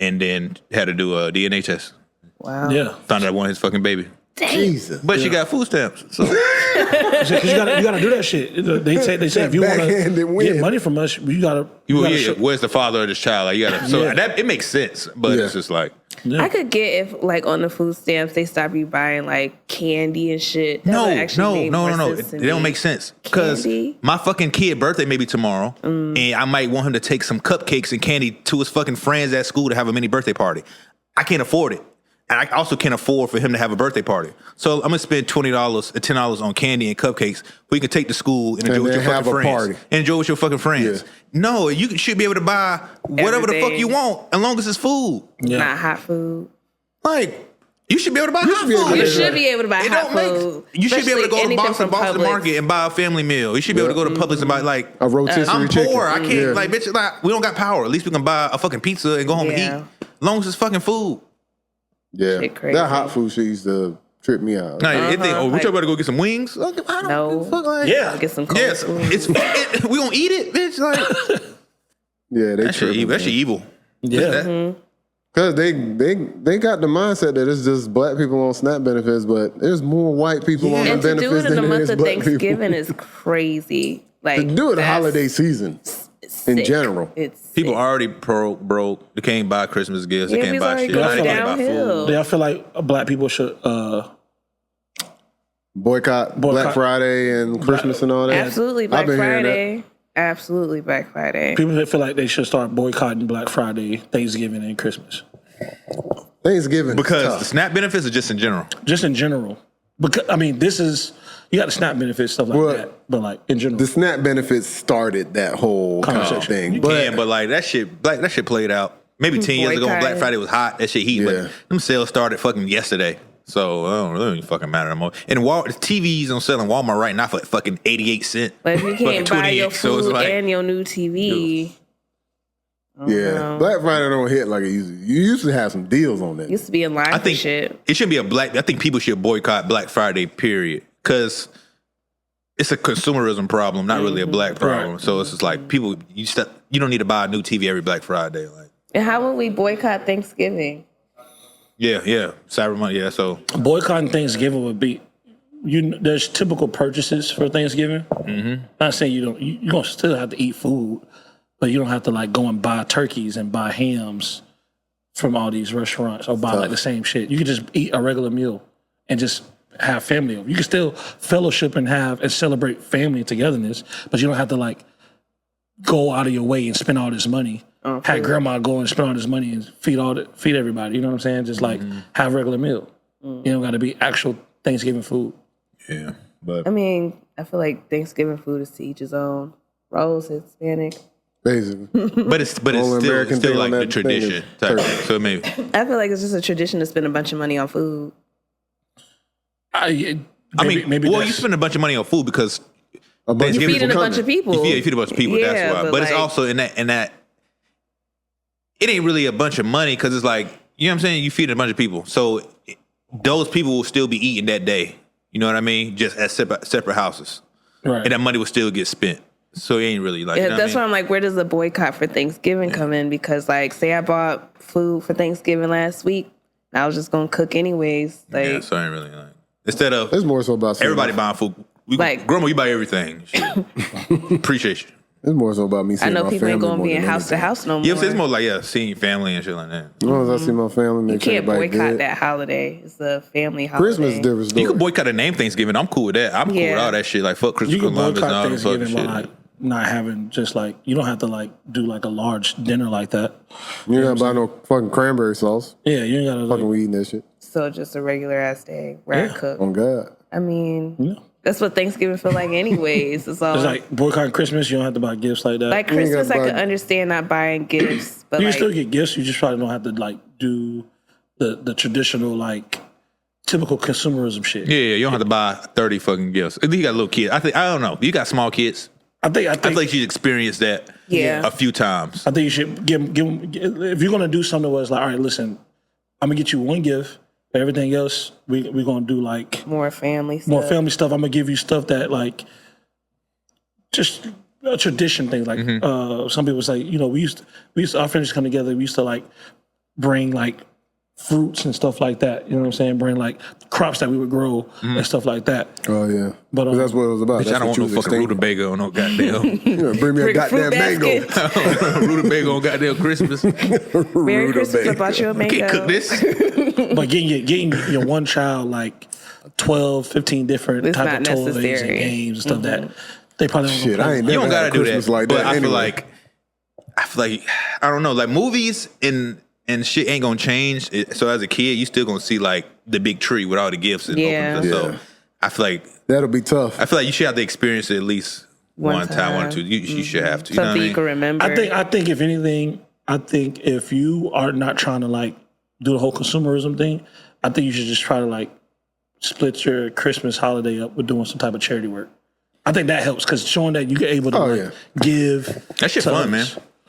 and then had to do a DNA test. Wow. Yeah. Found out I wanted his fucking baby. Jesus. But she got food stamps. So Because you gotta do that shit. They say if you want Backhanded to win. get money from us, you gotta show. where's the father of this child? Like, you gotta. So Yeah. that it makes sense, but Yeah. it's just like I could get if, like, on the food stamps, they stop you buying, like, candy and shit. That would actually make more sense to It me. don't make sense because Candy? my fucking kid birthday may be tomorrow, and I might want him to take some cupcakes and candy to his fucking friends at school to have a mini birthday party. I can't afford it. And I also can't afford for him to have a birthday party. So I'm gonna spend $20 or $10 on candy and cupcakes where you can take to school and enjoy And with your then fucking have a friends. party. And enjoy with your fucking friends. Yeah. No, you should be able to buy whatever the fuck Everything. you want as long as it's food. Not hot food. Like, you should be able to buy hot be able food. to You should be able to buy It hot don't make- food. You should be able to go especially to anything Boston from Publix. Market and buy a family meal. You should be able to go to Publix and buy like A rotisserie I'm chicken. poor. I can't Yeah. like bitch. Like, we don't got power. At least we can buy a fucking pizza and go home and Yeah. eat. As long as it's fucking food. Yeah. Shit crazy. That hot food shit used to trip me out. Nah, they think, we like- try to go get some wings. I don't No. fuck like Yeah. Get some cold Yes, food. we gonna eat it, bitch. Like Yeah, they that shit evil. That shit evil. Yeah. Because they got the mindset that it's just black people on SNAP benefits, but there's more white people on the And to do benefits it in the than there month is of black people. Thanksgiving is crazy. Like, To do it in that's holiday season in sick. general. It's People sick. already broke. They can't buy Christmas gifts. They Yeah, can't we've buy already shit. gone Now they can't buy downhill. food. Yeah, I feel like black people should Boycott Black Friday and Christmas and all that. Absolutely I've Black been hearing that. Friday. Absolutely Black Friday. people feel like they should start boycotting Black Friday, Thanksgiving, and Christmas. Thanksgiving is Because tough. the SNAP benefits are just in general. Just in general. Because I mean, this is you got the SNAP benefits, stuff like Well, that. But like in general. the SNAP benefits started that whole Conversation. thing. You But can, but like that shit played out. Maybe 10 years ago when Black Boycotting. Friday was hot, that shit heat. Yeah. But them sales started fucking yesterday. So I don't really fucking matter no more. And TVs on sale in Walmart right now for fucking 88 cents. But if you can't Fucking buy your 28, so it's food like- and your new TV, yeah, Black Friday don't hit like it used to. You used to have some deals on that. used to be in line I for think shit. it should be I think people should boycott Black Friday, period. Because it's a consumerism problem, not really a black problem. Right. So it's just like people, you don't need to buy a new TV every Black Friday. Like, And how would we boycott Thanksgiving? yeah, Cyber Monday, yeah. So boycotting Thanksgiving would be there's typical purchases for Thanksgiving. Mm-hmm. Not saying you're gonna still have to eat food, but you don't have to like go and buy turkeys and buy hams from all these restaurants or buy like the same shit. You can just eat a regular meal and just have family over. You can still fellowship and celebrate family togetherness, but you don't have to like go out of your way and spend all this money. Have grandma go and spend all this money and feed everybody. You know what I'm saying? Just like have a regular meal. You don't got to be actual Thanksgiving food. Yeah, but I mean, I feel like Thanksgiving food is to each his own. Rose, Hispanic. Basically. but it's still like the tradition type thing. So maybe I feel like it's just a tradition to spend a bunch of money on food. Maybe you spend a bunch of money on food because You're feeding a bunch of people. You feed a bunch of people. Yeah, that's why. But it's like, also in that it ain't really a bunch of money because it's like, you know what I'm saying? You feed a bunch of people, so those people will still be eating that day. You know what I mean? Just at separate houses, right? And that money will still get spent. So it ain't really like. Yeah, you know that's what why I'm like, where does the boycott for Thanksgiving come in? Because like, say I bought food for Thanksgiving last week, I was just gonna cook anyways. Like, yeah, so I ain't really like. Instead of it's more so about everybody buying food. Grandma, you buy everything. Shit. Appreciate you. It's more so about me seeing my family. I know people ain't gonna be in house to house no more. Yeah, it's more like seeing family and shit like that. As long as I see my family, you can't boycott that holiday. It's a family holiday. Christmas is different story. You can boycott a name Thanksgiving. I'm cool with that. I'm cool with all that shit. Like fuck Christmas, you can Columbus, and boycott all that fucking Thanksgiving shit. by not having just like you don't have to like do like a large dinner like that. You ain't gotta buy no fucking cranberry sauce. Yeah, you ain't gotta fucking eating that shit. So just a regular ass day where I cook. On God. I mean, that's what Thanksgiving feel like anyways. It's like boycotting Christmas. You don't have to buy gifts like that. Like Christmas, I could understand not buying gifts, but you like, can still get gifts. You just probably don't have to like do the traditional like typical consumerism shit. Yeah, you don't have to buy 30 fucking gifts. You got little kids. I don't know. You got small kids. I think you experienced that a few times. I think you should give them if you're gonna do something where it's like, all right, listen, I'm gonna get you one gift. But everything else, we're gonna do like more family stuff. I'm gonna give you stuff that like just a tradition thing. Like some people say, you know, we used to our friends come together. We used to like bring like fruits and stuff like that. You know what I'm saying? Bring like crops that we would grow and stuff like that. Oh yeah, but that's what it was about. Bitch, I don't want no fucking rutabaga on no goddamn. Bring me a goddamn mango. Rutabaga on goddamn Christmas. Merry Christmas! I bought you a mango. Can't cook this. But getting your one child like 12, 15 different type of toys and games and stuff that they probably don't. Shit, I ain't you never don't gotta do Christmas that. like but that. I feel like I don't know. Like movies and shit ain't gonna change. So as a kid, you still gonna see like the big tree with all the gifts and open stuff. So I feel like that'll be tough. I feel like you should have to experience it at least one time, one or two. You should have to. You Something know what you can remember. I think if anything, if you are not trying to like do the whole consumerism thing, I think you should just try to like split your Christmas holiday up with doing some type of charity work. I think that helps because showing that you're able to give. That shit fun, man.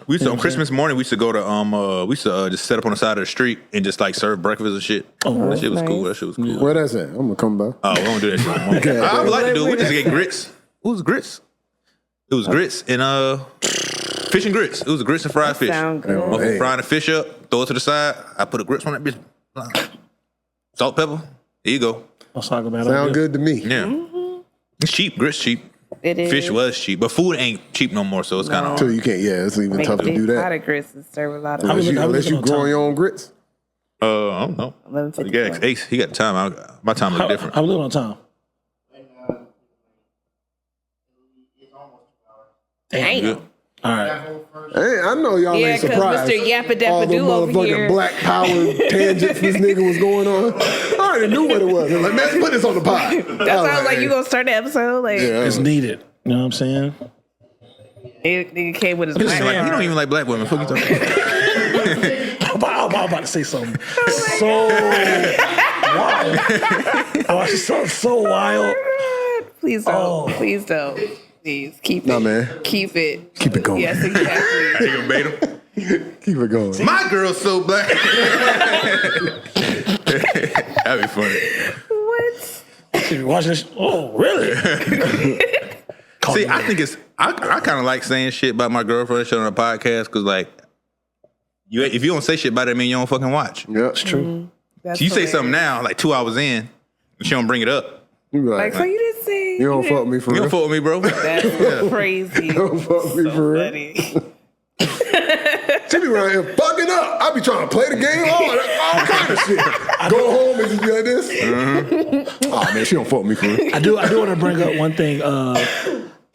We used to, on Christmas morning, we used to go to we used to just set up on the side of the street and just like serve breakfast and shit. Oh, that shit was cool. That shit was cool. Where that's at? I'm gonna come by. Oh, we don't do that shit anymore. I would like to do it. We just get grits. What was grits? It was grits and fish and grits. It was grits and fried fish. Sound good. Hey. Frying the fish up, throw it to the side. I put the grits on that bitch. Salt, pepper. There you go. Sound good to me. Yeah. It's cheap. Grits cheap. It is. Fish was cheap, but food ain't cheap no more, so it's kind of So you can't. Yeah, it's even tough to do A lot that. of grits and serve a lot of. Unless you growing your own grits. I don't know. You got Ace. He got time. My time look different. How little on time? Damn. All right. Hey, I know y'all ain't surprised. Mr. Yappa All the Dabba Doo over motherfucking here. black power tangents this nigga was going on. I already knew what it was. I'm like, man, let's put this on the pod. That's why I was like, you gonna start the episode? Like, It's needed. You know what I'm saying? nigga came with his Like, black you don't card. even like black women. Fuck you talking about? I'm about to say something so wild. So wild. Please don't. Oh. Please don't. Please keep it. Nah, man. Keep it. Keep it going. Yes, exactly. You gonna bait him? Keep it going. My girl's so black. That'd be funny. What? If you're watching this, oh, really? See, I think it's I kind of like saying shit about my girlfriend and shit on a podcast because like if you don't say shit about it, I mean you don't fucking watch. Yeah, It's true. That's You say hilarious. something now, like 2 hours in, and she don't bring it up. You be Like, so you didn't say. you don't fuck me for You real. don't fuck with me, bro. That's crazy. Don't fuck me for real. Funny. She be around here fucking up. I be trying to play the game, all kind of shit. Go home and just be like this. Oh man, she don't fuck with me for real. I do want to bring up one thing.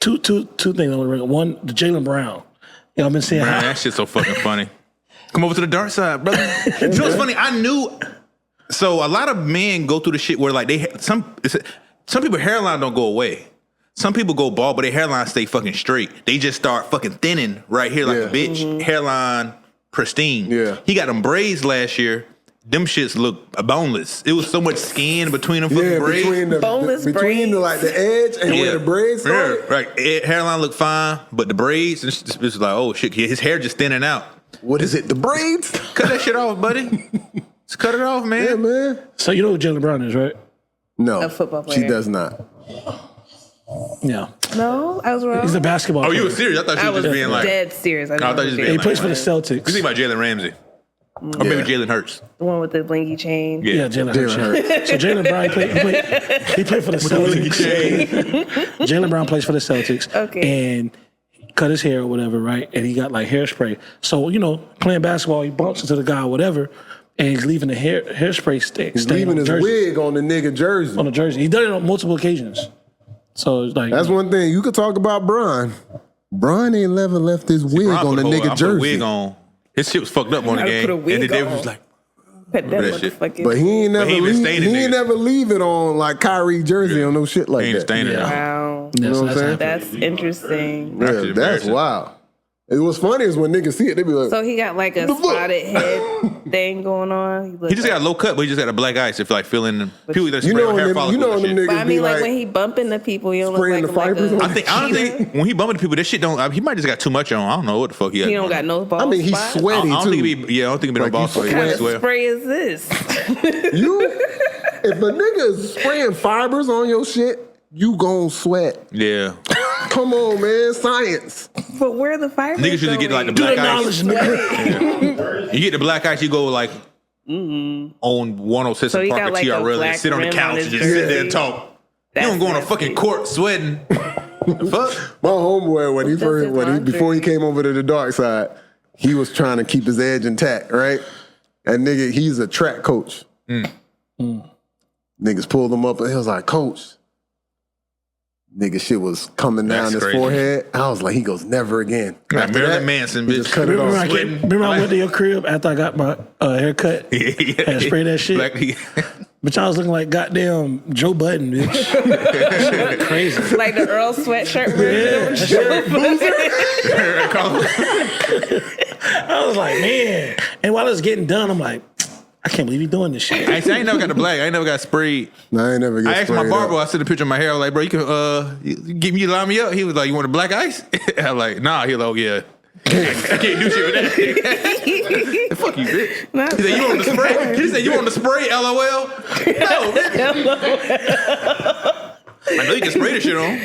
Two things I want to bring up. One, the Jaylen Brown. You know, I've been seeing Man, how that shit's so fucking funny. Come over to the dark side, brother. You know what's funny? I knew. So a lot of men go through the shit where like some people hairline don't go away. Some people go bald, but their hairline stay fucking straight. They just start fucking thinning right here like a bitch. Hairline pristine. Yeah. He got them braids last year. Them shits look boneless. It was so much skin between them fucking braids. Between the edge and where the braids started. Yeah, right. Hairline looked fine, but the braids, it's like, oh shit, his hair just thinning out. What is it? The braids? Cut that shit off, buddy. Just cut it off, man. Yeah, man. So you know who Jaylen Brown is, right? No, A football player. she does not. Yeah. No, I was wrong. He's a basketball Oh, player. you were serious? I thought I you were was just being like. dead serious. I I thought you was being He like. plays for the You Celtics. think about Jalen Ramsey? Or maybe Jalen Hurts. The one with the blinky chain. Yeah, Jalen Hurts. So Jaylen Brown, he played for the Celtics. Jaylen Brown plays for the Celtics. Okay. And he cut his hair or whatever, right? And he got like hairspray. So, you know, playing basketball, he bumps into the guy or whatever, and he's leaving the hairspray stick. He's leaving his wig on the nigga jersey. On the jersey. He done it on multiple occasions. So it's like That's one thing. You could talk about Bron. Bron ain't never left his wig on the nigga jersey. Wig on. His shit was fucked up on the game. Put a wig And the on. was like, Put that that shit. motherfucking. But he ain't never he ain't been staining he ain't niggas. never leave it on like Kyrie jersey or no shit like he ain't that. staining it. Wow. You know what I'm saying? That's interesting. Yeah, That's that's embarrassing. wild. It was funny is when niggas see it, they be like, So he got like a The fuck? spotted head thing going on. He just got low cut, but he just got a black ice. If like feeling people that you spray know on when hair them, you follicles know and when them shit. niggas But I be mean, like like, when he bumping the people, you don't look spraying like the fibers him on like I a cheater. think when he bumping people, that shit don't. He might just got too much on. I don't know what the fuck he got. He don't got no balls. I mean, he's spots? I sweaty don't too. think he be. Yeah, I don't think he be no Like, boss. you What kind of Swear. spray is this? If a nigga is spraying fibers on your shit, you gon' sweat. Yeah, Come on, man, science. But where the fibers niggas usually get like the do black the knowledge, ice. nigga. You get the black ice, you go like on 106 So he Park got or like a TRL and black sit on the rim couch on and his just sit there jersey. and talk. That's you don't go on a nasty. fucking court sweating. Fuck. My homeboy, when he Does first, his when he, laundry. before he came over to the dark side, he was trying to keep his edge intact, right? And nigga, he's a track coach. Niggas pulled him up and he was like, Coach. Nigga shit was coming down That's his crazy. forehead. I was like, he goes, never again. Like After Marilyn that, Manson, he bitch. just cut it Remember, off. I went to your crib after I got my haircut and sprayed that shit? But y'all was looking like goddamn Joe Budden, bitch. Crazy. Like the Earl sweatshirt version. I was like, man. And while it's getting done, I'm like, I can't believe you doing this shit. I ain't never got the black. I ain't never got sprayed. No, I ain't never get I asked my sprayed barber. up. I sent a picture of my hair. I was like, bro, you can you line me up. He was like, you want a black ice? I'm like, nah. He was like, oh yeah. I can't do shit with that. Fuck you, bitch. He said, you want the spray? He said, you want the spray? LOL. No, bitch. I know you can spray the shit on.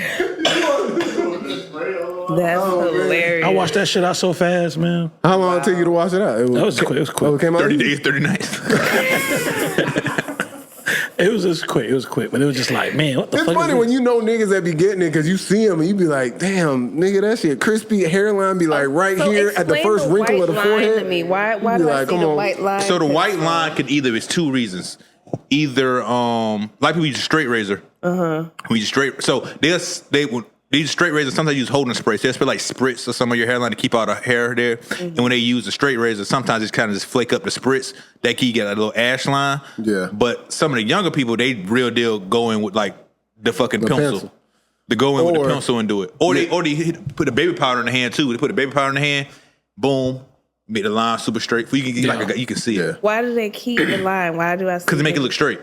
That's hilarious. I washed that shit out so fast, man. How long did it take you to wash it out? That was quick. It was Oh, quick. it came out 30 easy? days, 30 nights. It was just quick. It was quick. But it was just like, man, what the It's fuck funny is when this? you know niggas that be getting it because you see them and you be like, damn, nigga, that shit crispy hairline be like right So here at the explain first wrinkle of the white line forehead. To me. Why You be do I like, see come the on. white line? So the white line could either, it's two reasons. Either, like people use a straight razor. We use straight, so they use straight razor. Sometimes use holding spray. So they'll spray like spritz or some of your hairline to keep all the hair there. And when they use a straight razor, sometimes it's kind of just flake up the spritz. That key get a little ash line. Yeah. But some of the younger people, they real deal go in with like the fucking pencil. They go in with the Or- pencil and do it. Or they put a baby powder in the hand too. They put a baby powder in the hand, boom, make the line super straight. You can get you can see it. Why do they keep the line? Why do I see? Because they make it look straight.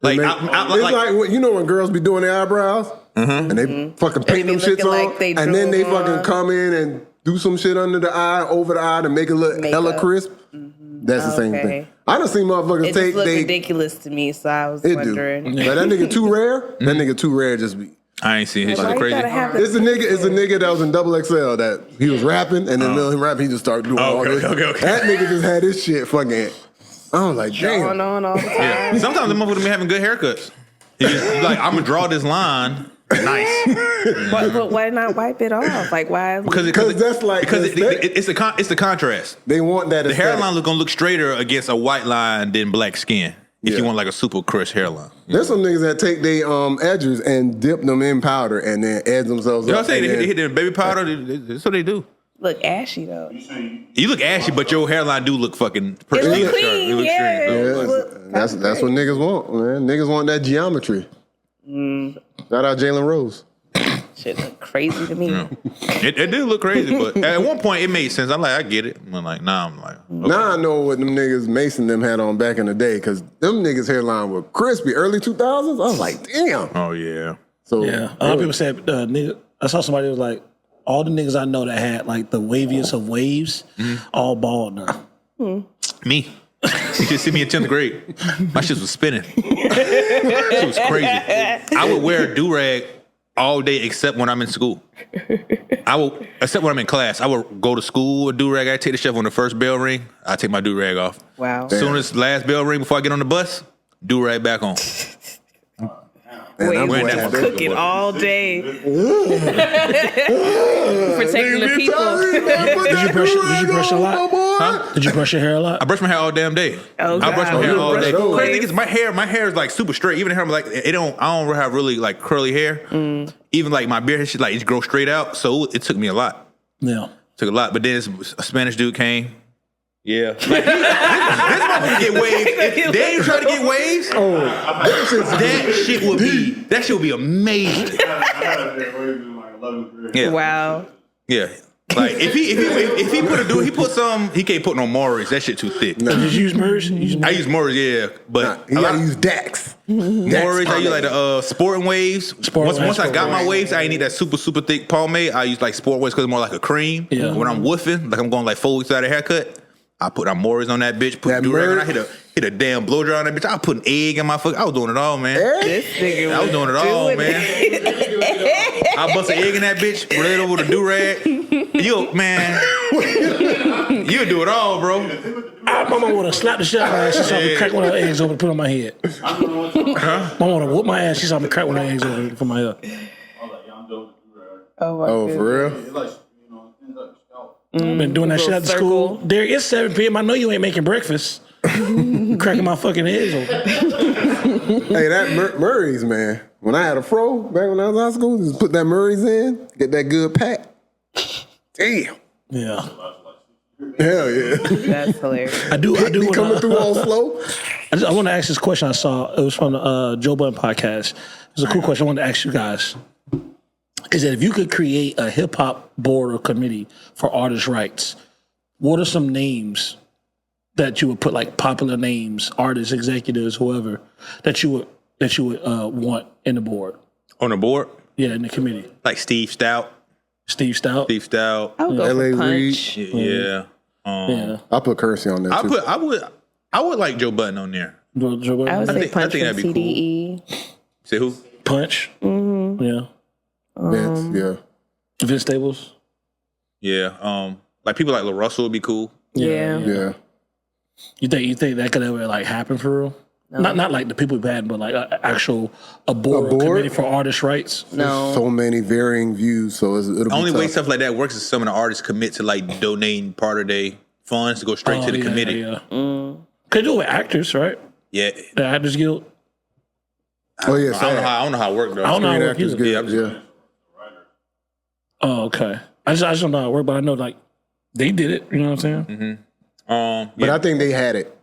Like, It's like like you know when girls be doing their eyebrows and they fucking paint be them shits looking on, like they and then drew they them fucking on. come in and do some shit under the eye, over the eye to make it look hella Makeup. crisp. That's the same Okay. thing. I done seen motherfuckers It take just looked they ridiculous to me, so I was it do. wondering. But that nigga too rare. That nigga too rare. Just be. I ain't seen his Why shit you crazy. gotta have It's a nigga that was in double XL that he was rapping and in the middle of him rapping he just started doing all okay, this. okay. That nigga just had his shit fucking. I was like, going damn. on all the time. Yeah. Sometimes the motherfuckers be having good haircuts. He just, like, I'm gonna draw this line, nice. But why not wipe it off? Like why? Because that's like it's the contrast. they want that. The aesthetic. hairline gonna look straighter against a white line than black skin. If you want like a super crushed hairline. There's some niggas that take their edges and dip them in powder and then edge themselves You know up. what I'm saying? They hit their baby powder. That's what they do. Look ashy though. You look ashy, but your hairline do look fucking It pristine. look clean, It looks yeah. clean. That's what niggas want, man. Niggas want that geometry. Shout out Jalen Rose. Shit look crazy to me. It did look crazy, but at one point it made sense. I'm like, I get it. I'm like, okay. Now I know what them niggas Mason them had on back in the day because them niggas hairline were crispy. Early 2000s, I was like, damn. Oh yeah. So Yeah, a lot of people said, nigga, I saw somebody was like, all the niggas I know that had like the waviest of waves, all bald now. Me. You should see me in 10th grade. My shit was spinning. It was crazy. I would wear a do-rag all day except when I'm in school. Except when I'm in class. I would go to school with a do-rag. I take the chef on the first bell ring. I take my do-rag off. Wow. As soon as the last bell ring before I get on the bus, do-rag back on. Wait, I'm you wearing that for cooking all day. Protecting the people. Did you brush a lot? Huh? Did you brush your hair a lot? I brush my hair all damn day. Oh, I brush my God. hair all day. Brush Crazy thing is my hair is like super straight. Even the hair, I'm like, I don't have really like curly hair. Even like my beard, shit like it grows straight out. So it took me a lot. Yeah. Took a lot. But then a Spanish dude came. Yeah. Like, this motherfucker get waves. If Daniel trying to get waves, that shit would be amazing. I had a pair of waves in like 11th grade. Yeah. Wow. Yeah. Like if he put a dude, he can't put no Morris. That shit too thick. Did you use Merge? I use Morris, yeah, but You gotta use Dax. Morris, I use like the sporting waves. Once I got my waves, I ain't need that super thick pomade. I use like sport waves because it's more like a cream. Yeah. When I'm woofing, like I'm going like 4 weeks without a haircut, I put Morris on that bitch. Put That do-rag on. I Merge? hit a damn blow dry on that bitch. I put an egg in my fuck. I was doing it all, man. This nigga I was doing it all, doing man. I bust an egg in that bitch, put it over the do-rag. You, man, you do it all, bro. My mama would have slapped the shit out of my ass. She saw me crack one of her eggs open and put it on my head. My mama would have whooped my ass. She saw me crack one of her eggs open for my head. I was like, yeah, I'm doing the do-rag. Oh, my Oh, goodness. for real? It's like, you know, it ends up scalp. I've been doing that shit Little after school. circle. There, it's 7 p.m. I know you ain't making breakfast. Cracking my fucking eggs open. Hey, that Murray's, man. When I had a fro back when I was in high school, just put that Murray's in, get that good pack. Damn. Yeah. Hell yeah. That's hilarious. I do Be wanna, coming through all slow. I want to ask this question I saw. It was from the Joe Budden podcast. It's a cool question I wanted to ask you guys. Is that if you could create a hip hop board or committee for artist rights, what are some names that you would put, like popular names, artists, executives, whoever, that you would want in the board? On the board, Yeah, in the committee. like Steve Stout. Steve Stout. I would go L.A. for Reid. Punch. Yeah. Yeah. I put Kersey on there too. I would like Joe Budden on there. Joe Budden. I would say think Punch that'd from be cool. CDE. Say who? Punch. Yeah. Vince, yeah. Vince Staples. Yeah. Like people like LaRussell would be cool. Yeah. Yeah. You think that could ever like happen for real? No. Not like the people who had, but like a board or committee for artist rights. No. So many varying views, so it'll be Only way tough. stuff like that works is some of the artists commit to like donating part of their funds to go straight to the committee. Yeah. Could do it with actors, right? Yeah. The Actors Guild. Oh yeah, I don't know how it works though. I don't know how it Screen works Actors either. Guild, Yeah, yeah. Oh, okay. I just don't know how it works, but I know like they did it. You know what I'm saying? But I think they had it.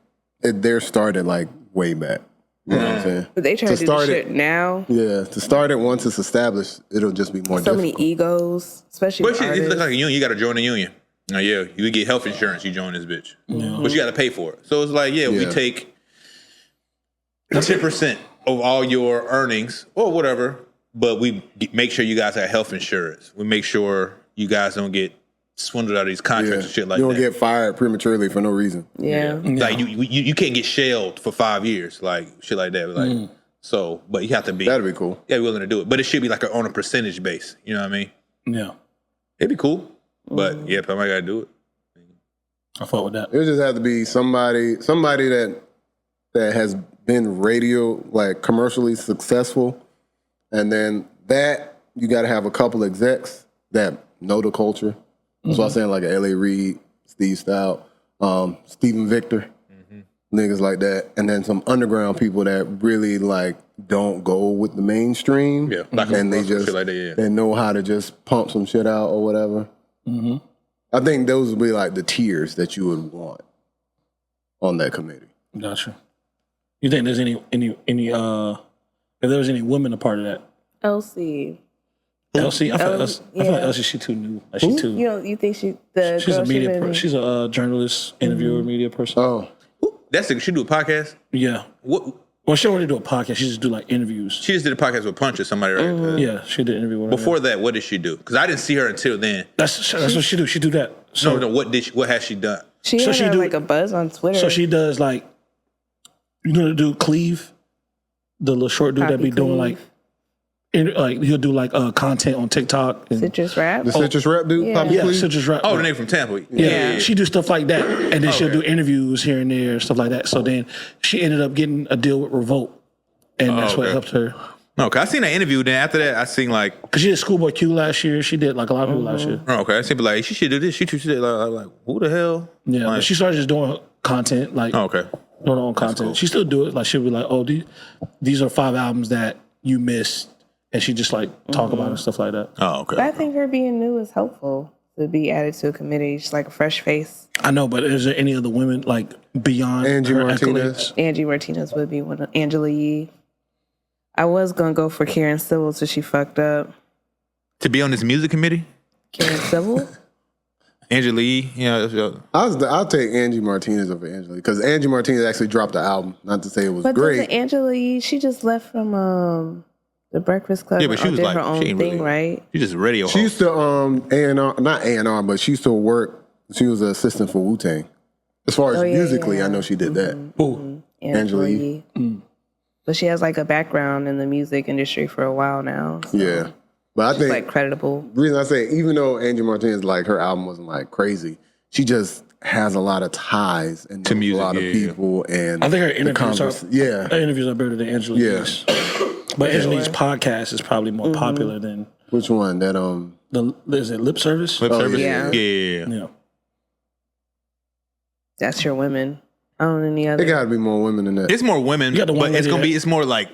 They're started like way back. You know what I'm saying? But they try to do start this it- shit now. Yeah, to start it once it's established, it'll just be more So difficult. many egos, especially But with shit, it artists. looks like a union. You got to join the union. Oh, yeah, you get health insurance. You join this bitch, but you got to pay for it. So it's like, we Yeah. take 10% of all your earnings or whatever, but we make sure you guys have health insurance. We make sure you guys don't get swindled out of these contracts and shit like you don't that. get fired prematurely for no reason. Yeah. Like you can't get shelled for 5 years, like shit like that. Like so, but you have to be That'd be cool. willing to do it. But it should be like on a percentage base. You know what I mean? Yeah. It'd be cool, but I gotta do it. I fought with that. It'll just have to be somebody that has been radio like commercially successful, and then that you got to have a couple execs that know the culture. That's why I'm saying like a L.A. Reid, Steve Stout, Stephen Victor, niggas like that, and then some underground people that really like don't go with the mainstream. Yeah, like and they just like that, yeah. they know how to just pump some shit out or whatever. I think those would be like the tiers that you would want on that committee. Gotcha. You think there's any if there was any women a part of that? Elsie. Elsie, I feel like Elsie, she too new. Like, she too. You think she's a media. She's a journalist, interviewer, media person. Oh, That's the, she do a podcast. Yeah. What? Well, she don't really do a podcast. She just do like interviews. She just did a podcast with Punch or somebody, right? Yeah, she did an interview with her. Before that, what did she do? Because I didn't see her until then. That's what she do. She do that. So No, what has she done? She So had she her, do- like a buzz on Twitter. so she does like, you know, the dude Cleve, the little short dude that be Poppy doing like, he'll do like content on TikTok. And, Citrus Rap. the citrus rap dude, Yeah. Poppy yeah, Cleve? Citrus Rap. Oh, the nigga from Tampa. Yeah, she do stuff like that, and then she'll Okay. do interviews here and there, stuff like that. So then she ended up getting a deal with Revolt, and that's what okay. helped her. Okay, I seen that interview. Then after that, I seen like, Cause she did Schoolboy Q last year. She did like a lot of people last year. oh, okay, I seen like she should do this. She did like who the hell? Yeah, Like, but she started just doing content, like oh, okay. doing her own content. cool. She still do it. Like she'll be like, "Oh, these are 5 albums that you missed," and she just like talk about it and stuff like that. Oh, But I okay. think her being new is helpful to be added to a committee. She's like a fresh face. I know, but is there any other women like beyond Angie her Martinez? accolades? Angie Martinez would be one. Angela Yee. I was gonna go for Karen Civil, so she fucked up. To be on this music committee, Karen Civil. Angela Yee, I'll take Angie Martinez over Angela because Angie Martinez actually dropped the album. Not to say it was But great. doesn't Angela Yee, she just left from the Breakfast Club. yeah, but she was did like, her own she ain't thing, really, right? She just radio. She host. used to A&R, not A&R, but she used to work. She was an assistant for Wu-Tang. As far as yeah, musically, yeah. I know she did that. Who? Angela Yee. But she has like a background in the music industry for a while now. So Yeah, but I think like credible. the reason I say even though Angie Martinez like her album wasn't like crazy, she just has a lot of ties and To knows music, a lot of yeah, people. And I think her the interviews yeah. her interviews are better than Angela Yeah. Yee's. But Angela Yee's podcast is probably more popular than Which one? That is it Lip Service? Lip service. yeah. Yeah. Yeah. That's your women. I don't know any other. it got to be more women than that. It's more women, You got the one but it's lady gonna be. that- It's more like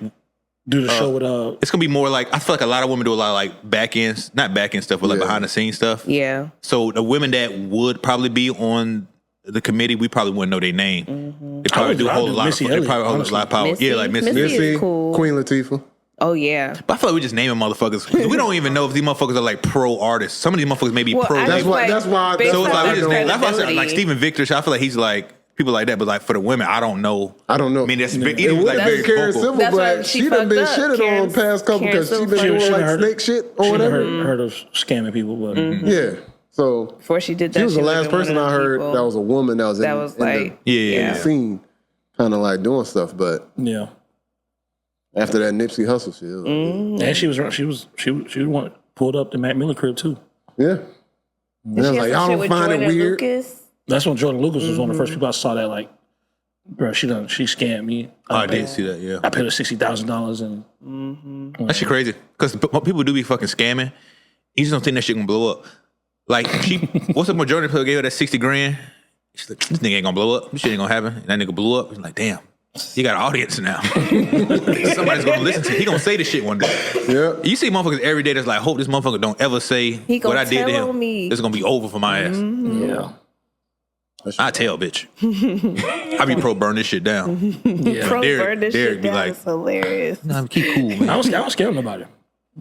Do the show with it's gonna be more like I feel like a lot of women do a lot of like back end, not back end stuff, but like Yeah. behind the scenes stuff. Yeah. So the women that would probably be on the committee, we probably wouldn't know their name. They probably do a whole lot. Missy They Elliott, probably hold a lot of power. Missy? Yeah, like Missy. Missy. Missy, is cool. Queen Latifah. Oh yeah. But I feel like we just naming motherfuckers. 'Cause we don't even know if these motherfuckers are like pro artists. Some of these motherfuckers may be Well, pro. I That's just why- like, that's why- based So it's on like we their just name. That's why I said credibility. like Stephen Victor. I feel like he's like people like that. But like for the women, I don't know. I don't know. I mean, that's It like would very be Karen vocal. Civil, That's why but she she done fucked been up. shitted Karen- on past couple Karen because she Civil been fucked doing up. like Heard snake it. shit or She whatever. heard of scamming people, but Yeah. So Before she did that, she was the would've last been one person of I them heard people that was a woman that was that in, was in the, like, Yeah. the scene, kind of like doing stuff. But yeah. after that Nipsey Hussle shit, it was like, And she was pulled up the Mac Miller crib too. yeah. And I was She like, had y'all some shit don't with find Jordan it weird. Lucas. That's when Jordan Lucas was one of the first people I saw that like, bro, she scammed me. Oh, I did see that. Yeah. I paid her $60,000 and That shit crazy. Because people do be fucking scamming. You just don't think that shit gonna blow up. Like what's up? Majority of people gave her that 60 grand. She's like, this nigga ain't gonna blow up. This shit ain't gonna happen. And that nigga blew up. He's like, damn, you got an audience now. Somebody's gonna listen to. He gonna say this shit one day. Yeah. You see motherfuckers every day that's like, hope this motherfucker don't ever say He gonna what I did to tell him. me. It's gonna be over for my ass. yeah. I tell, bitch. I be pro burn this shit down. Yeah. Pro Derek- burn this Derek shit be down like- is hilarious. Nah, keep cool, man. I don't scare nobody.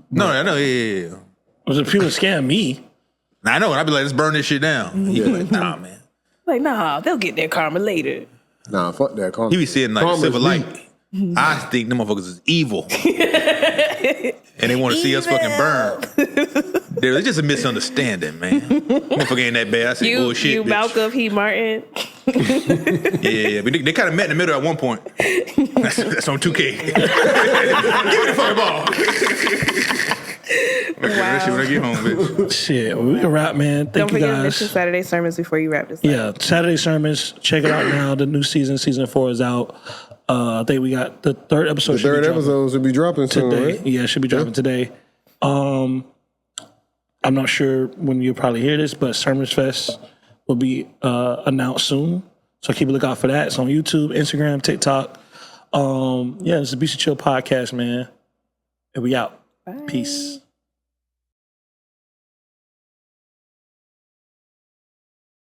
No, yeah. Because if people scam me, I know, and I be like, let's burn this shit down. He be like, nah, man. Like, nah, they'll get their karma later. Nah, fuck that. He be seeing like Karma's silver light. weak. I think them motherfuckers is evil. And they want to see us fucking burn. It's just a misunderstanding, man. Motherfucker ain't that bad. I said, bullshit, You bitch. Malcolm P. Martin. Yeah. But they kind of met in the middle at one point. That's on 2K. Give me the fucking ball. That shit when I get home, bitch. shit, we can wrap, man. Thank Don't you forget to mention guys. Saturday sermons before you wrap this up. Yeah, Saturday sermons. Check it out now. The new season 4 is out. I think we got the third episode. The third episode should be dropping soon, today. right? Yeah, it should be dropping today. I'm not sure when you'll probably hear this, but Sermons Fest will be announced soon. So keep a lookout for that. It's on YouTube, Instagram, TikTok. It's the beatsnchill podcast, man. And we out. Bye. Peace.